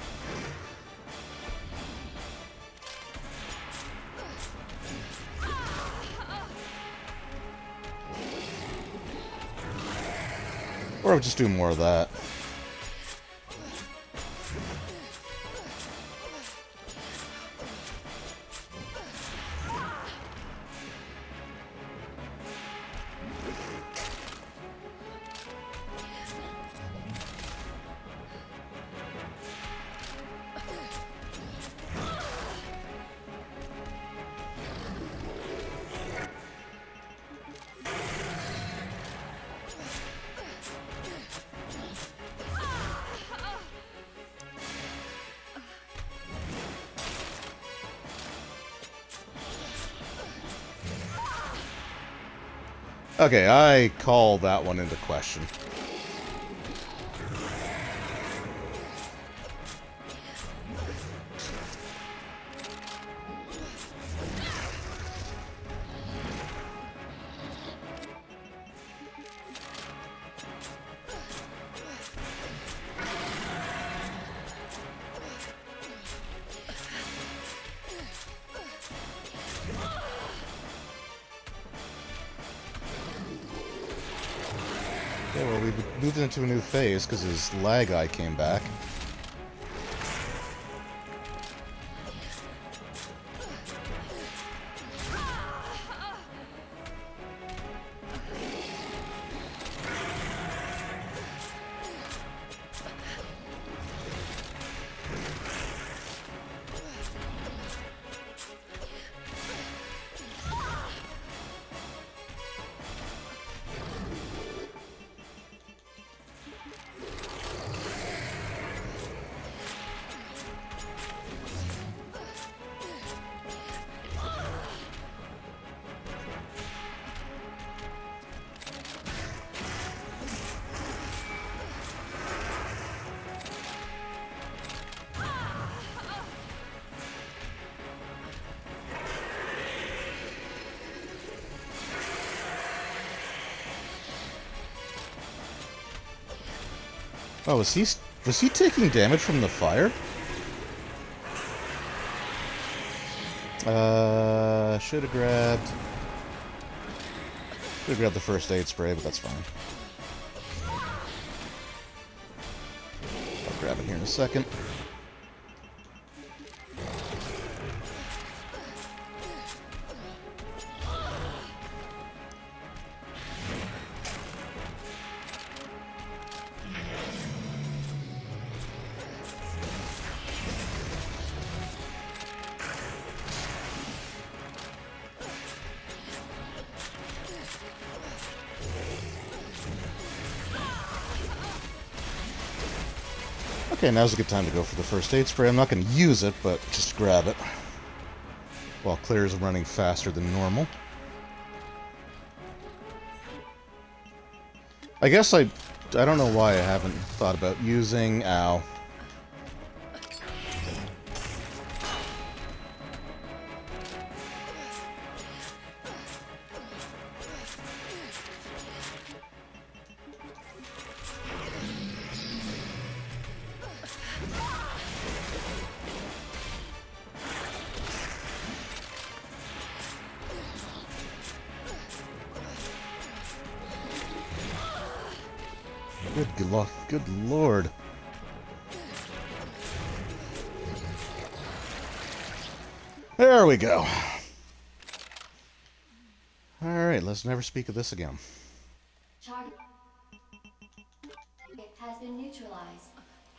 Or I would just do more of that. Okay, I call that one into question. Okay, well, we've moved into a new phase because his lag eye came back. Oh, was he taking damage from the fire? Should have grabbed the first aid spray, but that's fine. I'll grab it here in a second. Okay, now's a good time to go for the first aid spray. I'm not going to use it, but just grab it. While Claire's running faster than normal. I guess I don't know why I haven't thought about using... Ow. Good lord. There we go. Alright, let's never speak of this again. Target has been neutralized.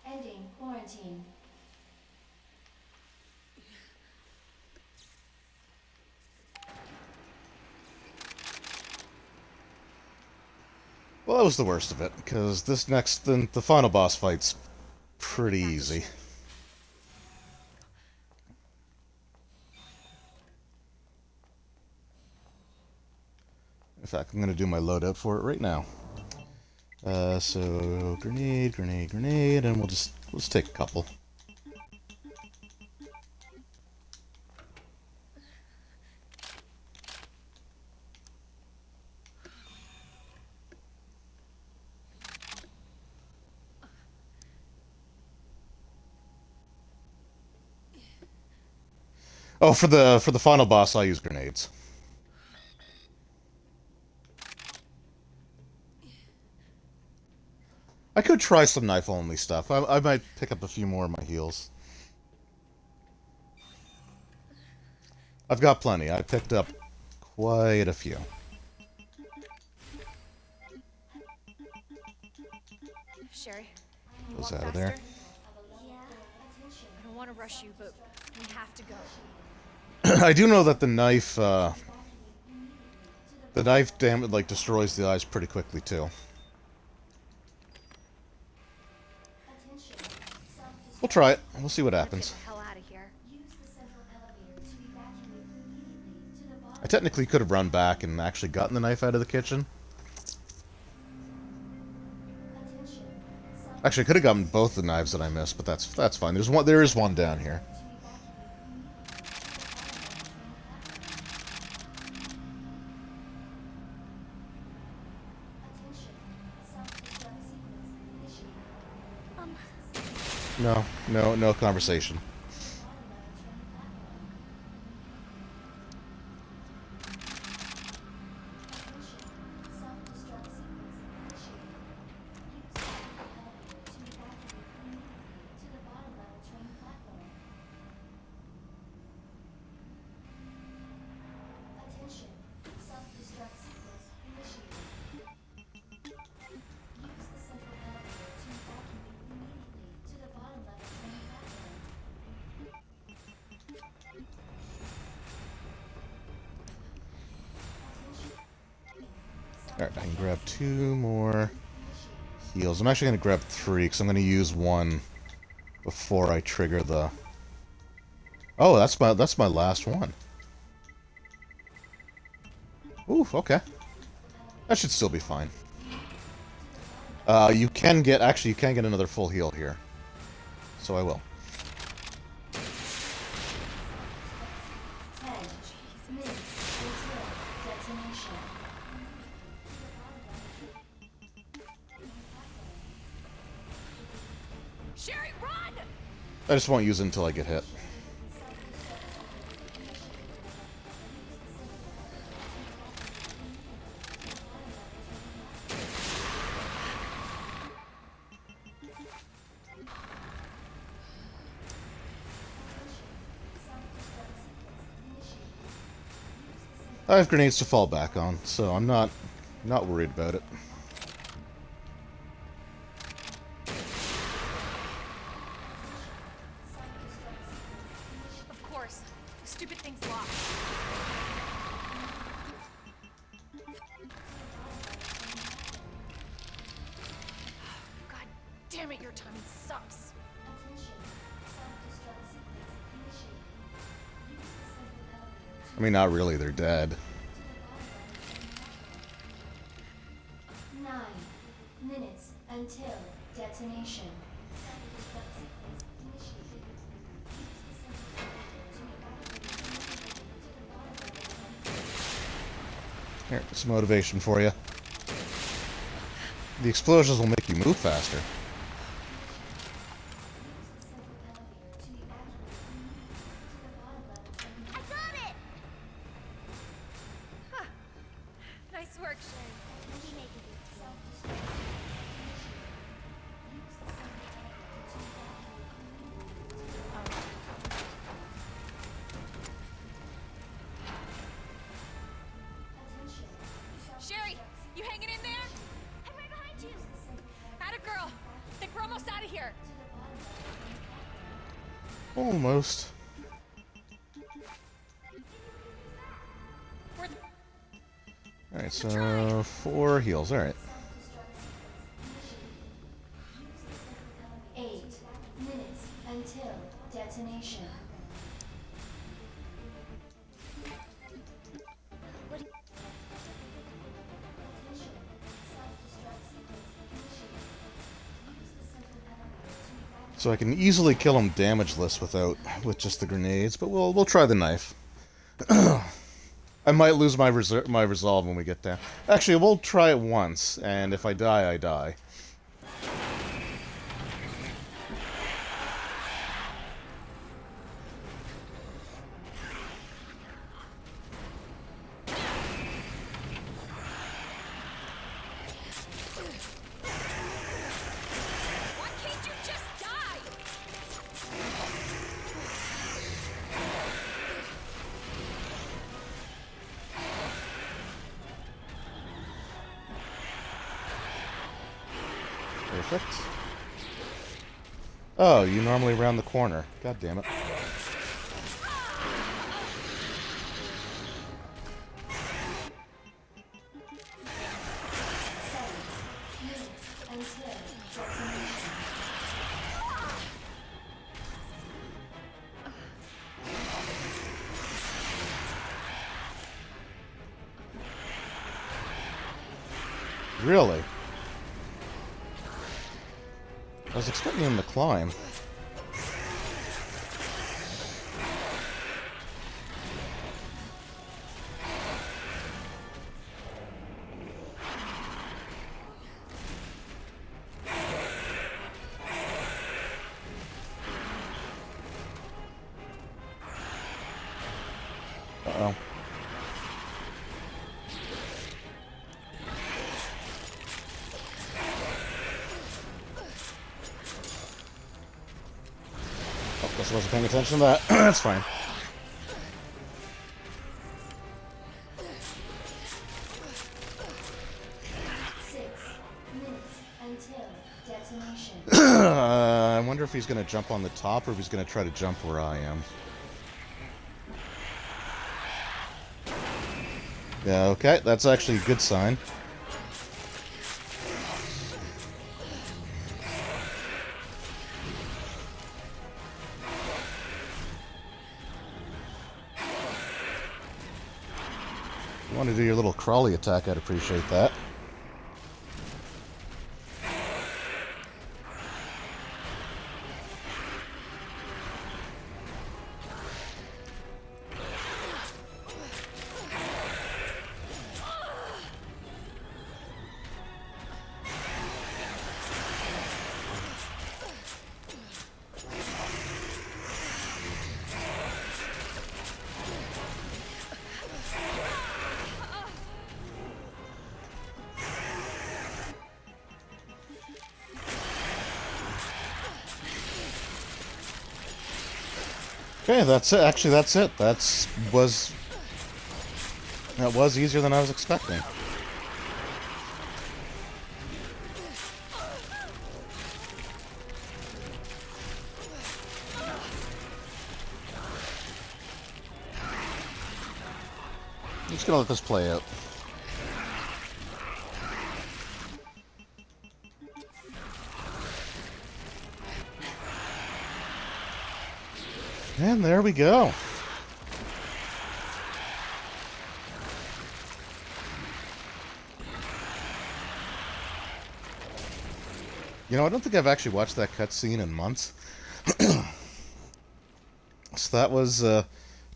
Ending quarantine. Well, that was the worst of it, because this next, the final boss fight's pretty easy. In fact, I'm going to do my loadout for it right now. So, grenade, and we'll just take a couple. Oh, for the final boss, I'll use grenades. I could try some knife-only stuff. I might pick up a few more of my heals. I've got plenty. I picked up quite a few. Sherry, can you Goes walk out of faster? there. Yeah. I don't want to rush you, but we have to go. I do know that the knife like destroys the eyes pretty quickly too. We'll try it. We'll see what happens. Get the hell out of here. I technically could have run back and actually gotten the knife out of the kitchen. Actually, I could have gotten both the knives that I missed, but that's fine. There is one down here. No conversation. Alright, I can grab 2 more heals. I'm actually going to grab 3, because I'm going to use 1 before I trigger the... Oh, that's my last one. Ooh, okay. That should still be fine. You can get another full heal here. So I will. Sherry, run! I just won't use it until I get hit. I have grenades to fall back on, so I'm not worried about it. Of course. The stupid thing's locked. God damn it, your timing sucks. I mean, not really, they're dead. 9 minutes until detonation. Here, some motivation for you. The explosions will make you move faster. I got it! Nice work, Shay. We make it. Sherry, you hanging in there? I'm right behind you! Atta girl. Think we're almost out of here. Almost. We're Alright, so 4 heals, alright. 8 minutes until detonation. So I can easily kill him damageless with just the grenades, but we'll try the knife. I might lose my resolve when we get down. Actually, we'll try it once, and if I die, I die. Why can't you just die? Perfect. Oh, you normally round the corner. God damn it. Really? I was expecting him to climb. Uh-oh. Oh, guess I wasn't paying attention to that. That's fine. I wonder if he's going to jump on the top or if he's going to try to jump where I am. Yeah, okay, that's actually a good sign. If you want to do your little crawly attack, I'd appreciate that. Okay, that's it. Actually, that's it. That was easier than I was expecting. I'm just gonna let this play out. And there we go. You know, I don't think I've actually watched that cutscene in months. So that was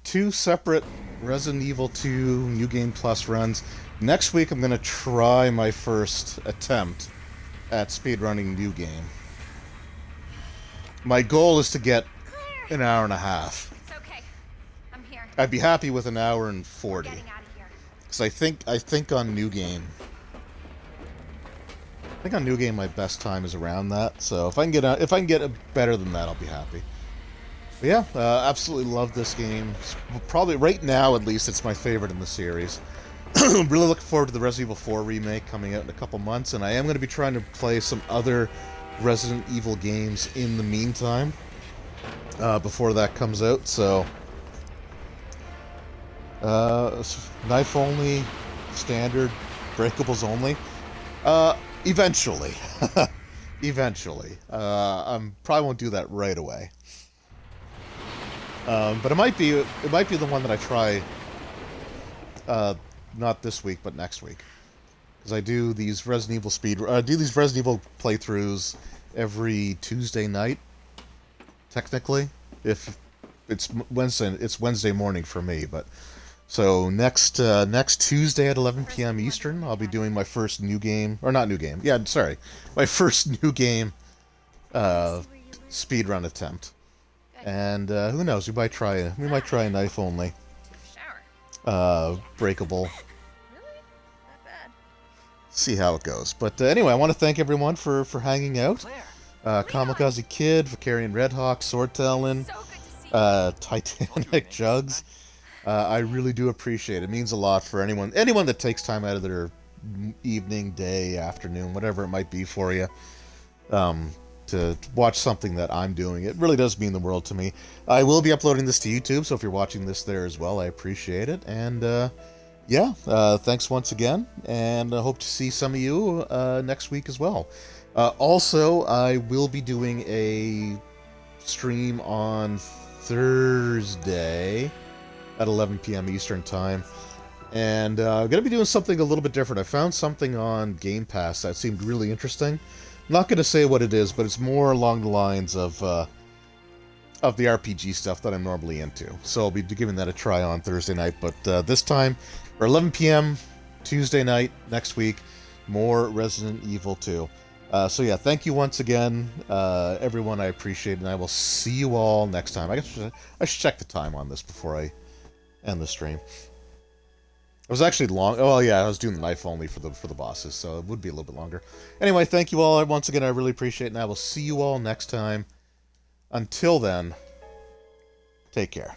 2 separate Resident Evil 2 New Game Plus runs. Next week I'm going to try my first attempt at speedrunning New Game. My goal is to get an hour and a half. It's okay. I'm here. I'd be happy with an hour and 40. Getting out of here. Because I think on New Game... I think on New Game my best time is around that. So if I can get a better than that, I'll be happy. But yeah, absolutely love this game. Probably right now, at least, it's my favorite in the series. Really looking forward to the Resident Evil 4 remake coming out in a couple months, and I am going to be trying to play some other Resident Evil games in the meantime before that comes out. So knife only, standard, breakables only. Eventually, eventually. I probably won't do that right away. But it might be the one that I try. Not this week, but next week, because I do these Resident Evil playthroughs every Tuesday night. Technically, if it's Wednesday morning for me, but so next Tuesday at 11 p.m. Eastern, I'll be doing my first New Game, or not New Game. Yeah, sorry, my first New Game speedrun attempt. And who knows? We might try a knife only. Breakable. Really? Not bad. See how it goes. But anyway, I want to thank everyone for hanging out. Kamikaze Kid, Vicarian Redhawk, Swordtalon, So good to see you. Titanic Jugs. I really do appreciate it. It means a lot for anyone that takes time out of their evening, day, afternoon, whatever it might be for you. To watch something that I'm doing. It really does mean the world to me. I will be uploading this to YouTube, so if you're watching this there as well, I appreciate it. And yeah, thanks once again, and I hope to see some of you next week as well. Also, I will be doing a stream on Thursday at 11 p.m. Eastern Time. And I'm going to be doing something a little bit different. I found something on Game Pass that seemed really interesting. I'm not going to say what it is, but it's more along the lines of the RPG stuff that I'm normally into. So I'll be giving that a try on Thursday night. But this time, or 11 p.m. Tuesday night next week, more Resident Evil 2. So yeah, thank you once again, everyone. I appreciate it, and I will see you all next time. I guess I should check the time on this before I end the stream. It was actually long. Oh yeah, I was doing the knife only for the bosses, so it would be a little bit longer. Anyway, thank you all once again. I really appreciate it, and I will see you all next time. Until then, take care.